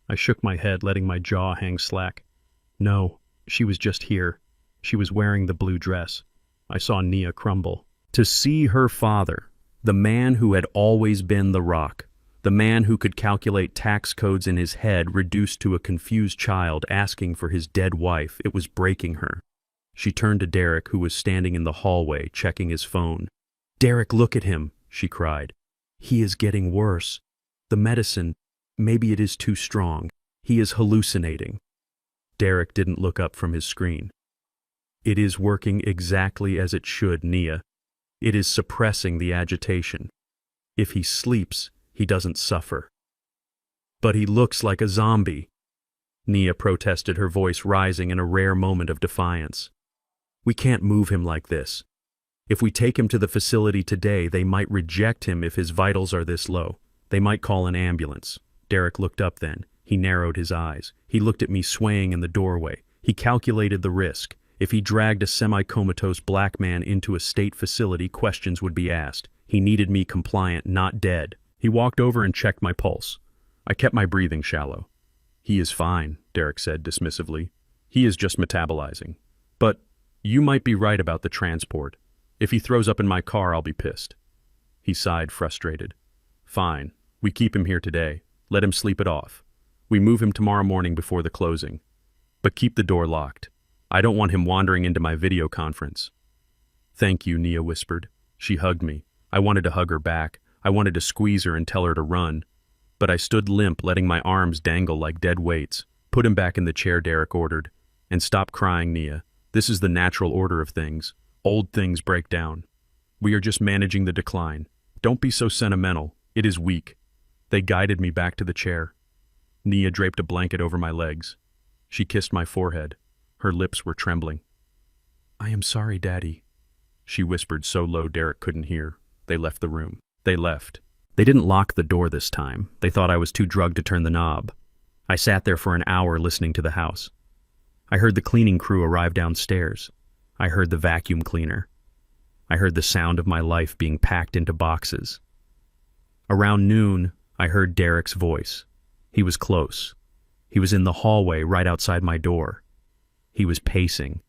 I shook my head, letting my jaw hang slack. "No, she was just here. She was wearing the blue dress." I saw Nia crumble. To see her father, the man who had always been the rock, the man who could calculate tax codes in his head, reduced to a confused child asking for his dead wife, it was breaking her. She turned to Derek, who was standing in the hallway, checking his phone. "Derek, look at him," she cried. "He is getting worse. The medicine, maybe it is too strong. He is hallucinating." Derek didn't look up from his screen. "It is working exactly as it should, Nia. It is suppressing the agitation. If he sleeps, he doesn't suffer." "But he looks like a zombie," Nia protested, her voice rising in a rare moment of defiance. "We can't move him like this. If we take him to the facility today, they might reject him if his vitals are this low. They might call an ambulance." Derek looked up then. He narrowed his eyes. He looked at me swaying in the doorway. He calculated the risk. If he dragged a semi-comatose black man into a state facility, questions would be asked. He needed me compliant, not dead. He walked over and checked my pulse. I kept my breathing shallow. "He is fine," Derek said dismissively. "He is just metabolizing. But you might be right about the transport. If he throws up in my car, I'll be pissed." He sighed, frustrated. "Fine. We keep him here today. Let him sleep it off. We move him tomorrow morning before the closing. But keep the door locked. I don't want him wandering into my video conference." "Thank you," Nia whispered. She hugged me. I wanted to hug her back. I wanted to squeeze her and tell her to run. But I stood limp, letting my arms dangle like dead weights. "Put him back in the chair," Derek ordered. "And stop crying, Nia. This is the natural order of things. Old things break down. We are just managing the decline. Don't be so sentimental. It is weak." They guided me back to the chair. Nia draped a blanket over my legs. She kissed my forehead. Her lips were trembling. "I am sorry, Daddy," she whispered so low Derek couldn't hear. They left the room. They left. They didn't lock the door this time. They thought I was too drugged to turn the knob. I sat there for an hour listening to the house. I heard the cleaning crew arrive downstairs. I heard the vacuum cleaner. I heard the sound of my life being packed into boxes. Around noon, I heard Derek's voice. He was close. He was in the hallway right outside my door. He was pacing.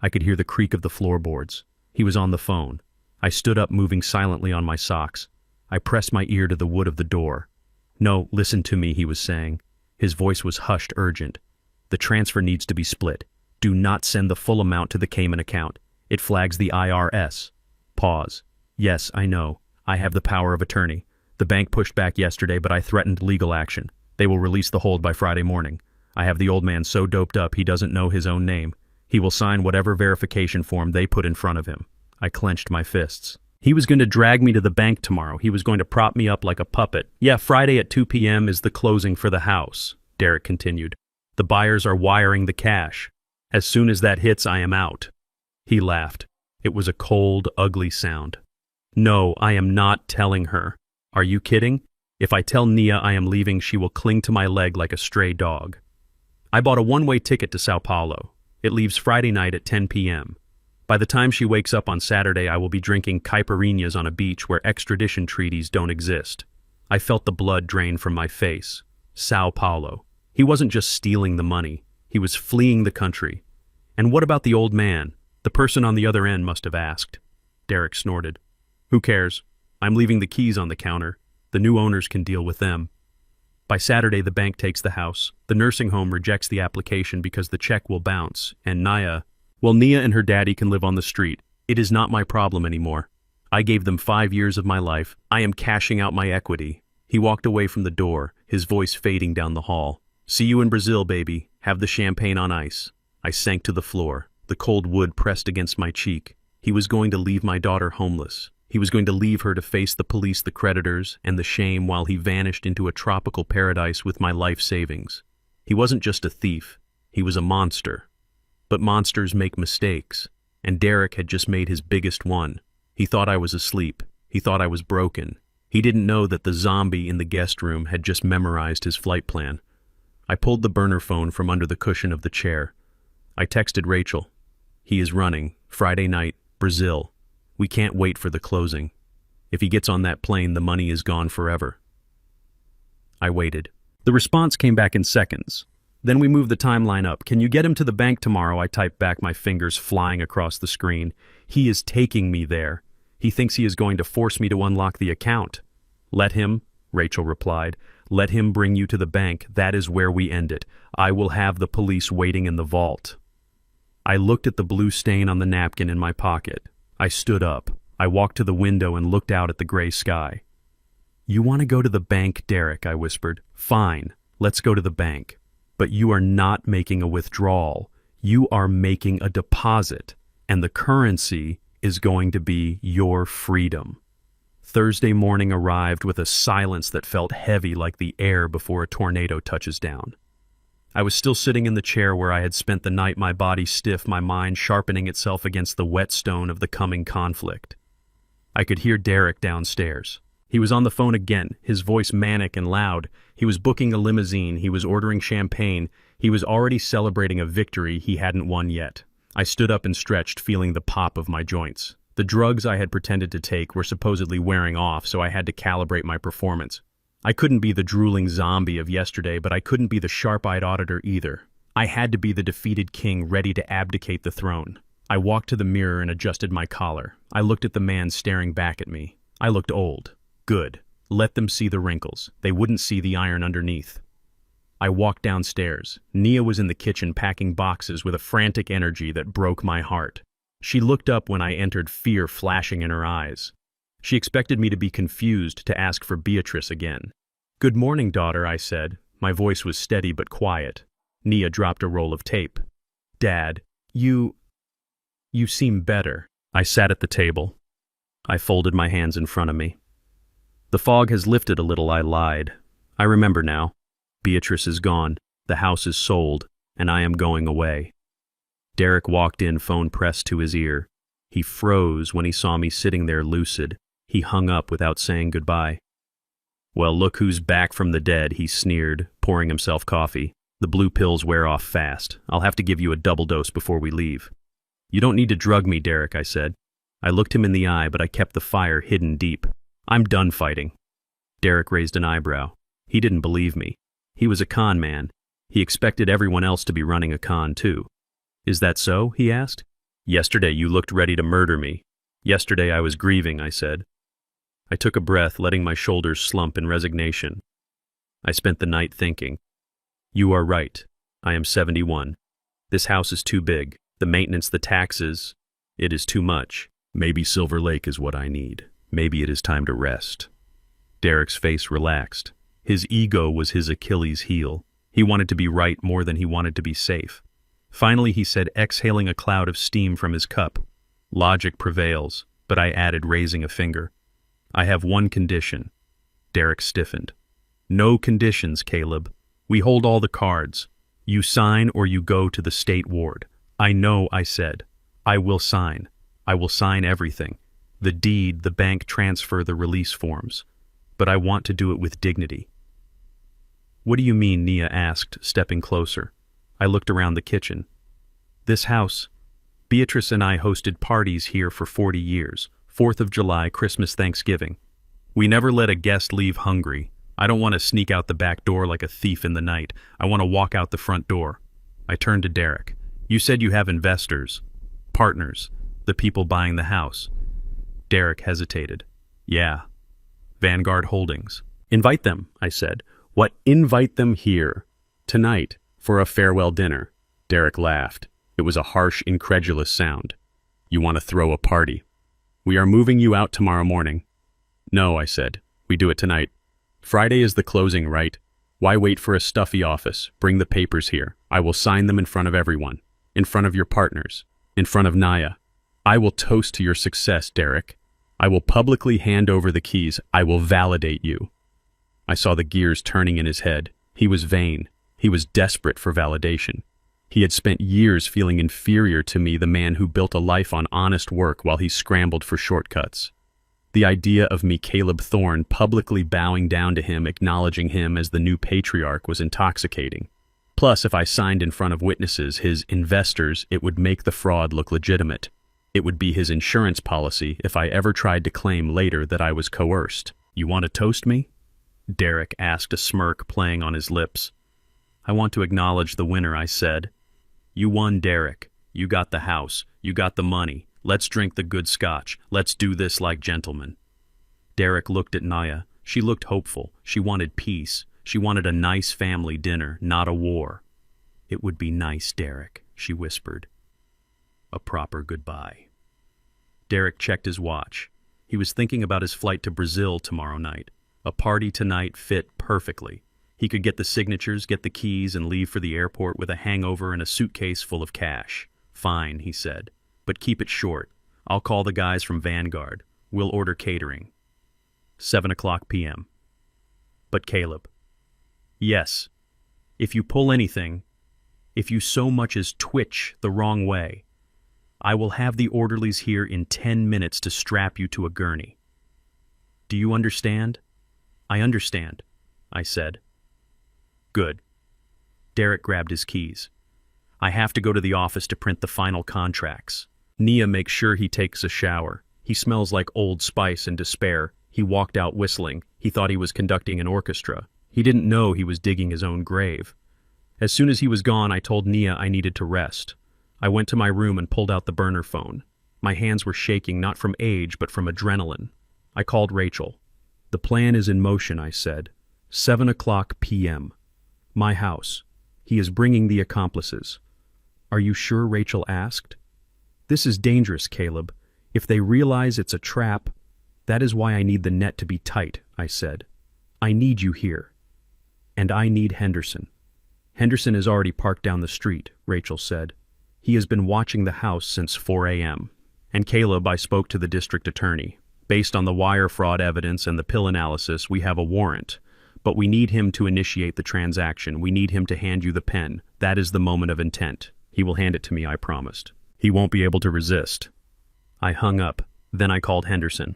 I could hear the creak of the floorboards. He was on the phone. I stood up, moving silently on my socks. I pressed my ear to the wood of the door. No, listen to me, he was saying. His voice was hushed, urgent. The transfer needs to be split. Do not send the full amount to the Cayman account. It flags the IRS. Pause. Yes, I know. I have the power of attorney. The bank pushed back yesterday, but I threatened legal action. They will release the hold by Friday morning. I have the old man so doped up he doesn't know his own name. He will sign whatever verification form they put in front of him. I clenched my fists. He was going to drag me to the bank tomorrow. He was going to prop me up like a puppet. Yeah, Friday at 2 p.m. is the closing for the house, Derek continued. The buyers are wiring the cash. As soon as that hits, I am out. He laughed. It was a cold, ugly sound. No, I am not telling her. Are you kidding? If I tell Nia I am leaving, she will cling to my leg like a stray dog. I bought a one-way ticket to Sao Paulo. It leaves Friday night at 10 p.m. By the time she wakes up on Saturday, I will be drinking caipirinhas on a beach where extradition treaties don't exist. I felt the blood drain from my face. Sao Paulo. He wasn't just stealing the money. He was fleeing the country. And what about the old man? The person on the other end must have asked. Derek snorted. Who cares? I'm leaving the keys on the counter. The new owners can deal with them. By Saturday, the bank takes the house. The nursing home rejects the application because the check will bounce, and Nia and her daddy can live on the street. It is not my problem anymore. I gave them 5 years of my life. I am cashing out my equity. He walked away from the door, his voice fading down the hall. See you in Brazil, baby. Have the champagne on ice. I sank to the floor. The cold wood pressed against my cheek. He was going to leave my daughter homeless. He was going to leave her to face the police, the creditors, and the shame while he vanished into a tropical paradise with my life savings. He wasn't just a thief. He was a monster. But monsters make mistakes, and Derek had just made his biggest one. He thought I was asleep. He thought I was broken. He didn't know that the zombie in the guest room had just memorized his flight plan. I pulled the burner phone from under the cushion of the chair. I texted Rachel. He is running. Friday night, Brazil. We can't wait for the closing. If he gets on that plane, the money is gone forever. I waited. The response came back in seconds. Then we moved the timeline up. Can you get him to the bank tomorrow? I typed back, my fingers flying across the screen. He is taking me there. He thinks he is going to force me to unlock the account. Let him, Rachel replied. Let him bring you to the bank. That is where we end it. I will have the police waiting in the vault. I looked at the blue stain on the napkin in my pocket. I stood up. I walked to the window and looked out at the gray sky. You want to go to the bank, Derek, I whispered. Fine, let's go to the bank. But you are not making a withdrawal. You are making a deposit, and the currency is going to be your freedom. Thursday morning arrived with a silence that felt heavy like the air before a tornado touches down. I was still sitting in the chair where I had spent the night, my body stiff, my mind sharpening itself against the whetstone of the coming conflict. I could hear Derek downstairs. He was on the phone again, his voice manic and loud. He was booking a limousine, he was ordering champagne, he was already celebrating a victory he hadn't won yet. I stood up and stretched, feeling the pop of my joints. The drugs I had pretended to take were supposedly wearing off, so I had to calibrate my performance. I couldn't be the drooling zombie of yesterday, but I couldn't be the sharp-eyed auditor either. I had to be the defeated king ready to abdicate the throne. I walked to the mirror and adjusted my collar. I looked at the man staring back at me. I looked old. Good. Let them see the wrinkles. They wouldn't see the iron underneath. I walked downstairs. Nia was in the kitchen packing boxes with a frantic energy that broke my heart. She looked up when I entered, fear flashing in her eyes. She expected me to be confused, to ask for Beatrice again. Good morning, daughter, I said. My voice was steady but quiet. Nia dropped a roll of tape. Dad, you seem better. I sat at the table. I folded my hands in front of me. The fog has lifted a little, I lied. I remember now. Beatrice is gone, the house is sold, and I am going away. Derek walked in, phone pressed to his ear. He froze when he saw me sitting there lucid. He hung up without saying goodbye. Well, look who's back from the dead, he sneered, pouring himself coffee. The blue pills wear off fast. I'll have to give you a double dose before we leave. You don't need to drug me, Derek, I said. I looked him in the eye, but I kept the fire hidden deep. I'm done fighting. Derek raised an eyebrow. He didn't believe me. He was a con man. He expected everyone else to be running a con, too. Is that so? He asked. Yesterday you looked ready to murder me. Yesterday I was grieving, I said. I took a breath, letting my shoulders slump in resignation. I spent the night thinking. You are right. I am 71. This house is too big. The maintenance, the taxes, it is too much. Maybe Silver Lake is what I need. Maybe it is time to rest. Derek's face relaxed. His ego was his Achilles heel. He wanted to be right more than he wanted to be safe. Finally, he said, exhaling a cloud of steam from his cup. Logic prevails, but I added, raising a finger. I have one condition. Derek stiffened. No conditions, Caleb. We hold all the cards. You sign or you go to the state ward. I know, I said. I will sign. I will sign everything. The deed, the bank transfer, the release forms. But I want to do it with dignity. What do you mean? Nia asked, stepping closer. I looked around the kitchen. This house. Beatrice and I hosted parties here for 40 years. 4th of July, Christmas, Thanksgiving. We never let a guest leave hungry. I don't want to sneak out the back door like a thief in the night. I want to walk out the front door. I turned to Derek. You said you have investors, partners, the people buying the house. Derek hesitated. Yeah. Vanguard Holdings. Invite them, I said. What? Invite them here. Tonight, for a farewell dinner. Derek laughed. It was a harsh, incredulous sound. You want to throw a party. We are moving you out tomorrow morning. No, I said. We do it tonight. Friday is the closing, right? Why wait for a stuffy office? Bring the papers here. I will sign them in front of everyone. In front of your partners. In front of Naya. I will toast to your success, Derek. I will publicly hand over the keys. I will validate you. I saw the gears turning in his head. He was vain. He was desperate for validation. He had spent years feeling inferior to me, the man who built a life on honest work while he scrambled for shortcuts. The idea of me, Caleb Thorne, publicly bowing down to him, acknowledging him as the new patriarch, was intoxicating. Plus, if I signed in front of witnesses, his investors, it would make the fraud look legitimate. It would be his insurance policy if I ever tried to claim later that I was coerced. You want to toast me? Derek asked, a smirk playing on his lips. I want to acknowledge the winner, I said. You won, Derek. You got the house. You got the money. Let's drink the good scotch. Let's do this like gentlemen. Derek looked at Naya. She looked hopeful. She wanted peace. She wanted a nice family dinner, not a war. It would be nice, Derek, she whispered. A proper goodbye. Derek checked his watch. He was thinking about his flight to Brazil tomorrow night. A party tonight fit perfectly. He could get the signatures, get the keys, and leave for the airport with a hangover and a suitcase full of cash. Fine, he said. But keep it short. I'll call the guys from Vanguard. We'll order catering. 7:00 p.m. But Caleb. Yes. If you pull anything, if you so much as twitch the wrong way, I will have the orderlies here in 10 minutes to strap you to a gurney. Do you understand? I understand, I said. Good. Derek grabbed his keys. I have to go to the office to print the final contracts. Nia makes sure he takes a shower. He smells like Old Spice and despair. He walked out whistling. He thought he was conducting an orchestra. He didn't know he was digging his own grave. As soon as he was gone, I told Nia I needed to rest. I went to my room and pulled out the burner phone. My hands were shaking, not from age, but from adrenaline. I called Rachel. The plan is in motion, I said. 7:00 p.m. My house. He is bringing the accomplices. Are you sure? Rachel asked. This is dangerous, Caleb. If they realize it's a trap, that is why I need the net to be tight, I said. I need you here. And I need Henderson. Henderson is already parked down the street, Rachel said. He has been watching the house since 4 a.m. And Caleb, I spoke to the district attorney. Based on the wire fraud evidence and the pill analysis, we have a warrant. But we need him to initiate the transaction. We need him to hand you the pen. That is the moment of intent. He will hand it to me, I promised. He won't be able to resist. I hung up. Then I called Henderson.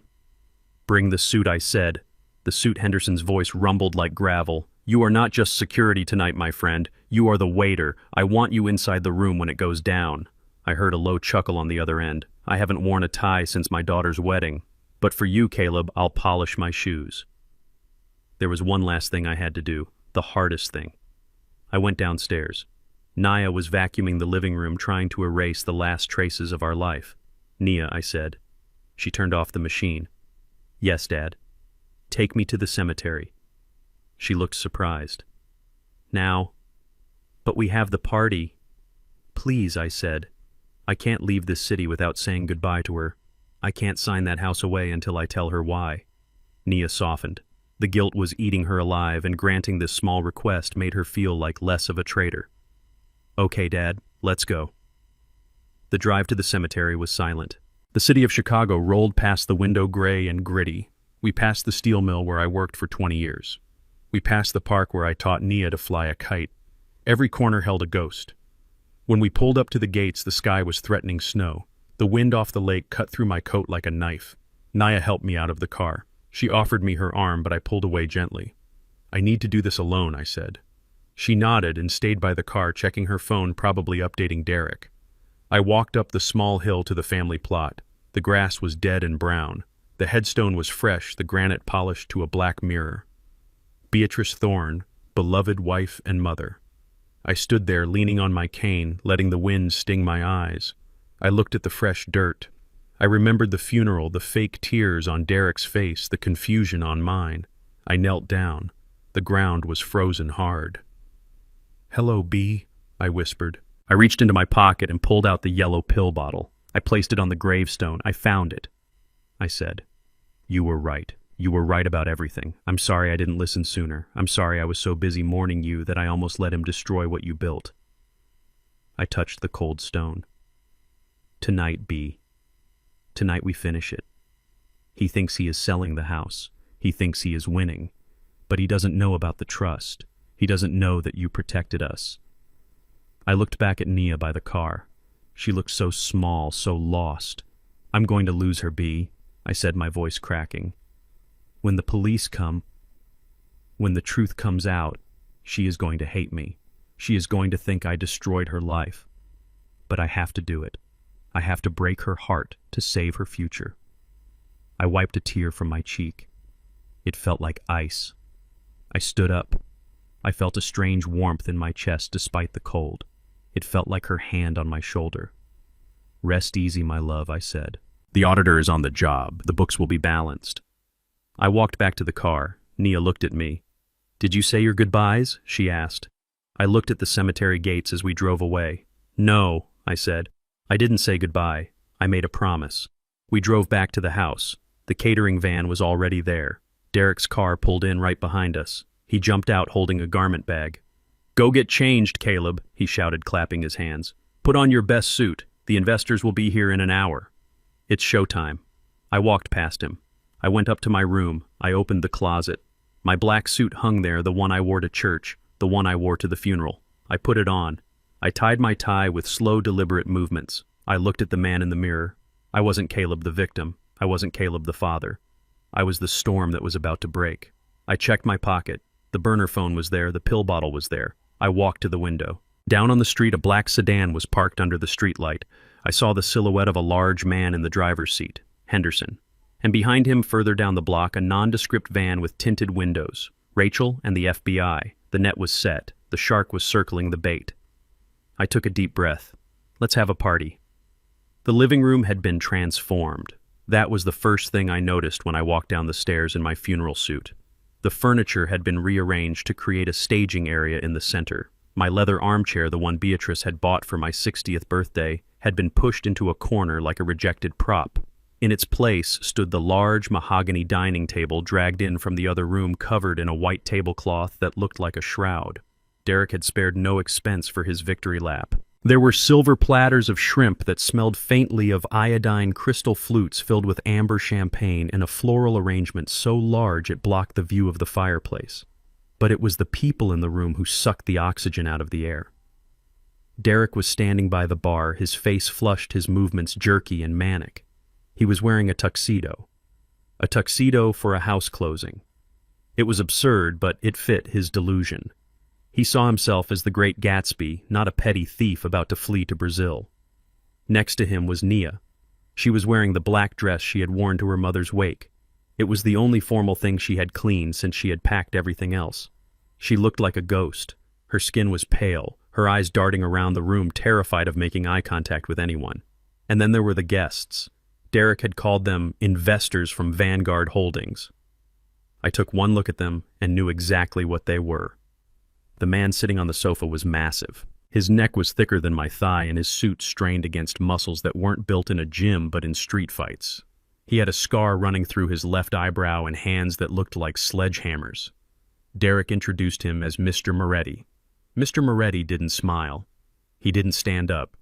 Bring the suit, I said. The suit. Henderson's voice rumbled like gravel. You are not just security tonight, my friend. You are the waiter. I want you inside the room when it goes down. I heard a low chuckle on the other end. I haven't worn a tie since my daughter's wedding. But for you, Caleb, I'll polish my shoes. There was one last thing I had to do, the hardest thing. I went downstairs. Naya was vacuuming the living room, trying to erase the last traces of our life. Nia, I said. She turned off the machine. Yes, Dad. Take me to the cemetery. She looked surprised. Now, but we have the party. Please, I said. I can't leave this city without saying goodbye to her. I can't sign that house away until I tell her why. Nia softened. The guilt was eating her alive, and granting this small request made her feel like less of a traitor. Okay, Dad, let's go. The drive to the cemetery was silent. The city of Chicago rolled past the window gray and gritty. We passed the steel mill where I worked for 20 years. We passed the park where I taught Nia to fly a kite. Every corner held a ghost. When we pulled up to the gates, the sky was threatening snow. The wind off the lake cut through my coat like a knife. Nia helped me out of the car. She offered me her arm, but I pulled away gently. I need to do this alone, I said. She nodded and stayed by the car, checking her phone, probably updating Derek. I walked up the small hill to the family plot. The grass was dead and brown. The headstone was fresh, the granite polished to a black mirror. Beatrice Thorne, beloved wife and mother. I stood there, leaning on my cane, letting the wind sting my eyes. I looked at the fresh dirt. I remembered the funeral, the fake tears on Derek's face, the confusion on mine. I knelt down. The ground was frozen hard. "Hello, B," I whispered. I reached into my pocket and pulled out the yellow pill bottle. I placed it on the gravestone. "I found it," I said. "You were right. You were right about everything. I'm sorry I didn't listen sooner. I'm sorry I was so busy mourning you that I almost let him destroy what you built." I touched the cold stone. "Tonight, B. Tonight we finish it. He thinks he is selling the house. He thinks he is winning. But he doesn't know about the trust. He doesn't know that you protected us." I looked back at Nia by the car. She looked so small, so lost. "I'm going to lose her, B," I said, my voice cracking. "When the police come, when the truth comes out, she is going to hate me. She is going to think I destroyed her life. But I have to do it. I have to break her heart to save her future." I wiped a tear from my cheek. It felt like ice. I stood up. I felt a strange warmth in my chest despite the cold. It felt like her hand on my shoulder. "Rest easy, my love," I said. "The auditor is on the job. The books will be balanced." I walked back to the car. Nia looked at me. "Did you say your goodbyes?" she asked. I looked at the cemetery gates as we drove away. "No," I said. "I didn't say goodbye. I made a promise." We drove back to the house. The catering van was already there. Derek's car pulled in right behind us. He jumped out holding a garment bag. "Go get changed, Caleb," he shouted, clapping his hands. "Put on your best suit. The investors will be here in an hour." "It's showtime." I walked past him. I went up to my room. I opened the closet. My black suit hung there, the one I wore to church, the one I wore to the funeral. I put it on. I tied my tie with slow, deliberate movements. I looked at the man in the mirror. I wasn't Caleb the victim. I wasn't Caleb the father. I was the storm that was about to break. I checked my pocket. The burner phone was there. The pill bottle was there. I walked to the window. Down on the street, a black sedan was parked under the streetlight. I saw the silhouette of a large man in the driver's seat, Henderson. And behind him, further down the block, a nondescript van with tinted windows. Rachel and the FBI. The net was set. The shark was circling the bait. I took a deep breath. Let's have a party. The living room had been transformed. That was the first thing I noticed when I walked down the stairs in my funeral suit. The furniture had been rearranged to create a staging area in the center. My leather armchair, the one Beatrice had bought for my 60th birthday, had been pushed into a corner like a rejected prop. In its place stood the large mahogany dining table dragged in from the other room, covered in a white tablecloth that looked like a shroud. Derek had spared no expense for his victory lap. There were silver platters of shrimp that smelled faintly of iodine crystal flutes filled with amber champagne in a floral arrangement so large it blocked the view of the fireplace. But it was the people in the room who sucked the oxygen out of the air. Derek was standing by the bar, his face flushed, his movements jerky and manic. He was wearing a tuxedo for a house closing. It was absurd, but it fit his delusion. He saw himself as the great Gatsby, not a petty thief about to flee to Brazil. Next to him was Nia. She was wearing the black dress she had worn to her mother's wake. It was the only formal thing she had cleaned since she had packed everything else. She looked like a ghost. Her skin was pale, her eyes darting around the room, terrified of making eye contact with anyone. And then there were the guests. Derek had called them investors from Vanguard Holdings. I took one look at them and knew exactly what they were. The man sitting on the sofa was massive. His neck was thicker than my thigh and his suit strained against muscles that weren't built in a gym but in street fights. He had a scar running through his left eyebrow and hands that looked like sledgehammers. Derek introduced him as Mr. Moretti. Mr. Moretti didn't smile. He didn't stand up.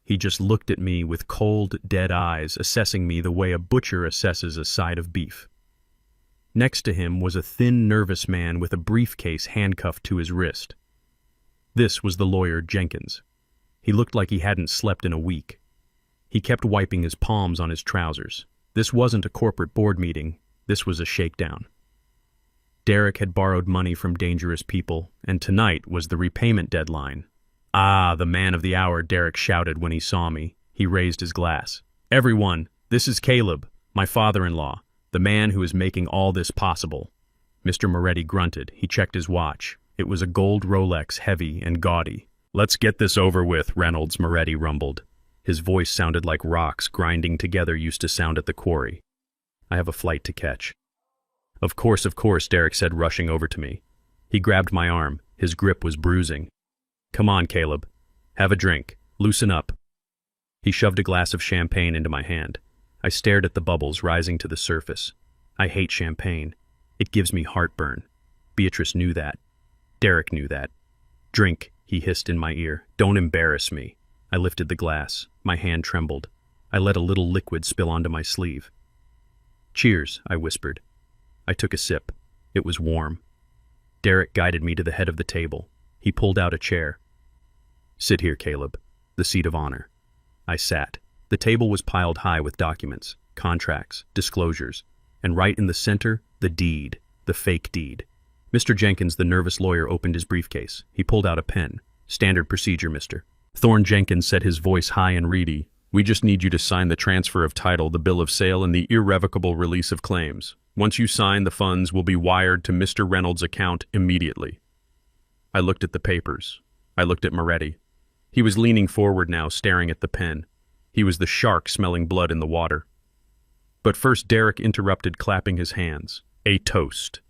He just looked at me with cold, dead eyes, assessing me the way a butcher assesses a side of beef. Next to him was a thin, nervous man with a briefcase handcuffed to his wrist. This was the lawyer Jenkins. He looked like he hadn't slept in a week. He kept wiping his palms on his trousers. This wasn't a corporate board meeting. This was a shakedown. Derek had borrowed money from dangerous people, and tonight was the repayment deadline. "Ah, the man of the hour," Derek shouted when he saw me. He raised his glass. "Everyone, this is Caleb, my father-in-law, the man who is making all this possible." Mr. Moretti grunted. He checked his watch. It was a gold Rolex, heavy and gaudy. "Let's get this over with," Reynolds Moretti rumbled. His voice sounded like rocks grinding together used to sound at the quarry. "I have a flight to catch." Of course, Derek said, rushing over to me. He grabbed my arm. His grip was bruising. "Come on, Caleb. Have a drink. Loosen up." He shoved a glass of champagne into my hand. I stared at the bubbles rising to the surface. I hate champagne. It gives me heartburn. Beatrice knew that. Derek knew that. "Drink," he hissed in my ear. "Don't embarrass me." I lifted the glass. My hand trembled. I let a little liquid spill onto my sleeve. "Cheers," I whispered. I took a sip. It was warm. Derek guided me to the head of the table. He pulled out a chair. "Sit here, Caleb. The seat of honor." I sat. The table was piled high with documents, contracts, disclosures, and right in the center, the deed, the fake deed. Mr. Jenkins, the nervous lawyer, opened his briefcase. He pulled out a pen. "Standard procedure, mister." Thorne Jenkins said, his voice high and reedy. "We just need you to sign the transfer of title, the bill of sale, and the irrevocable release of claims. Once you sign, the funds will be wired to Mr. Reynolds' account immediately." I looked at the papers. I looked at Moretti. He was leaning forward now, staring at the pen. He was the shark smelling blood in the water. But first Derek interrupted, clapping his hands. "A toast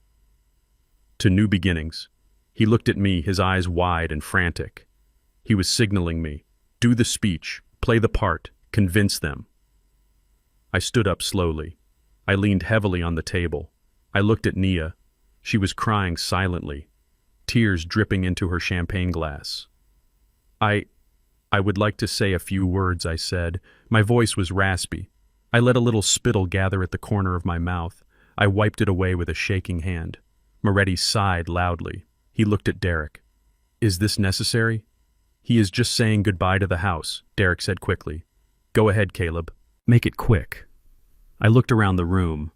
to new beginnings." He looked at me, his eyes wide and frantic. He was signaling me. "Do the speech. Play the part. Convince them." I stood up slowly. I leaned heavily on the table. I looked at Nia. She was crying silently, tears dripping into her champagne glass. I would like to say a few words," I said. My voice was raspy. I let a little spittle gather at the corner of my mouth. I wiped it away with a shaking hand. Moretti sighed loudly. He looked at Derek. "Is this necessary?" "He is just saying goodbye to the house," Derek said quickly. "Go ahead, Caleb. Make it quick." I looked around the room.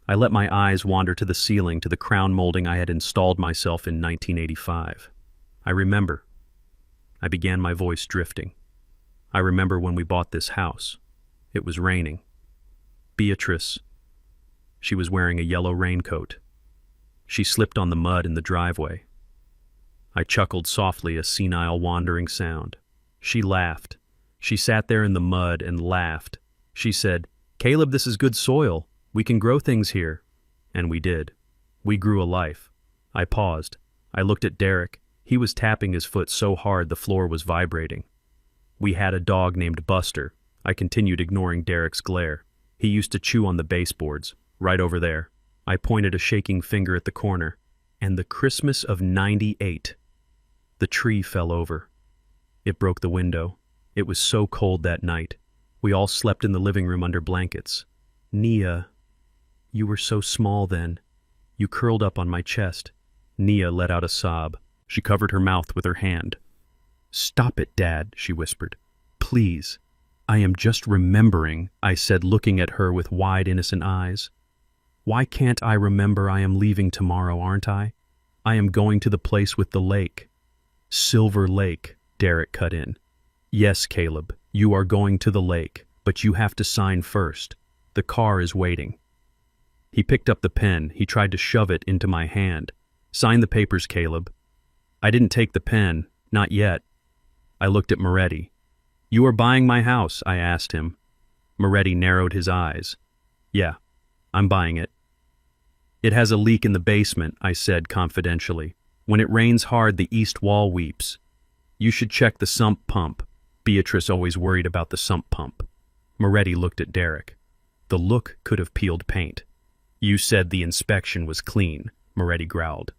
I let my eyes wander to the ceiling, to the crown molding I had installed myself in 1985. I remember. I began, my voice drifting. I remember when we bought this house. It was raining. Beatrice. She was wearing a yellow raincoat. She slipped on the mud in the driveway. I chuckled softly, a senile wandering sound. She laughed. She sat there in the mud and laughed. She said, "Caleb, this is good soil. We can grow things here." And we did. We grew a life. I paused. I looked at Derek. He was tapping his foot so hard the floor was vibrating. "We had a dog named Buster." I continued, ignoring Derek's glare. "He used to chew on the baseboards, right over there." I pointed a shaking finger at the corner. "And the Christmas of '98. The tree fell over. It broke the window. It was so cold that night. We all slept in the living room under blankets. Nia, you were so small then. You curled up on my chest." Nia let out a sob. She covered her mouth with her hand. "Stop it, Dad," she whispered. "Please." "I am just remembering," I said, looking at her with wide, innocent eyes. "Why can't I remember I am leaving tomorrow, aren't I? I am going to the place with the lake." "Silver Lake," Derek cut in. "Yes, Caleb, you are going to the lake, but you have to sign first. The car is waiting." He picked up the pen. He tried to shove it into my hand. "Sign the papers, Caleb." I didn't take the pen. Not yet. I looked at Moretti. "You are buying my house?" I asked him. Moretti narrowed his eyes. "Yeah, I'm buying it." It has a leak in the basement, I said confidentially. When it rains hard, the east wall weeps. You should check the sump pump. Beatrice always worried about the sump pump. Moretti looked at Derek. The look could have peeled paint. You said the inspection was clean, Moretti growled.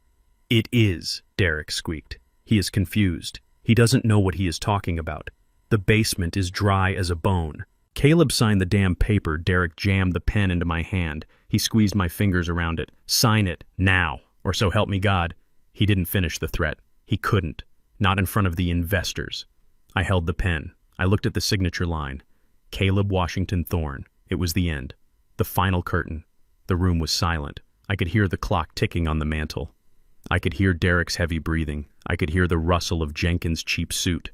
It is, Derek squeaked. He is confused. He doesn't know what he is talking about. The basement is dry as a bone. Caleb signed the damn paper. Derek jammed the pen into my hand. He squeezed my fingers around it. Sign it, now, or so help me God. He didn't finish the threat. He couldn't. Not in front of the investors. I held the pen. I looked at the signature line. Caleb Washington Thorne. It was the end. The final curtain. The room was silent. I could hear the clock ticking on the mantel. I could hear Derek's heavy breathing. I could hear the rustle of Jenkins' cheap suit.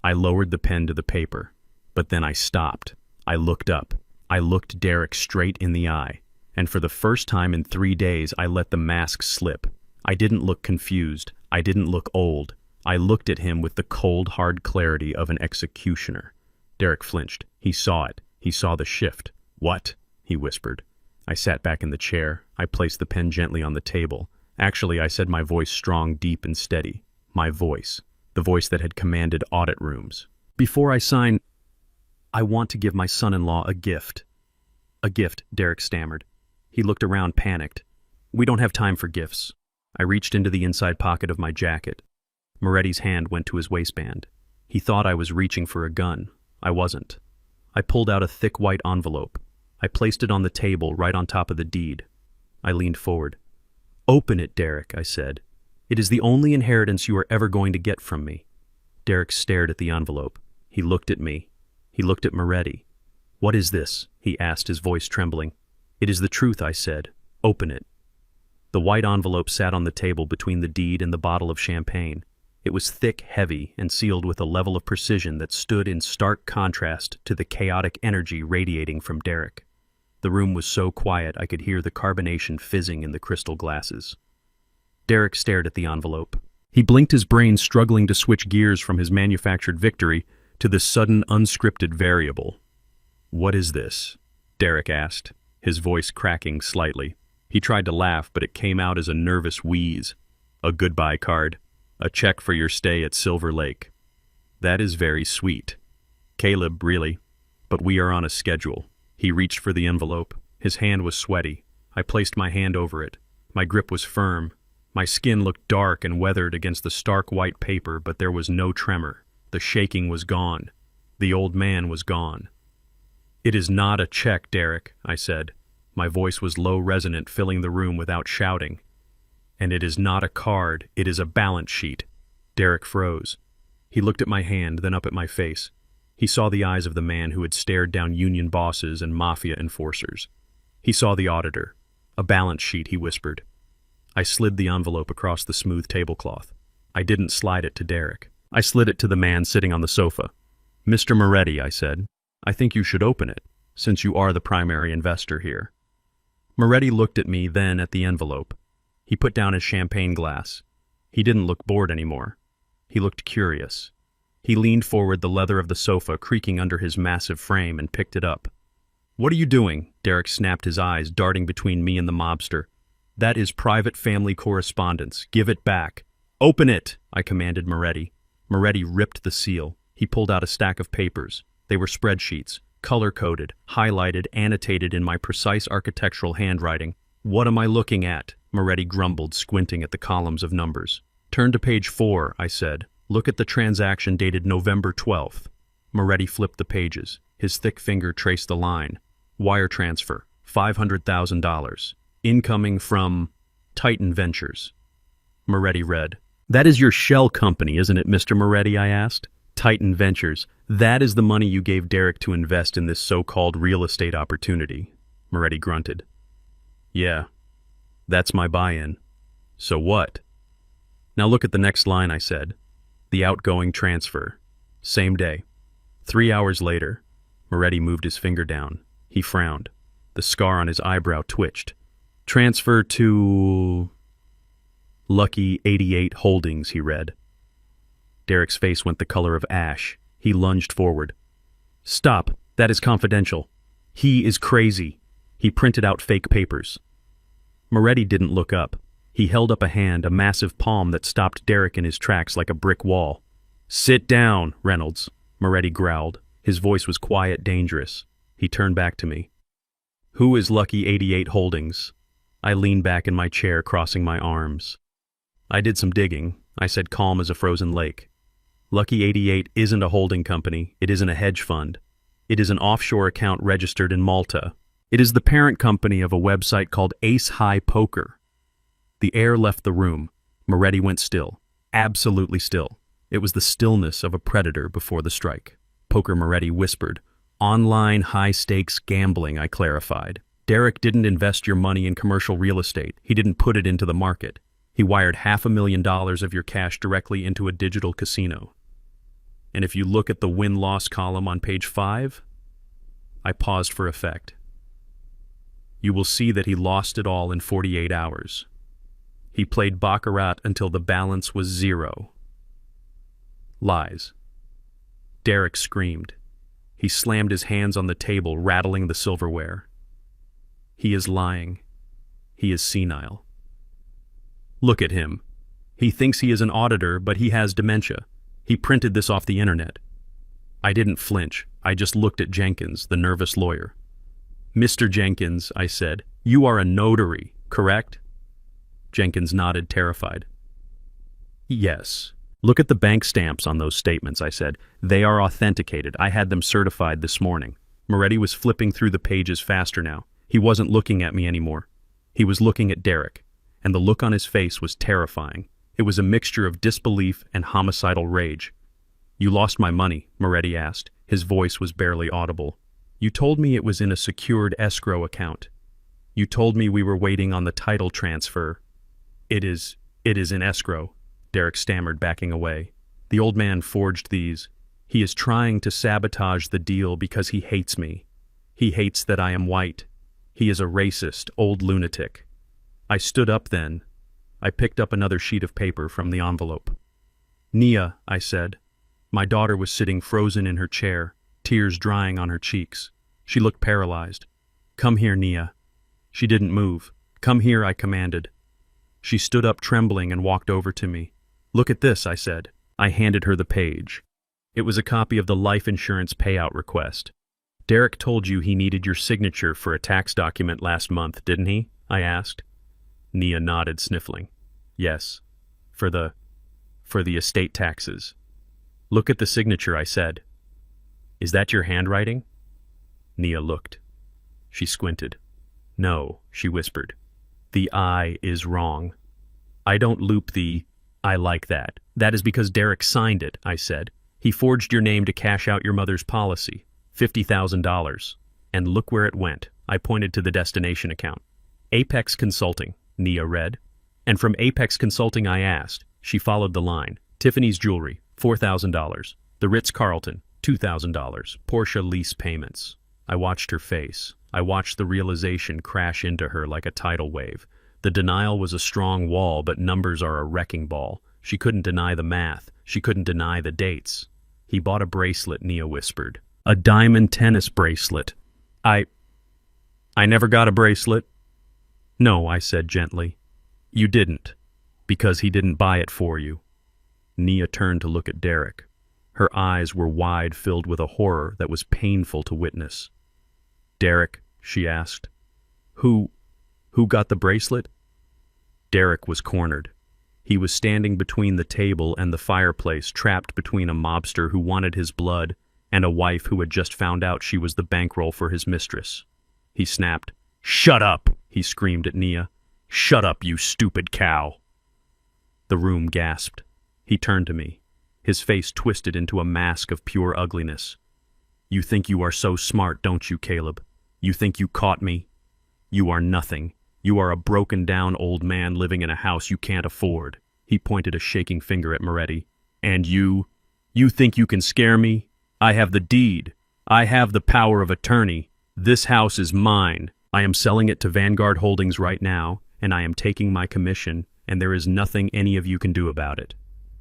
I lowered the pen to the paper. But then I stopped. I looked up. I looked Derek straight in the eye. And for the first time in 3 days, I let the mask slip. I didn't look confused. I didn't look old. I looked at him with the cold, hard clarity of an executioner. Derek flinched. He saw it. He saw the shift. What? He whispered. I sat back in the chair. I placed the pen gently on the table. Actually, I said my voice strong, deep, and steady. My voice. The voice that had commanded audit rooms. Before I sign, I want to give my son-in-law a gift. A gift, Derek stammered. He looked around, panicked. We don't have time for gifts. I reached into the inside pocket of my jacket. Moretti's hand went to his waistband. He thought I was reaching for a gun. I wasn't. I pulled out a thick white envelope. I placed it on the table right on top of the deed. I leaned forward. Open it, Derek, I said. It is the only inheritance you are ever going to get from me. Derek stared at the envelope. He looked at me. He looked at Moretti. What is this? He asked, his voice trembling. It is the truth, I said. Open it. The white envelope sat on the table between the deed and the bottle of champagne. It was thick, heavy, and sealed with a level of precision that stood in stark contrast to the chaotic energy radiating from Derek. The room was so quiet I could hear the carbonation fizzing in the crystal glasses. Derek stared at the envelope. He blinked, his brain struggling to switch gears from his manufactured victory to the sudden unscripted variable. What is this? Derek asked, his voice cracking slightly. He tried to laugh, but it came out as a nervous wheeze. A goodbye card. A check for your stay at Silver Lake. That is very sweet. Caleb, really. But we are on a schedule. He reached for the envelope. His hand was sweaty. I placed my hand over it. My grip was firm. My skin looked dark and weathered against the stark white paper, but there was no tremor. The shaking was gone. The old man was gone. It is not a check, Derek, I said. My voice was low, resonant, filling the room without shouting. And it is not a card, it is a balance sheet. Derek froze. He looked at my hand, then up at my face. He saw the eyes of the man who had stared down union bosses and mafia enforcers. He saw the auditor. A balance sheet, he whispered. I slid the envelope across the smooth tablecloth. I didn't slide it to Derek. I slid it to the man sitting on the sofa. Mr. Moretti, I said, I think you should open it, since you are the primary investor here. Moretti looked at me, then at the envelope. He put down his champagne glass. He didn't look bored anymore. He looked curious. He leaned forward, the leather of the sofa creaking under his massive frame, and picked it up. What are you doing? Derek snapped, his eyes darting between me and the mobster. That is private family correspondence. Give it back. Open it, I commanded Moretti. Moretti ripped the seal. He pulled out a stack of papers. They were spreadsheets, color-coded, highlighted, annotated in my precise architectural handwriting. What am I looking at? Moretti grumbled, squinting at the columns of numbers. Turn to page 4, I said. Look at the transaction dated November 12th. Moretti flipped the pages. His thick finger traced the line. Wire transfer, $500,000. Incoming from Titan Ventures. Moretti read. That is your shell company, isn't it, Mr. Moretti? I asked. Titan Ventures. That is the money you gave Derek to invest in this so-called real estate opportunity. Moretti grunted. Yeah, that's my buy-in. So what? Now look at the next line, I said. The outgoing transfer. Same day. 3 hours later. Moretti moved his finger down. He frowned. The scar on his eyebrow twitched. Transfer to Lucky 88 Holdings, he read. Derek's face went the color of ash. He lunged forward. Stop. That is confidential. He is crazy. He printed out fake papers. Moretti didn't look up. He held up a hand, a massive palm that stopped Derek in his tracks like a brick wall. "Sit down, Reynolds," Moretti growled. His voice was quiet, dangerous. He turned back to me. "Who is Lucky 88 Holdings?" I leaned back in my chair, crossing my arms. "I did some digging," I said, calm as a frozen lake. "Lucky 88 isn't a holding company. It isn't a hedge fund. It is an offshore account registered in Malta. It is the parent company of a website called Ace High Poker." The air left the room. Moretti went still. Absolutely still. It was the stillness of a predator before the strike. "Poker," Moretti whispered. "Online high-stakes gambling," I clarified. "Derek didn't invest your money in commercial real estate. He didn't put it into the market. He wired $500,000 of your cash directly into a digital casino. And if you look at the win-loss column on page 5, I paused for effect. You will see that he lost it all in 48 hours. He played baccarat until the balance was 0. Lies. Derek screamed. He slammed his hands on the table, rattling the silverware. He is lying. He is senile. Look at him. He thinks he is an auditor, but he has dementia. He printed this off the internet. I didn't flinch. I just looked at Jenkins, the nervous lawyer. "Mr. Jenkins," I said, "you are a notary, correct?" Jenkins nodded, terrified. "Yes. Look at the bank stamps on those statements," I said. "They are authenticated. I had them certified this morning." Moretti was flipping through the pages faster now. He wasn't looking at me anymore. He was looking at Derek, and the look on his face was terrifying. It was a mixture of disbelief and homicidal rage. "You lost my money?" Moretti asked. His voice was barely audible. "You told me it was in a secured escrow account. You told me we were waiting on the title transfer." It is in escrow," Derek stammered, backing away. "The old man forged these. He is trying to sabotage the deal because he hates me. He hates that I am white. He is a racist, old lunatic." I stood up then. I picked up another sheet of paper from the envelope. "Nia," I said. My daughter was sitting frozen in her chair, tears drying on her cheeks. She looked paralyzed. "Come here, Nia." She didn't move. "Come here," I commanded. She stood up trembling and walked over to me. "Look at this," I said. I handed her the page. It was a copy of the life insurance payout request. "Derek told you he needed your signature for a tax document last month, didn't he?" I asked. Nia nodded, sniffling. "Yes, for the estate taxes." "Look at the signature," I said. "Is that your handwriting?" Nia looked. She squinted. "No," she whispered. "The I is wrong. I don't loop the I like that. That is because Derek signed it," I said. "He forged your name to cash out your mother's policy, $50,000. And look where it went." I pointed to the destination account. "Apex Consulting," Nia read. "And from Apex Consulting I asked." She followed the line. "Tiffany's Jewelry, $4,000. The Ritz-Carlton, $2,000. Porsche lease payments." I watched her face. I watched the realization crash into her like a tidal wave. The denial was a strong wall, but numbers are a wrecking ball. She couldn't deny the math. She couldn't deny the dates. "He bought a bracelet," Nia whispered. "A diamond tennis bracelet." I never got a bracelet." "No," I said gently. "You didn't, because he didn't buy it for you." Nia turned to look at Derek. Her eyes were wide, filled with a horror that was painful to witness. "Derek," she asked, Who got the bracelet?" Derek was cornered. He was standing between the table and the fireplace, trapped between a mobster who wanted his blood and a wife who had just found out she was the bankroll for his mistress. He snapped. "Shut up!" he screamed at Nia. "Shut up, you stupid cow!" The room gasped. He turned to me. His face twisted into a mask of pure ugliness. "You think you are so smart, don't you, Caleb? You think you caught me? You are nothing. You are a broken-down old man living in a house you can't afford." He pointed a shaking finger at Moretti. "And you think you can scare me? I have the deed. I have the power of attorney. This house is mine. I am selling it to Vanguard Holdings right now, and I am taking my commission, and there is nothing any of you can do about it."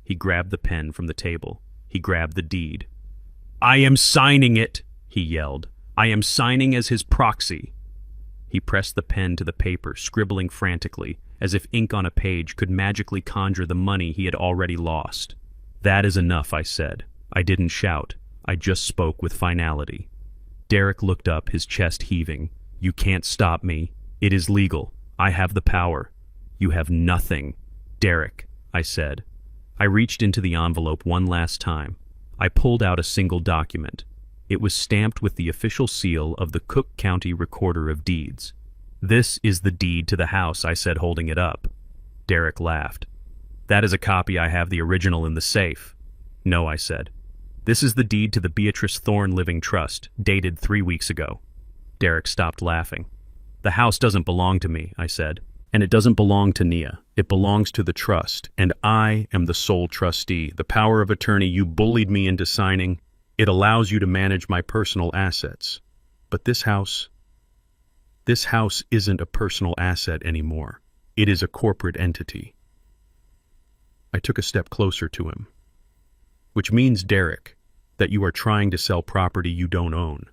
He grabbed the pen from the table. He grabbed the deed. "I am signing it," he yelled. "I am signing as his proxy." He pressed the pen to the paper, scribbling frantically, as if ink on a page could magically conjure the money he had already lost. "That is enough," I said. I didn't shout. I just spoke with finality. Derek looked up, his chest heaving. "You can't stop me. It is legal. I have the power." "You have nothing." "Derek," I said. I reached into the envelope one last time. I pulled out a single document. It was stamped with the official seal of the Cook County Recorder of Deeds. "This is the deed to the house," I said, holding it up. Derek laughed. "That is a copy. I have the original in the safe." "No," I said. "This is the deed to the Beatrice Thorne Living Trust, dated 3 weeks ago." Derek stopped laughing. "The house doesn't belong to me," I said. "And it doesn't belong to Nia. It belongs to the trust, and I am the sole trustee. The power of attorney you bullied me into signing, it allows you to manage my personal assets. But this house isn't a personal asset anymore. It is a corporate entity." I took a step closer to him. "Which means, Derek, that you are trying to sell property you don't own.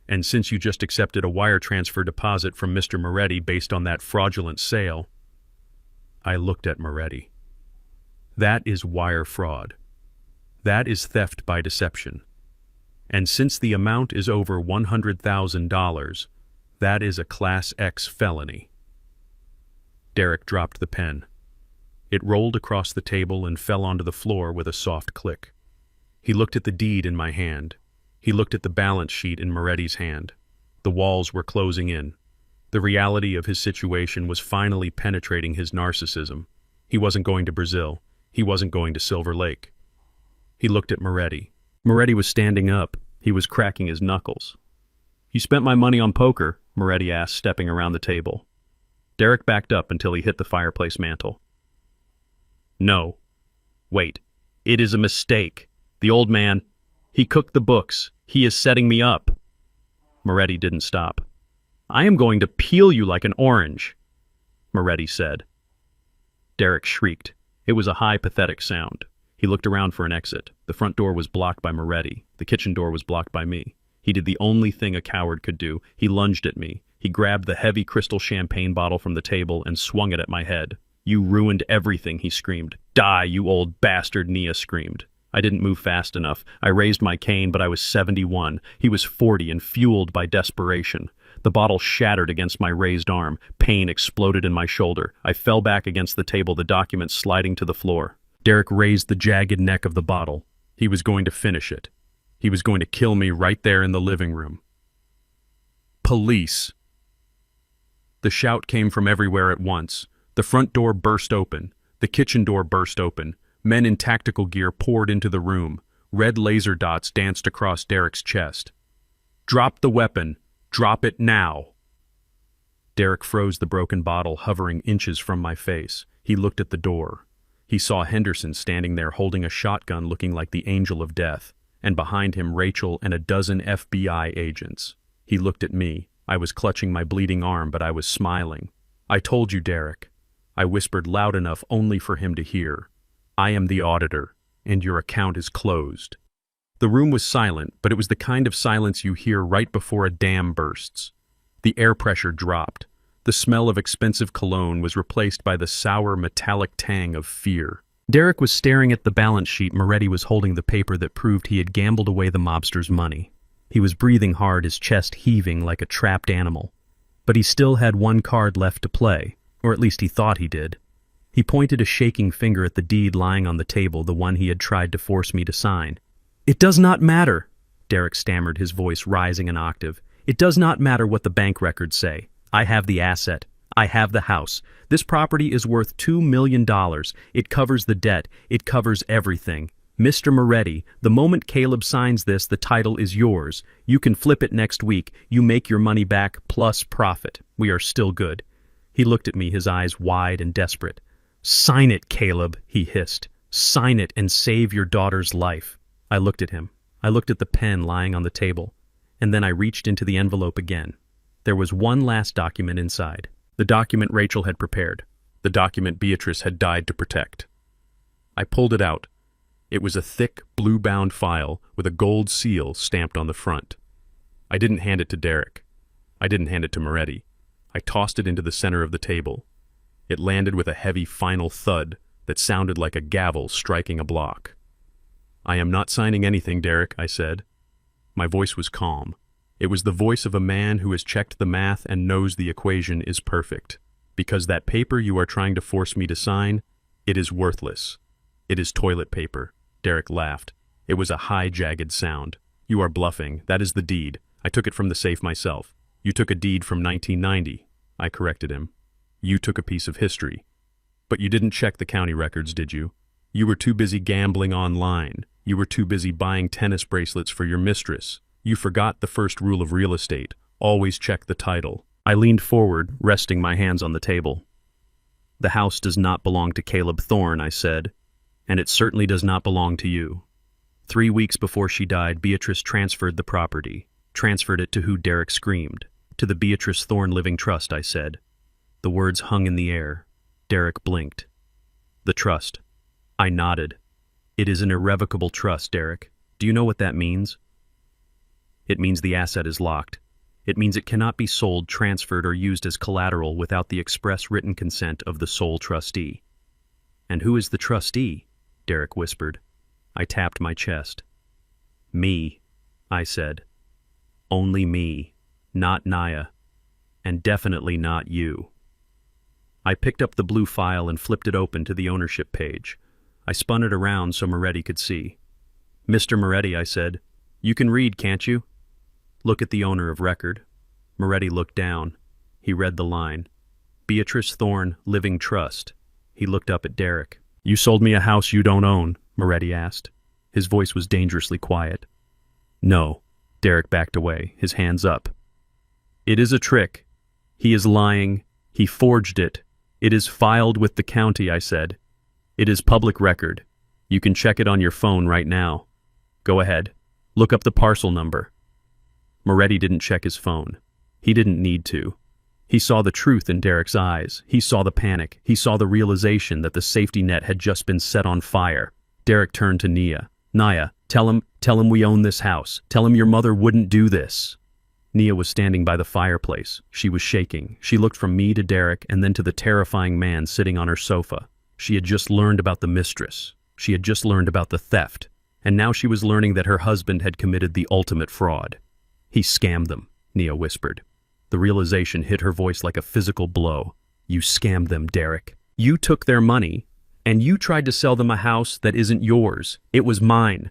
And since you just accepted a wire transfer deposit from Mr. Moretti based on that fraudulent sale," I looked at Moretti. "That is wire fraud. That is theft by deception. And since the amount is over $100,000, that is a Class X felony." Derek dropped the pen. It rolled across the table and fell onto the floor with a soft click. He looked at the deed in my hand. He looked at the balance sheet in Moretti's hand. The walls were closing in. The reality of his situation was finally penetrating his narcissism. He wasn't going to Brazil. He wasn't going to Silver Lake. He looked at Moretti. Moretti was standing up. He was cracking his knuckles. "You spent my money on poker?" Moretti asked, stepping around the table. Derek backed up until he hit the fireplace mantel. "No. Wait. It is a mistake. The old man, he cooked the books. He is setting me up." Moretti didn't stop. "I am going to peel you like an orange," Moretti said. Derek shrieked. It was a high, pathetic sound. He looked around for an exit. The front door was blocked by Moretti. The kitchen door was blocked by me. He did the only thing a coward could do. He lunged at me. He grabbed the heavy crystal champagne bottle from the table and swung it at my head. "You ruined everything," he screamed. "Die, you old bastard," Nia screamed. I didn't move fast enough. I raised my cane, but I was 71. He was 40 and fueled by desperation. The bottle shattered against my raised arm. Pain exploded in my shoulder. I fell back against the table, the document sliding to the floor. Derek raised the jagged neck of the bottle. He was going to finish it. He was going to kill me right there in the living room. "Police!" The shout came from everywhere at once. The front door burst open. The kitchen door burst open. Men in tactical gear poured into the room. Red laser dots danced across Derek's chest. "Drop the weapon! Drop it now!" Derek froze the broken bottle, hovering inches from my face. He looked at the door. He saw Henderson standing there holding a shotgun, looking like the angel of death, and behind him Rachel and a dozen FBI agents. He looked at me. I was clutching my bleeding arm, but I was smiling. "I told you, Derek." I whispered loud enough only for him to hear. "I am the auditor, and your account is closed." The room was silent, but it was the kind of silence you hear right before a dam bursts. The air pressure dropped. The smell of expensive cologne was replaced by the sour, metallic tang of fear. Derek was staring at the balance sheet. Moretti was holding the paper that proved he had gambled away the mobster's money. He was breathing hard, his chest heaving like a trapped animal. But he still had one card left to play, or at least he thought he did. He pointed a shaking finger at the deed lying on the table, the one he had tried to force me to sign. "It does not matter," Derek stammered, his voice rising an octave. "It does not matter what the bank records say. I have the asset. I have the house. This property is worth $2 million. It covers the debt. It covers everything. Mr. Moretti, the moment Caleb signs this, the title is yours. You can flip it next week. You make your money back plus profit. We are still good." He looked at me, his eyes wide and desperate. "Sign it, Caleb," he hissed. "Sign it and save your daughter's life." I looked at him. I looked at the pen lying on the table. And then I reached into the envelope again. There was one last document inside. The document Rachel had prepared. The document Beatrice had died to protect. I pulled it out. It was a thick, blue-bound file with a gold seal stamped on the front. I didn't hand it to Derek. I didn't hand it to Moretti. I tossed it into the center of the table. It landed with a heavy final thud that sounded like a gavel striking a block. "I am not signing anything, Derek," I said. My voice was calm. It was the voice of a man who has checked the math and knows the equation is perfect. "Because that paper you are trying to force me to sign, it is worthless. It is toilet paper." Derek laughed. It was a high, jagged sound. "You are bluffing. That is the deed. I took it from the safe myself." "You took a deed from 1990. I corrected him. "You took a piece of history. But you didn't check the county records, did you? You were too busy gambling online. You were too busy buying tennis bracelets for your mistress. You forgot the first rule of real estate. Always check the title." I leaned forward, resting my hands on the table. "The house does not belong to Caleb Thorne," I said, "and it certainly does not belong to you." 3 weeks before she died, Beatrice transferred the property. Transferred it to who? Derek screamed. "To the Beatrice Thorne Living Trust," I said. The words hung in the air. Derek blinked. "The trust." I nodded. "It is an irrevocable trust, Derek. Do you know what that means?" "It means the asset is locked. It means it cannot be sold, transferred, or used as collateral without the express written consent of the sole trustee." "And who is the trustee?" Derek whispered. I tapped my chest. "Me," I said. "Only me, not Naya, and definitely not you." I picked up the blue file and flipped it open to the ownership page. I spun it around so Moretti could see. "Mr. Moretti," I said, "you can read, can't you?" "Look at the owner of record." Moretti looked down. He read the line. "Beatrice Thorne Living Trust." He looked up at Derek. "You sold me a house you don't own?" Moretti asked. His voice was dangerously quiet. "No." Derek backed away, his hands up. "It is a trick. He is lying. He forged it. It is filed with the county," I said. "It is public record. You can check it on your phone right now. Go ahead. Look up the parcel number." Moretti didn't check his phone. He didn't need to. He saw the truth in Derek's eyes. He saw the panic. He saw the realization that the safety net had just been set on fire. Derek turned to Nia. "Naya, tell him we own this house. Tell him your mother wouldn't do this." Nia was standing by the fireplace. She was shaking. She looked from me to Derek and then to the terrifying man sitting on her sofa. She had just learned about the mistress. She had just learned about the theft. And now she was learning that her husband had committed the ultimate fraud. "He scammed them," Nia whispered. The realization hit her voice like a physical blow. "You scammed them, Derek. You took their money, and you tried to sell them a house that isn't yours. It was mine."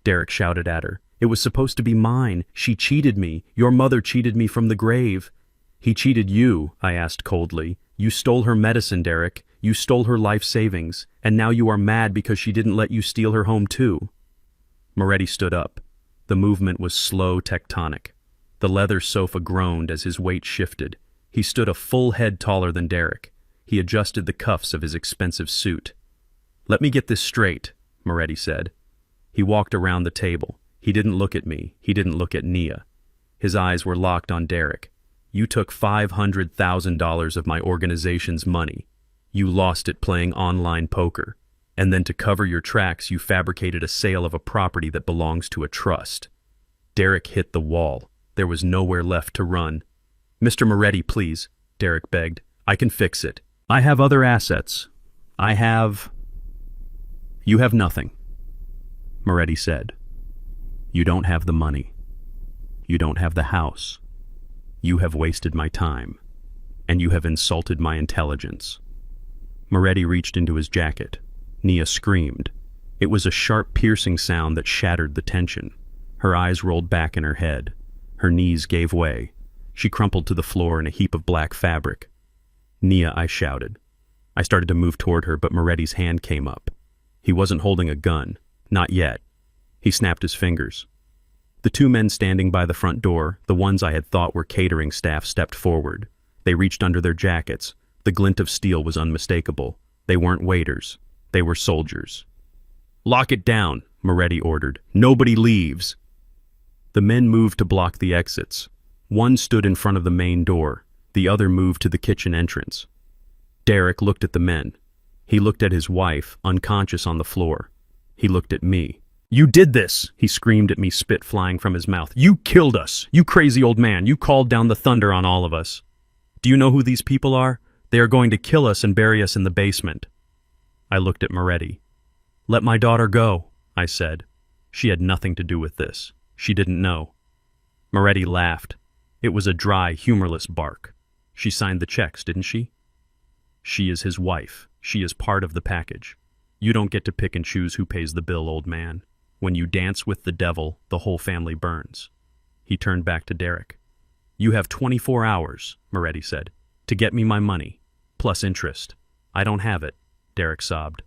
Derek shouted at her. "It was supposed to be mine. She cheated me. Your mother cheated me from the grave." "He cheated you," I asked coldly. "You stole her medicine, Derek. You stole her life savings, and now you are mad because she didn't let you steal her home too." Moretti stood up. The movement was slow, tectonic. The leather sofa groaned as his weight shifted. He stood a full head taller than Derek. He adjusted the cuffs of his expensive suit. "Let me get this straight," Moretti said. He walked around the table. He didn't look at me. He didn't look at Nia. His eyes were locked on Derek. "You took $500,000 of my organization's money. You lost it playing online poker. And then to cover your tracks, you fabricated a sale of a property that belongs to a trust." Derek hit the wall. There was nowhere left to run. "Mr. Moretti, please," Derek begged. "I can fix it. I have other assets. I have—" "You have nothing," Moretti said. "You don't have the money. You don't have the house. You have wasted my time, and you have insulted my intelligence." Moretti reached into his jacket. Nia screamed. It was a sharp, piercing sound that shattered the tension. Her eyes rolled back in her head. Her knees gave way. She crumpled to the floor in a heap of black fabric. "Nia," I shouted. I started to move toward her, but Moretti's hand came up. He wasn't holding a gun. Not yet. He snapped his fingers. The two men standing by the front door, the ones I had thought were catering staff, stepped forward. They reached under their jackets. The glint of steel was unmistakable. They weren't waiters. They were soldiers. "Lock it down," Moretti ordered. "Nobody leaves." The men moved to block the exits. One stood in front of the main door. The other moved to the kitchen entrance. Derek looked at the men. He looked at his wife, unconscious on the floor. He looked at me. "You did this!" he screamed at me, spit flying from his mouth. "You killed us! You crazy old man! You called down the thunder on all of us!" Do you know who these people are? They are going to kill us and bury us in the basement. I looked at Moretti. Let my daughter go, I said. She had nothing to do with this. She didn't know. Moretti laughed. It was a dry, humorless bark. She signed the checks, didn't she? She is his wife. She is part of the package. You don't get to pick and choose who pays the bill, old man. When you dance with the devil, the whole family burns. He turned back to Derek. You have 24 hours, Moretti said, to get me my money, plus interest. I don't have it, Derek sobbed.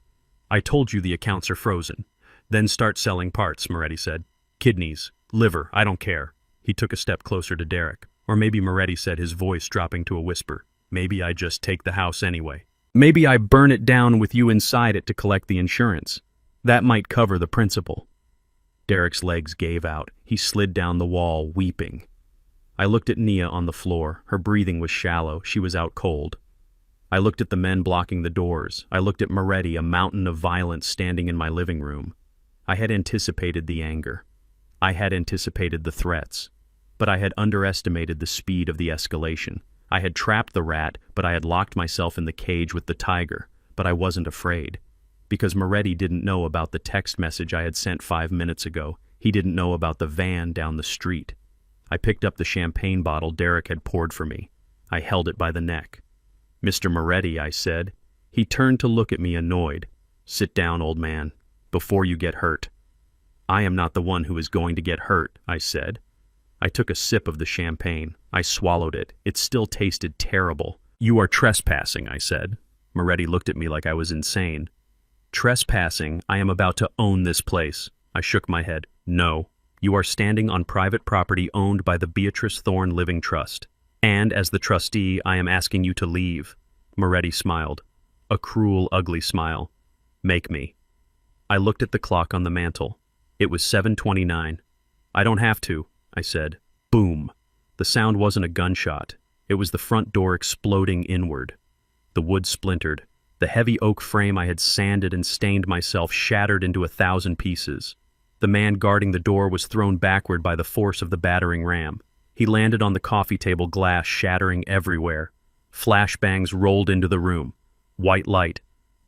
I told you the accounts are frozen. Then start selling parts, Moretti said. Kidneys, liver, I don't care. He took a step closer to Derek. Or maybe Moretti said, his voice dropping to a whisper. Maybe I just take the house anyway. Maybe I burn it down with you inside it to collect the insurance. That might cover the principal. Derek's legs gave out. He slid down the wall, weeping. I looked at Nia on the floor. Her breathing was shallow. She was out cold. I looked at the men blocking the doors. I looked at Moretti, a mountain of violence standing in my living room. I had anticipated the anger. I had anticipated the threats. But I had underestimated the speed of the escalation. I had trapped the rat, but I had locked myself in the cage with the tiger. But I wasn't afraid. Because Moretti didn't know about the text message I had sent 5 minutes ago. He didn't know about the van down the street. I picked up the champagne bottle Derek had poured for me. I held it by the neck. Mr. Moretti, I said. He turned to look at me, annoyed. Sit down, old man, before you get hurt. I am not the one who is going to get hurt, I said. I took a sip of the champagne. I swallowed it. It still tasted terrible. You are trespassing, I said. Moretti looked at me like I was insane. Trespassing? I am about to own this place. I shook my head. No. You are standing on private property owned by the Beatrice Thorne Living Trust. And as the trustee, I am asking you to leave. Moretti smiled. A cruel, ugly smile. Make me. I looked at the clock on the mantel. It was 7:29. I don't have to, I said. Boom. The sound wasn't a gunshot. It was the front door exploding inward. The wood splintered. The heavy oak frame I had sanded and stained myself shattered into 1,000 pieces. The man guarding the door was thrown backward by the force of the battering ram. He landed on the coffee table glass, shattering everywhere. Flashbangs rolled into the room. White light.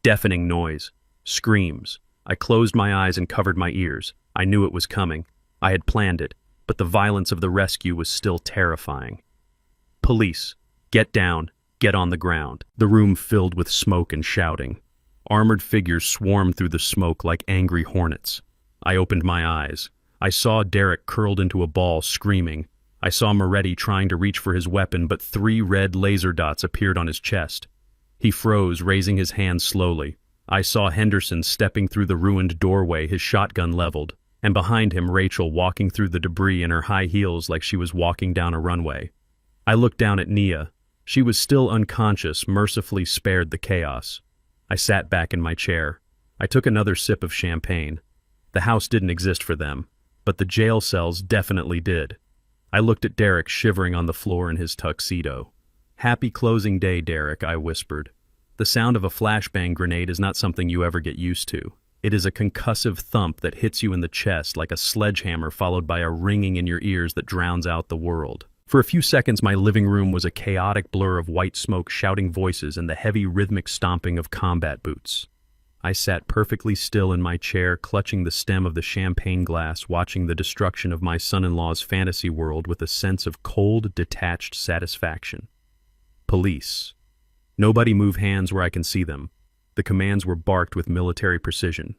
Deafening noise. Screams. I closed my eyes and covered my ears. I knew it was coming. I had planned it, but the violence of the rescue was still terrifying. Police. Get down. Get on the ground. The room filled with smoke and shouting. Armored figures swarmed through the smoke like angry hornets. I opened my eyes. I saw Derek curled into a ball, screaming. I saw Moretti trying to reach for his weapon, but 3 red laser dots appeared on his chest. He froze, raising his hand slowly. I saw Henderson stepping through the ruined doorway, his shotgun leveled, and behind him Rachel walking through the debris in her high heels like she was walking down a runway. I looked down at Nia. She was still unconscious, mercifully spared the chaos. I sat back in my chair. I took another sip of champagne. The house didn't exist for them, but the jail cells definitely did. I looked at Derek shivering on the floor in his tuxedo. Happy closing day, Derek, I whispered. The sound of a flashbang grenade is not something you ever get used to. It is a concussive thump that hits you in the chest like a sledgehammer followed by a ringing in your ears that drowns out the world. For a few seconds, my living room was a chaotic blur of white smoke, shouting voices, and the heavy rhythmic stomping of combat boots. I sat perfectly still in my chair, clutching the stem of the champagne glass, watching the destruction of my son-in-law's fantasy world with a sense of cold, detached satisfaction. Police. Nobody move hands where I can see them. The commands were barked with military precision.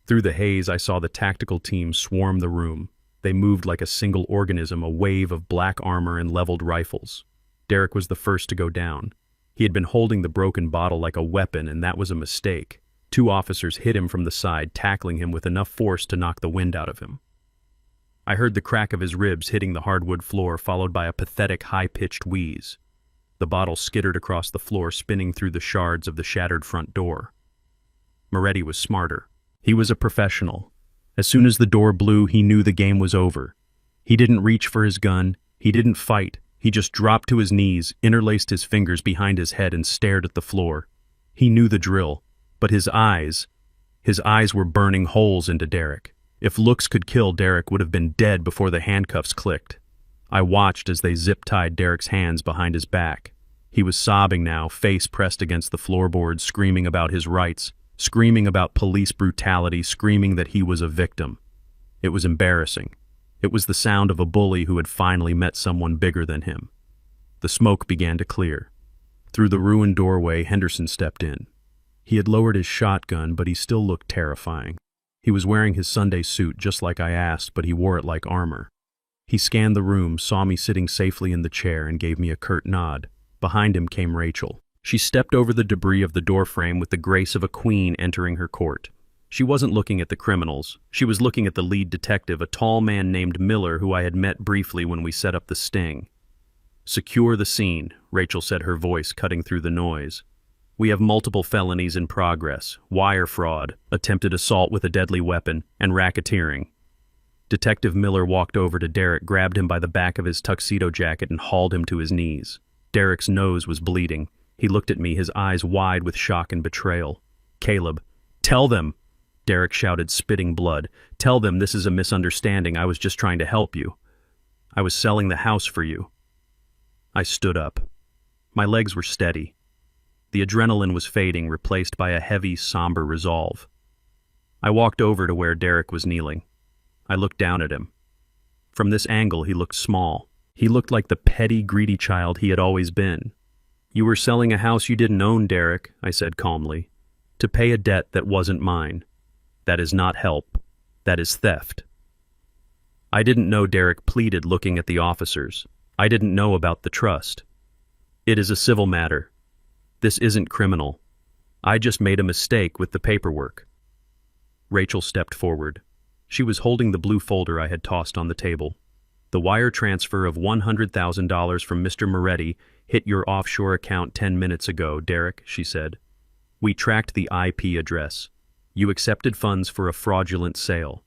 Through the haze, I saw the tactical team swarm the room. They moved like a single organism, a wave of black armor and leveled rifles. Derek was the first to go down. He had been holding the broken bottle like a weapon, and that was a mistake. 2 officers hit him from the side, tackling him with enough force to knock the wind out of him. I heard the crack of his ribs hitting the hardwood floor, followed by a pathetic, high-pitched wheeze. The bottle skittered across the floor, spinning through the shards of the shattered front door. Moretti was smarter. He was a professional. As soon as the door blew, he knew the game was over. He didn't reach for his gun. He didn't fight. He just dropped to his knees, interlaced his fingers behind his head, and stared at the floor. He knew the drill. But his eyes were burning holes into Derek. If looks could kill, Derek would have been dead before the handcuffs clicked. I watched as they zip-tied Derek's hands behind his back. He was sobbing now, face pressed against the floorboard, screaming about his rights, screaming about police brutality, screaming that he was a victim. It was embarrassing. It was the sound of a bully who had finally met someone bigger than him. The smoke began to clear. Through the ruined doorway, Henderson stepped in. He had lowered his shotgun, but he still looked terrifying. He was wearing his Sunday suit just like I asked, but he wore it like armor. He scanned the room, saw me sitting safely in the chair, and gave me a curt nod. Behind him came Rachel. She stepped over the debris of the doorframe with the grace of a queen entering her court. She wasn't looking at the criminals. She was looking at the lead detective, a tall man named Miller, who I had met briefly when we set up the sting. "Secure the scene," Rachel said, her voice cutting through the noise. "We have multiple felonies in progress: wire fraud, attempted assault with a deadly weapon, and racketeering." Detective Miller walked over to Derek, grabbed him by the back of his tuxedo jacket, and hauled him to his knees. Derek's nose was bleeding. He looked at me, his eyes wide with shock and betrayal. "Caleb, tell them!" Derek shouted, spitting blood. "Tell them this is a misunderstanding. I was just trying to help you. I was selling the house for you." I stood up. My legs were steady. The adrenaline was fading, replaced by a heavy, somber resolve. I walked over to where Derek was kneeling. I looked down at him. From this angle, he looked small. He looked like the petty, greedy child he had always been. "You were selling a house you didn't own, Derek," I said calmly, "to pay a debt that wasn't mine. That is not help. That is theft." I didn't know, Derek pleaded, looking at the officers. "I didn't know about the trust. It is a civil matter. This isn't criminal. I just made a mistake with the paperwork." Rachel stepped forward. She was holding the blue folder I had tossed on the table. "The wire transfer of $100,000 from Mr. Moretti hit your offshore account 10 minutes ago, Derek," she said. "We tracked the IP address. You accepted funds for a fraudulent sale.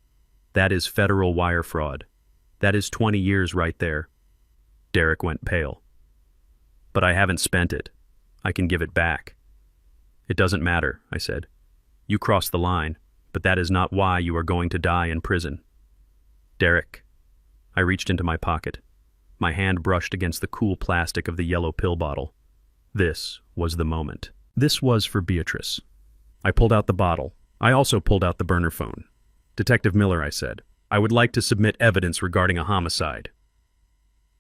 That is federal wire fraud. That is 20 years right there." Derek went pale. "But I haven't spent it. I can give it back." "It doesn't matter," I said. "You crossed the line, but that is not why you are going to die in prison." "Derek." I reached into my pocket. My hand brushed against the cool plastic of the yellow pill bottle. This was the moment. This was for Beatrice. I pulled out the bottle. I also pulled out the burner phone. "Detective Miller," I said, "I would like to submit evidence regarding a homicide."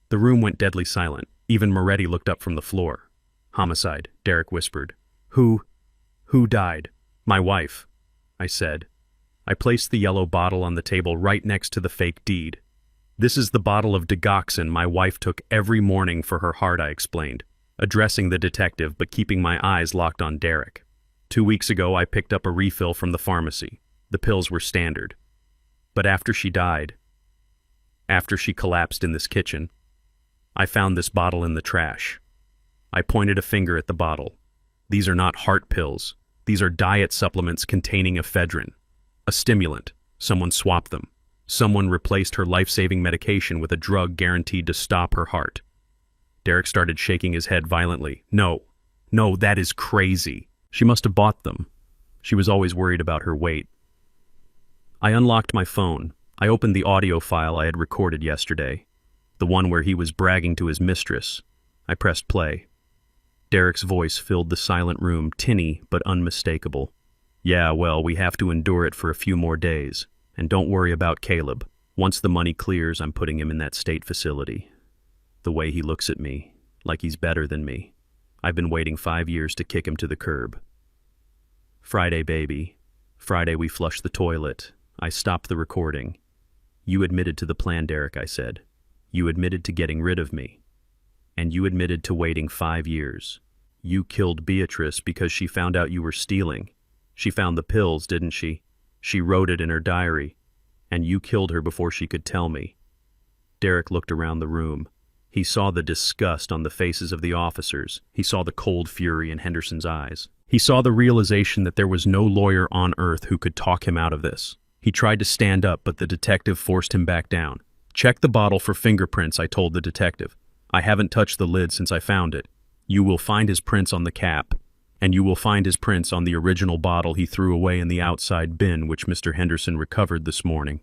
The room went deadly silent. Even Moretti looked up from the floor. "Homicide," Derek whispered. Who died?" "My wife," I said. I placed the yellow bottle on the table right next to the fake deed. "This is the bottle of digoxin my wife took every morning for her heart," I explained, addressing the detective but keeping my eyes locked on Derek. 2 weeks ago, I picked up a refill from the pharmacy. The pills were standard. But after she died, after she collapsed in this kitchen, I found this bottle in the trash." I pointed a finger at the bottle. "These are not heart pills. These are diet supplements containing ephedrine, a stimulant. Someone swapped them. Someone replaced her life-saving medication with a drug guaranteed to stop her heart." Derek started shaking his head violently. No, that is crazy. She must have bought them. She was always worried about her weight." I unlocked my phone. I opened the audio file I had recorded yesterday, the one where he was bragging to his mistress. I pressed play. Derek's voice filled the silent room, tinny but unmistakable. "Yeah, well, we have to endure it for a few more days. And don't worry about Caleb. Once the money clears, I'm putting him in that state facility. The way he looks at me, like he's better than me. I've been waiting 5 years to kick him to the curb." "Friday, baby. Friday we flushed the toilet." I stopped the recording. "You admitted to the plan, Derek," I said. "You admitted to getting rid of me. And you admitted to waiting 5 years. You killed Beatrice because she found out you were stealing. She found the pills, didn't she? She wrote it in her diary. And you killed her before she could tell me." Derek looked around the room. He saw the disgust on the faces of the officers. He saw the cold fury in Henderson's eyes. He saw the realization that there was no lawyer on earth who could talk him out of this. He tried to stand up, but the detective forced him back down. "Check the bottle for fingerprints," I told the detective. "I haven't touched the lid since I found it. You will find his prints on the cap, and you will find his prints on the original bottle he threw away in the outside bin which Mr. Henderson recovered this morning."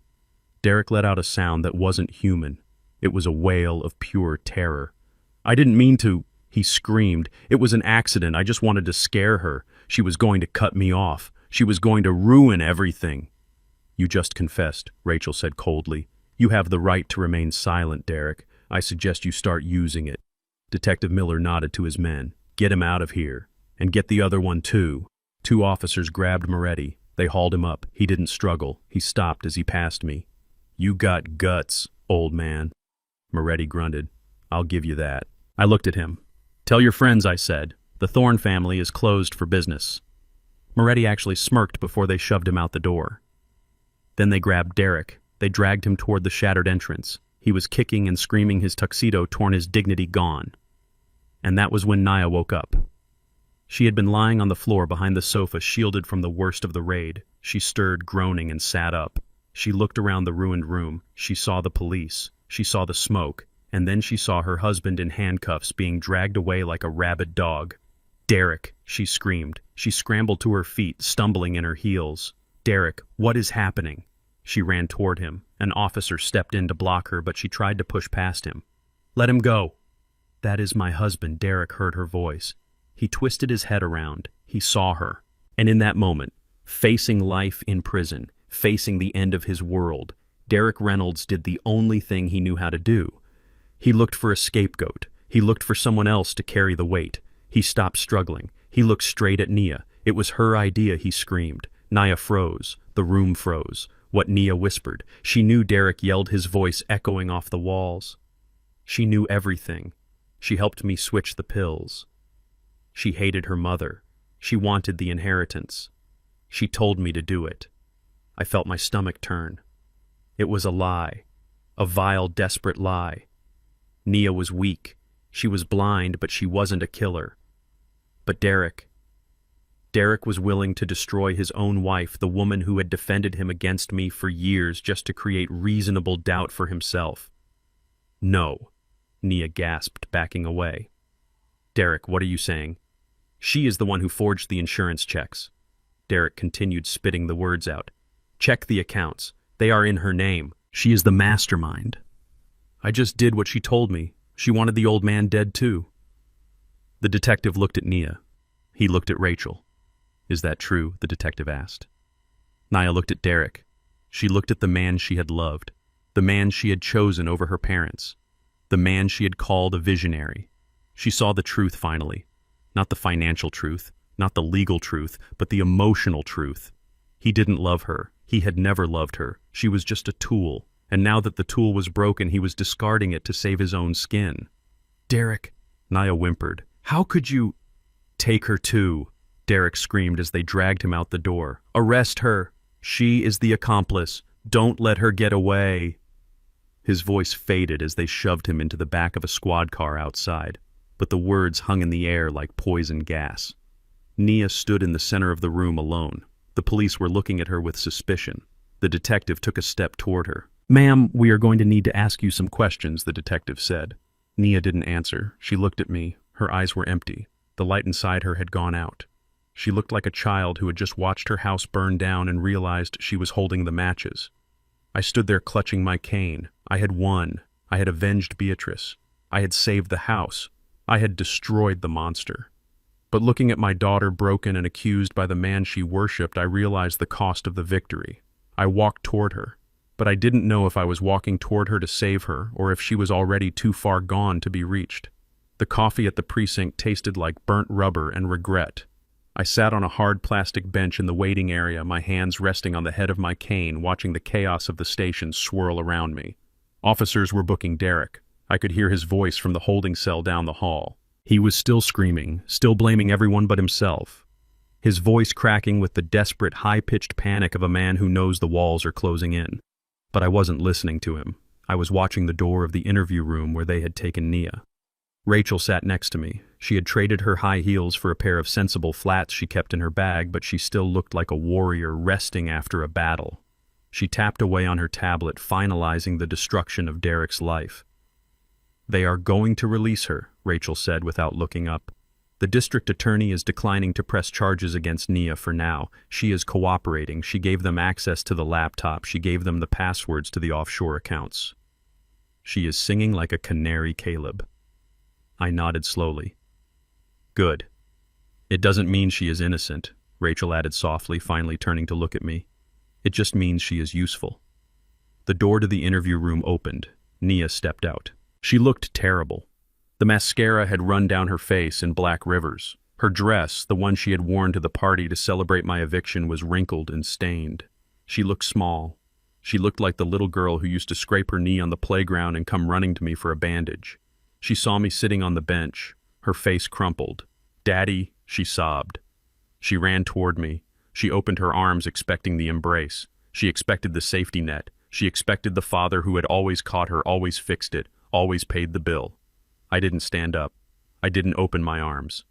Derek let out a sound that wasn't human. It was a wail of pure terror. "I didn't mean to," He screamed. It was an accident. I just wanted to scare her. She was going to cut me off. She was going to ruin everything. You just confessed, Rachel said coldly. You have the right to remain silent, Derek. I suggest you start using it. Detective Miller nodded to his men. Get him out of here. And get the other one too. 2 officers grabbed Moretti. They hauled him up. He didn't struggle. He stopped as he passed me. You got guts, old man. Moretti grunted. I'll give you that. I looked at him. Tell your friends, I said. The Thorne family is closed for business. Moretti actually smirked before they shoved him out the door. Then they grabbed Derek. They dragged him toward the shattered entrance. He was kicking and screaming, his tuxedo torn, his dignity gone. And that was when Naya woke up. She had been lying on the floor behind the sofa, shielded from the worst of the raid. She stirred, groaning, and sat up. She looked around the ruined room. She saw the police. She saw the smoke. And then she saw her husband in handcuffs being dragged away like a rabid dog. Derek, she screamed. She scrambled to her feet, stumbling in her heels. Derek, what is happening? She ran toward him. An officer stepped in to block her, but she tried to push past him. Let him go. That is my husband, Derek heard her voice. He twisted his head around. He saw her. And in that moment, facing life in prison, facing the end of his world, Derek Reynolds did the only thing he knew how to do. He looked for a scapegoat. He looked for someone else to carry the weight. He stopped struggling. He looked straight at Nia. It was her idea, he screamed. Nia froze. The room froze. What Nia whispered. She knew Derek yelled, his voice echoing off the walls. She knew everything. She helped me switch the pills. She hated her mother. She wanted the inheritance. She told me to do it. I felt my stomach turn. It was a lie. A vile, desperate lie. Nia was weak. She was blind, but she wasn't a killer. But Derek was willing to destroy his own wife, the woman who had defended him against me for years, just to create reasonable doubt for himself. No, Nia gasped, backing away. Derek, what are you saying? She is the one who forged the insurance checks. Derek continued, spitting the words out. Check the accounts. They are in her name. She is the mastermind. I just did what she told me. She wanted the old man dead too. The detective looked at Nia. He looked at Rachel. Is that true? The detective asked. Nia looked at Derek. She looked at the man she had loved, the man she had chosen over her parents, the man she had called a visionary. She saw the truth finally. Not the financial truth, not the legal truth, but the emotional truth. He didn't love her. He had never loved her. She was just a tool. And now that the tool was broken, he was discarding it to save his own skin. Derek, Nia whimpered. How could you... Take her too, Derek screamed as they dragged him out the door. Arrest her. She is the accomplice. Don't let her get away. His voice faded as they shoved him into the back of a squad car outside, but the words hung in the air like poison gas. Nia stood in the center of the room alone. The police were looking at her with suspicion. The detective took a step toward her. Ma'am, we are going to need to ask you some questions, the detective said. Nia didn't answer. She looked at me. Her eyes were empty. The light inside her had gone out. She looked like a child who had just watched her house burn down and realized she was holding the matches. I stood there clutching my cane. I had won. I had avenged Beatrice. I had saved the house. I had destroyed the monster. But looking at my daughter broken and accused by the man she worshipped, I realized the cost of the victory. I walked toward her, but I didn't know if I was walking toward her to save her or if she was already too far gone to be reached. The coffee at the precinct tasted like burnt rubber and regret. I sat on a hard plastic bench in the waiting area, my hands resting on the head of my cane, watching the chaos of the station swirl around me. Officers were booking Derek. I could hear his voice from the holding cell down the hall. He was still screaming, still blaming everyone but himself. His voice cracking with the desperate, high-pitched panic of a man who knows the walls are closing in. But I wasn't listening to him. I was watching the door of the interview room where they had taken Nia. Rachel sat next to me. She had traded her high heels for a pair of sensible flats she kept in her bag, but she still looked like a warrior resting after a battle. She tapped away on her tablet, finalizing the destruction of Derek's life. They are going to release her, Rachel said without looking up. The district attorney is declining to press charges against Nia for now. She is cooperating. She gave them access to the laptop. She gave them the passwords to the offshore accounts. She is singing like a canary, Caleb. I nodded slowly. Good. It doesn't mean she is innocent, Rachel added softly, finally turning to look at me. It just means she is useful. The door to the interview room opened. Nia stepped out. She looked terrible. The mascara had run down her face in black rivers. Her dress, the one she had worn to the party to celebrate my eviction, was wrinkled and stained. She looked small. She looked like the little girl who used to scrape her knee on the playground and come running to me for a bandage. She saw me sitting on the bench. Her face crumpled. "Daddy," she sobbed. She ran toward me. She opened her arms expecting the embrace. She expected the safety net. She expected the father who had always caught her, always fixed it, always paid the bill. I didn't stand up. I didn't open my arms.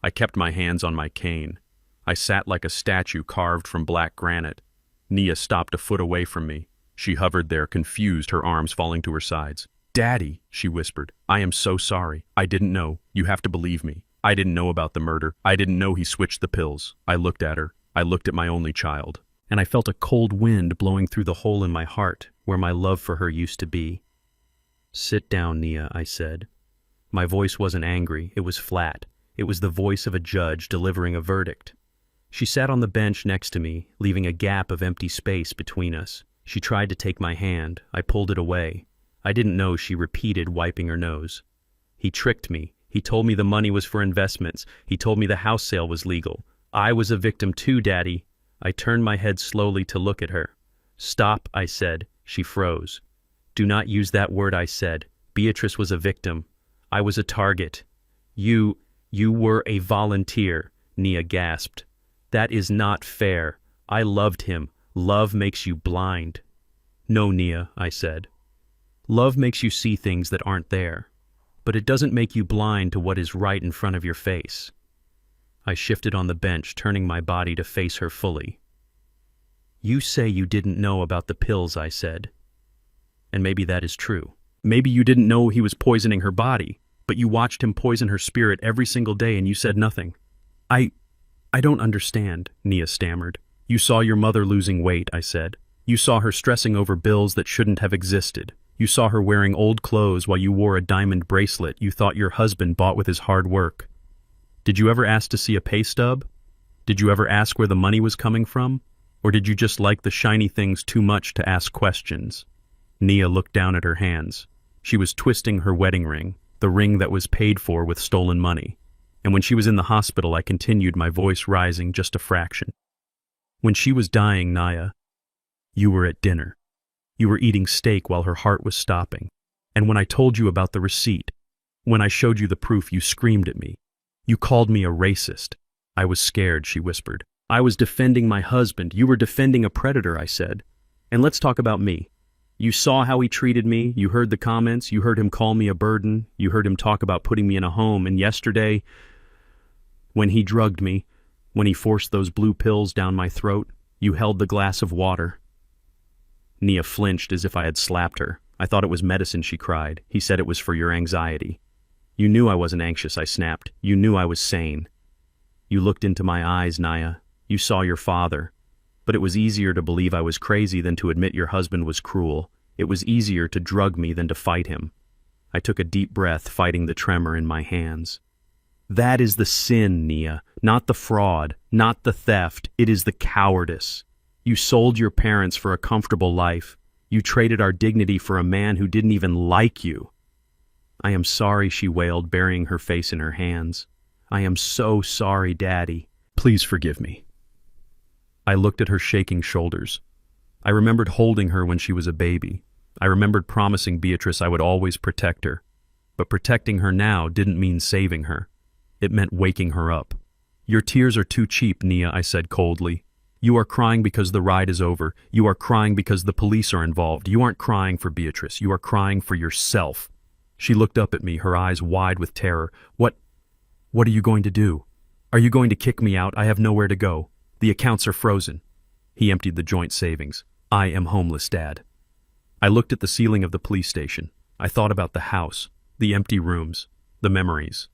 I kept my hands on my cane. I sat like a statue carved from black granite. Nia stopped a foot away from me. She hovered there, confused, her arms falling to her sides. "Daddy," she whispered, "I am so sorry. I didn't know. You have to believe me. I didn't know about the murder. I didn't know he switched the pills." I looked at her. I looked at my only child. And I felt a cold wind blowing through the hole in my heart where my love for her used to be. "Sit down, Nia," I said. My voice wasn't angry. It was flat. It was the voice of a judge delivering a verdict. She sat on the bench next to me, leaving a gap of empty space between us. She tried to take my hand. I pulled it away. I didn't know, she repeated, wiping her nose. "He tricked me. He told me the money was for investments. He told me the house sale was legal. I was a victim too, Daddy." I turned my head slowly to look at her. "Stop," I said. She froze. "Do not use that word," I said. "Beatrice was a victim. I was a target." You were a volunteer," Nia gasped. "That is not fair. I loved him. Love makes you blind." "No, Nia," I said. "Love makes you see things that aren't there. But it doesn't make you blind to what is right in front of your face." I shifted on the bench, turning my body to face her fully. "You say you didn't know about the pills," I said. "And maybe that is true. Maybe you didn't know he was poisoning her body, but you watched him poison her spirit every single day and you said nothing." I don't understand," Nia stammered. "You saw your mother losing weight," I said. "You saw her stressing over bills that shouldn't have existed. You saw her wearing old clothes while you wore a diamond bracelet you thought your husband bought with his hard work. Did you ever ask to see a pay stub? Did you ever ask where the money was coming from? Or did you just like the shiny things too much to ask questions?" Nia looked down at her hands. She was twisting her wedding ring, the ring that was paid for with stolen money. And when she was in the hospital, I continued, my voice rising just a fraction. "When she was dying, Nia, you were at dinner. You were eating steak while her heart was stopping. And when I told you about the receipt, when I showed you the proof, you screamed at me. You called me a racist." "I was scared," she whispered. "I was defending my husband. You were defending a predator," I said. "And let's talk about me. You saw how he treated me. You heard the comments. You heard him call me a burden. You heard him talk about putting me in a home. And yesterday, when he drugged me, when he forced those blue pills down my throat, you held the glass of water." Nia flinched as if I had slapped her. "I thought it was medicine," she cried. "He said it was for your anxiety." "You knew I wasn't anxious," I snapped. "You knew I was sane." "You looked into my eyes, Nia. You saw your father. But it was easier to believe I was crazy than to admit your husband was cruel. It was easier to drug me than to fight him." I took a deep breath, fighting the tremor in my hands. "That is the sin, Nia. Not the fraud, not the theft. It is the cowardice. You sold your parents for a comfortable life. You traded our dignity for a man who didn't even like you." "I am sorry," she wailed, burying her face in her hands. "I am so sorry, Daddy. Please forgive me." I looked at her shaking shoulders. I remembered holding her when she was a baby. I remembered promising Beatrice I would always protect her. But protecting her now didn't mean saving her. It meant waking her up. "Your tears are too cheap, Nia," I said coldly. "You are crying because the ride is over. You are crying because the police are involved. You aren't crying for Beatrice. You are crying for yourself." She looked up at me, her eyes wide with terror. What are you going to do? Are you going to kick me out? I have nowhere to go. The accounts are frozen." He emptied the joint savings. "I am homeless, Dad." I looked at the ceiling of the police station. I thought about the house, the empty rooms, the memories.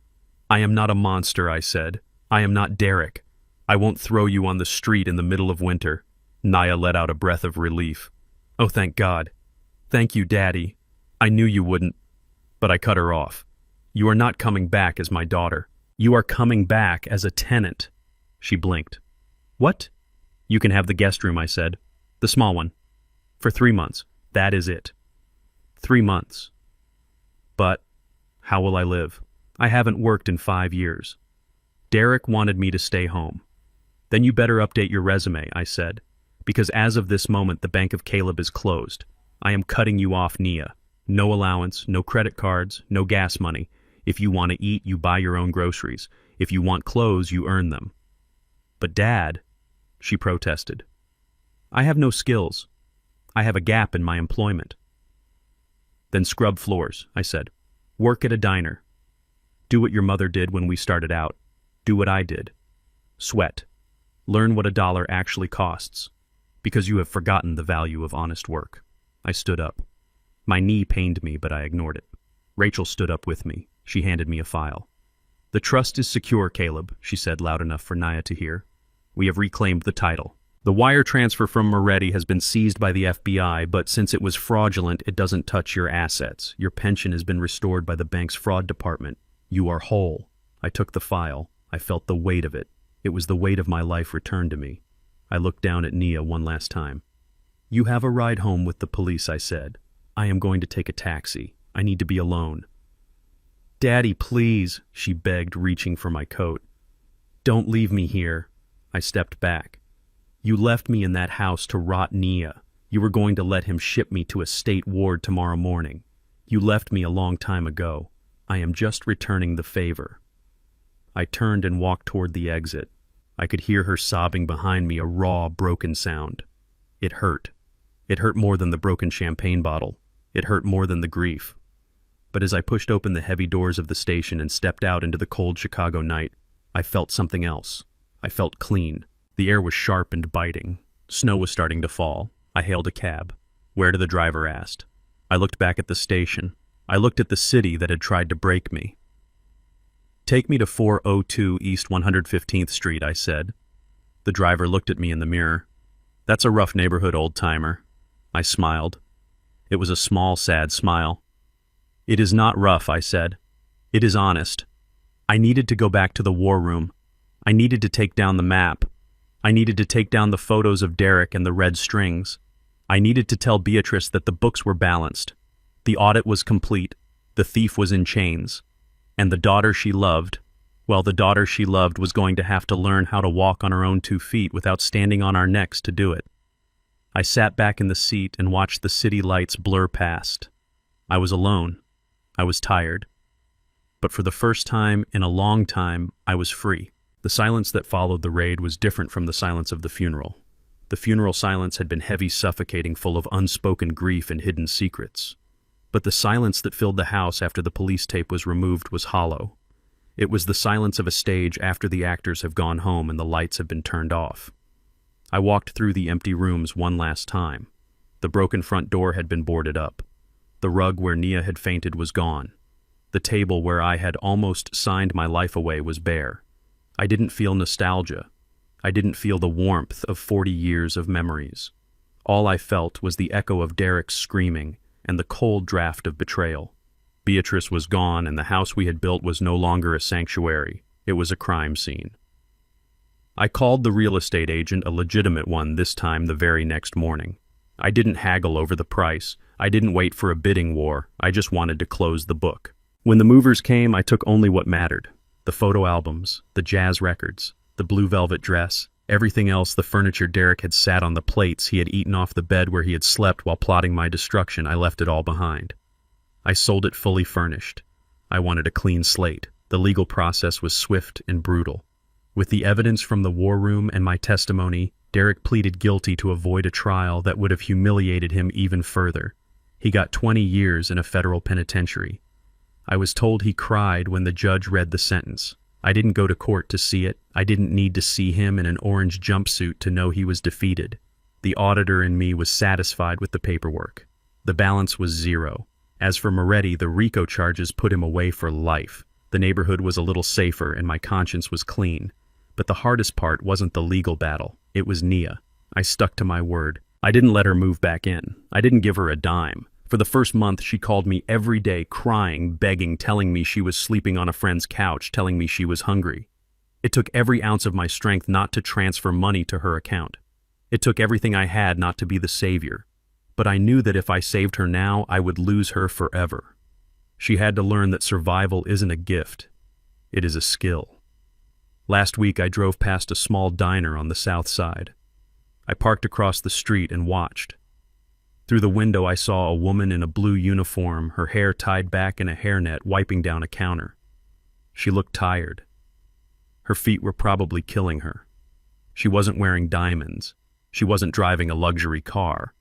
"I am not a monster," I said. "I am not Derek. I won't throw you on the street in the middle of winter." Nia let out a breath of relief. "Oh, thank God. Thank you, Daddy. I knew you wouldn't." But I cut her off. "You are not coming back as my daughter. You are coming back as a tenant. She blinked. What? You can have the guest room, I said. The small one. For 3 months. That is it. 3 months. But how will I live? I haven't worked in 5 years. Derek wanted me to stay home. Then you better update your resume, I said, because as of this moment the Bank of Caleb is closed. I am cutting you off, Nia. No allowance, no credit cards, no gas money. If you want to eat, you buy your own groceries. If you want clothes, you earn them. But Dad, she protested. I have no skills. I have a gap in my employment. Then scrub floors, I said. Work at a diner. Do what your mother did when we started out. Do what I did. Sweat. Learn what $1 actually costs. Because you have forgotten the value of honest work. I stood up. My knee pained me, but I ignored it. Rachel stood up with me. She handed me a file. The trust is secure, Caleb, she said loud enough for Nia to hear. We have reclaimed the title. The wire transfer from Moretti has been seized by the FBI, but since it was fraudulent, it doesn't touch your assets. Your pension has been restored by the bank's fraud department. You are whole. I took the file. I felt the weight of it. It was the weight of my life returned to me. I looked down at Nia one last time. You have a ride home with the police, I said. I am going to take a taxi. I need to be alone. Daddy, please, she begged, reaching for my coat. Don't leave me here. I stepped back. You left me in that house to rot Nia. You were going to let him ship me to a state ward tomorrow morning. You left me a long time ago. I am just returning the favor. I turned and walked toward the exit. I could hear her sobbing behind me, a raw, broken sound. It hurt. It hurt more than the broken champagne bottle. It hurt more than the grief. But as I pushed open the heavy doors of the station and stepped out into the cold Chicago night, I felt something else. I felt clean. The air was sharp and biting. Snow was starting to fall. I hailed a cab. Where to, the driver asked. I looked back at the station. I looked at the city that had tried to break me. Take me to 402 East 115th Street, I said. The driver looked at me in the mirror. That's a rough neighborhood, old-timer. I smiled. It was a small, sad smile. It is not rough, I said. It is honest. I needed to go back to the war room. I needed to take down the map. I needed to take down the photos of Derek and the red strings. I needed to tell Beatrice that the books were balanced. The audit was complete. The thief was in chains. And the daughter she loved, well, the daughter she loved was going to have to learn how to walk on her own 2 feet without standing on our necks to do it. I sat back in the seat and watched the city lights blur past. I was alone. I was tired. But for the first time in a long time, I was free. The silence that followed the raid was different from the silence of the funeral. The funeral silence had been heavy, suffocating, full of unspoken grief and hidden secrets. But the silence that filled the house after the police tape was removed was hollow. It was the silence of a stage after the actors have gone home and the lights have been turned off. I walked through the empty rooms one last time. The broken front door had been boarded up. The rug where Nia had fainted was gone. The table where I had almost signed my life away was bare. I didn't feel nostalgia. I didn't feel the warmth of 40 years of memories. All I felt was the echo of Derek's screaming and the cold draft of betrayal. Beatrice was gone, and the house we had built was no longer a sanctuary. It was a crime scene. I called the real estate agent, a legitimate one, this time the very next morning. I didn't haggle over the price. I didn't wait for a bidding war. I just wanted to close the book. When the movers came, I took only what mattered. The photo albums, the jazz records, the blue velvet dress, everything else, the furniture Derek had sat on, the plates he had eaten off the bed where he had slept while plotting my destruction, I left it all behind. I sold it fully furnished. I wanted a clean slate. The legal process was swift and brutal. With the evidence from the war room and my testimony, Derek pleaded guilty to avoid a trial that would have humiliated him even further. He got 20 years in a federal penitentiary. I was told he cried when the judge read the sentence. I didn't go to court to see it. I didn't need to see him in an orange jumpsuit to know he was defeated. The auditor in me was satisfied with the paperwork. The balance was 0. As for Moretti, the RICO charges put him away for life. The neighborhood was a little safer and my conscience was clean. But the hardest part wasn't the legal battle. It was Nia. I stuck to my word. I didn't let her move back in. I didn't give her a dime. For the first month, she called me every day, crying, begging, telling me she was sleeping on a friend's couch, telling me she was hungry. It took every ounce of my strength not to transfer money to her account. It took everything I had not to be the savior. But I knew that if I saved her now, I would lose her forever. She had to learn that survival isn't a gift. It is a skill. Last week, I drove past a small diner on the south side. I parked across the street and watched. Through the window, I saw a woman in a blue uniform, her hair tied back in a hairnet, wiping down a counter. She looked tired. Her feet were probably killing her. She wasn't wearing diamonds. She wasn't driving a luxury car.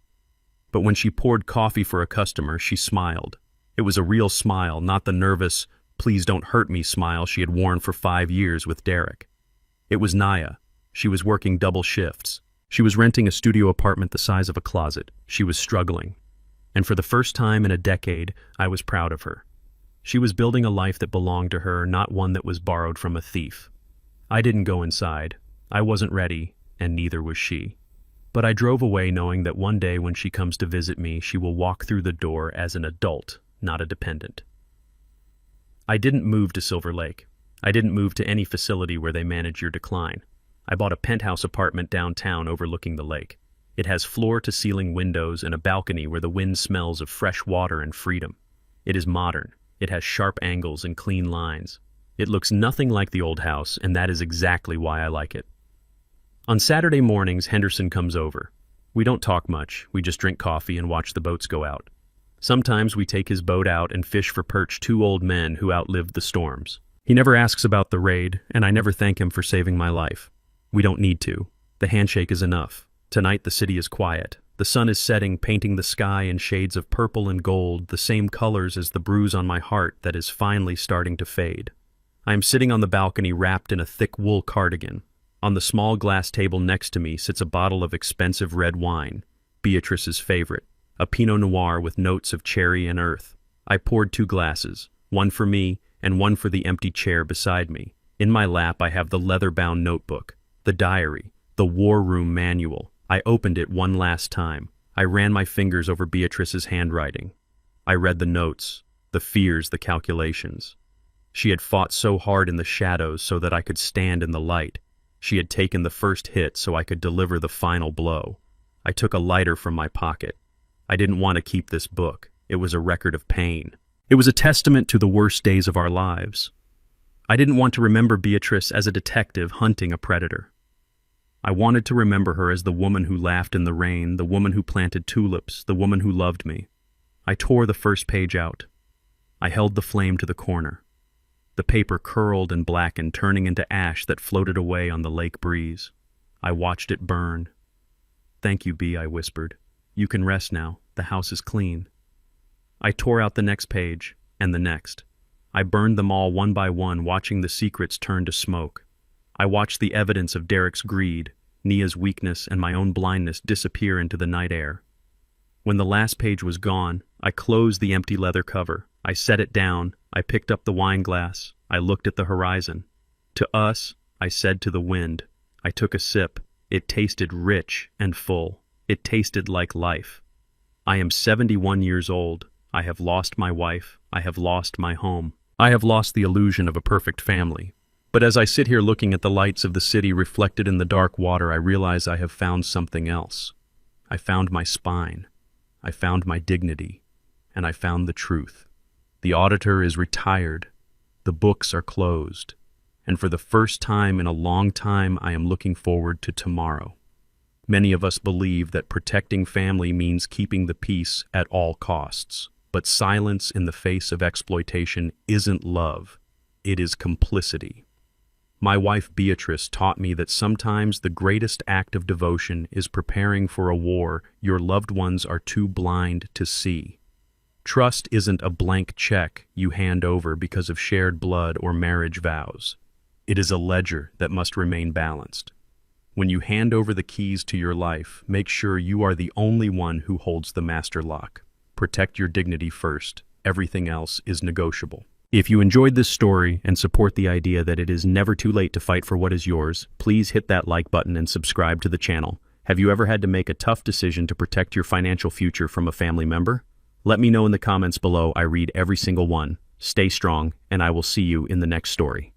But when she poured coffee for a customer, she smiled. It was a real smile, not the nervous, please don't hurt me smile she had worn for 5 years with Derek. It was Naya. She was working double shifts. She was renting a studio apartment the size of a closet. She was struggling. And for the first time in a decade, I was proud of her. She was building a life that belonged to her, not one that was borrowed from a thief. I didn't go inside. I wasn't ready, and neither was she. But I drove away knowing that one day when she comes to visit me, she will walk through the door as an adult, not a dependent. I didn't move to Silver Lake. I didn't move to any facility where they manage your decline. I bought a penthouse apartment downtown overlooking the lake. It has floor-to-ceiling windows and a balcony where the wind smells of fresh water and freedom. It is modern. It has sharp angles and clean lines. It looks nothing like the old house, and that is exactly why I like it. On Saturday mornings, Henderson comes over. We don't talk much. We just drink coffee and watch the boats go out. Sometimes we take his boat out and fish for perch, 2 old men who outlived the storms. He never asks about the raid, and I never thank him for saving my life. We don't need to. The handshake is enough. Tonight the city is quiet. The sun is setting, painting the sky in shades of purple and gold, the same colors as the bruise on my heart that is finally starting to fade. I am sitting on the balcony wrapped in a thick wool cardigan. On the small glass table next to me sits a bottle of expensive red wine, Beatrice's favorite, a Pinot Noir with notes of cherry and earth. I poured 2 glasses, one for me and one for the empty chair beside me. In my lap I have the leather-bound notebook, the diary, the war room manual. I opened it one last time. I ran my fingers over Beatrice's handwriting. I read the notes, the fears, the calculations. She had fought so hard in the shadows so that I could stand in the light. She had taken the first hit so I could deliver the final blow. I took a lighter from my pocket. I didn't want to keep this book. It was a record of pain. It was a testament to the worst days of our lives. I didn't want to remember Beatrice as a detective hunting a predator. I wanted to remember her as the woman who laughed in the rain, the woman who planted tulips, the woman who loved me. I tore the first page out. I held the flame to the corner. The paper curled and blackened, turning into ash that floated away on the lake breeze. I watched it burn. "Thank you, Bea," I whispered. "You can rest now. The house is clean." I tore out the next page, and the next. I burned them all one by one, watching the secrets turn to smoke. I watched the evidence of Derek's greed, Nia's weakness, and my own blindness disappear into the night air. When the last page was gone, I closed the empty leather cover. I set it down. I picked up the wine glass. I looked at the horizon. "To us," I said to the wind. I took a sip. It tasted rich and full. It tasted like life. I am 71 years old. I have lost my wife. I have lost my home. I have lost the illusion of a perfect family. But as I sit here looking at the lights of the city reflected in the dark water, I realize I have found something else. I found my spine. I found my dignity. And I found the truth. The auditor is retired. The books are closed. And for the first time in a long time, I am looking forward to tomorrow. Many of us believe that protecting family means keeping the peace at all costs. But silence in the face of exploitation isn't love. It is complicity. My wife Beatrice taught me that sometimes the greatest act of devotion is preparing for a war your loved ones are too blind to see. Trust isn't a blank check you hand over because of shared blood or marriage vows. It is a ledger that must remain balanced. When you hand over the keys to your life, make sure you are the only one who holds the master lock. Protect your dignity first. Everything else is negotiable. If you enjoyed this story and support the idea that it is never too late to fight for what is yours, please hit that like button and subscribe to the channel. Have you ever had to make a tough decision to protect your financial future from a family member? Let me know in the comments below. I read every single one. Stay strong, and I will see you in the next story.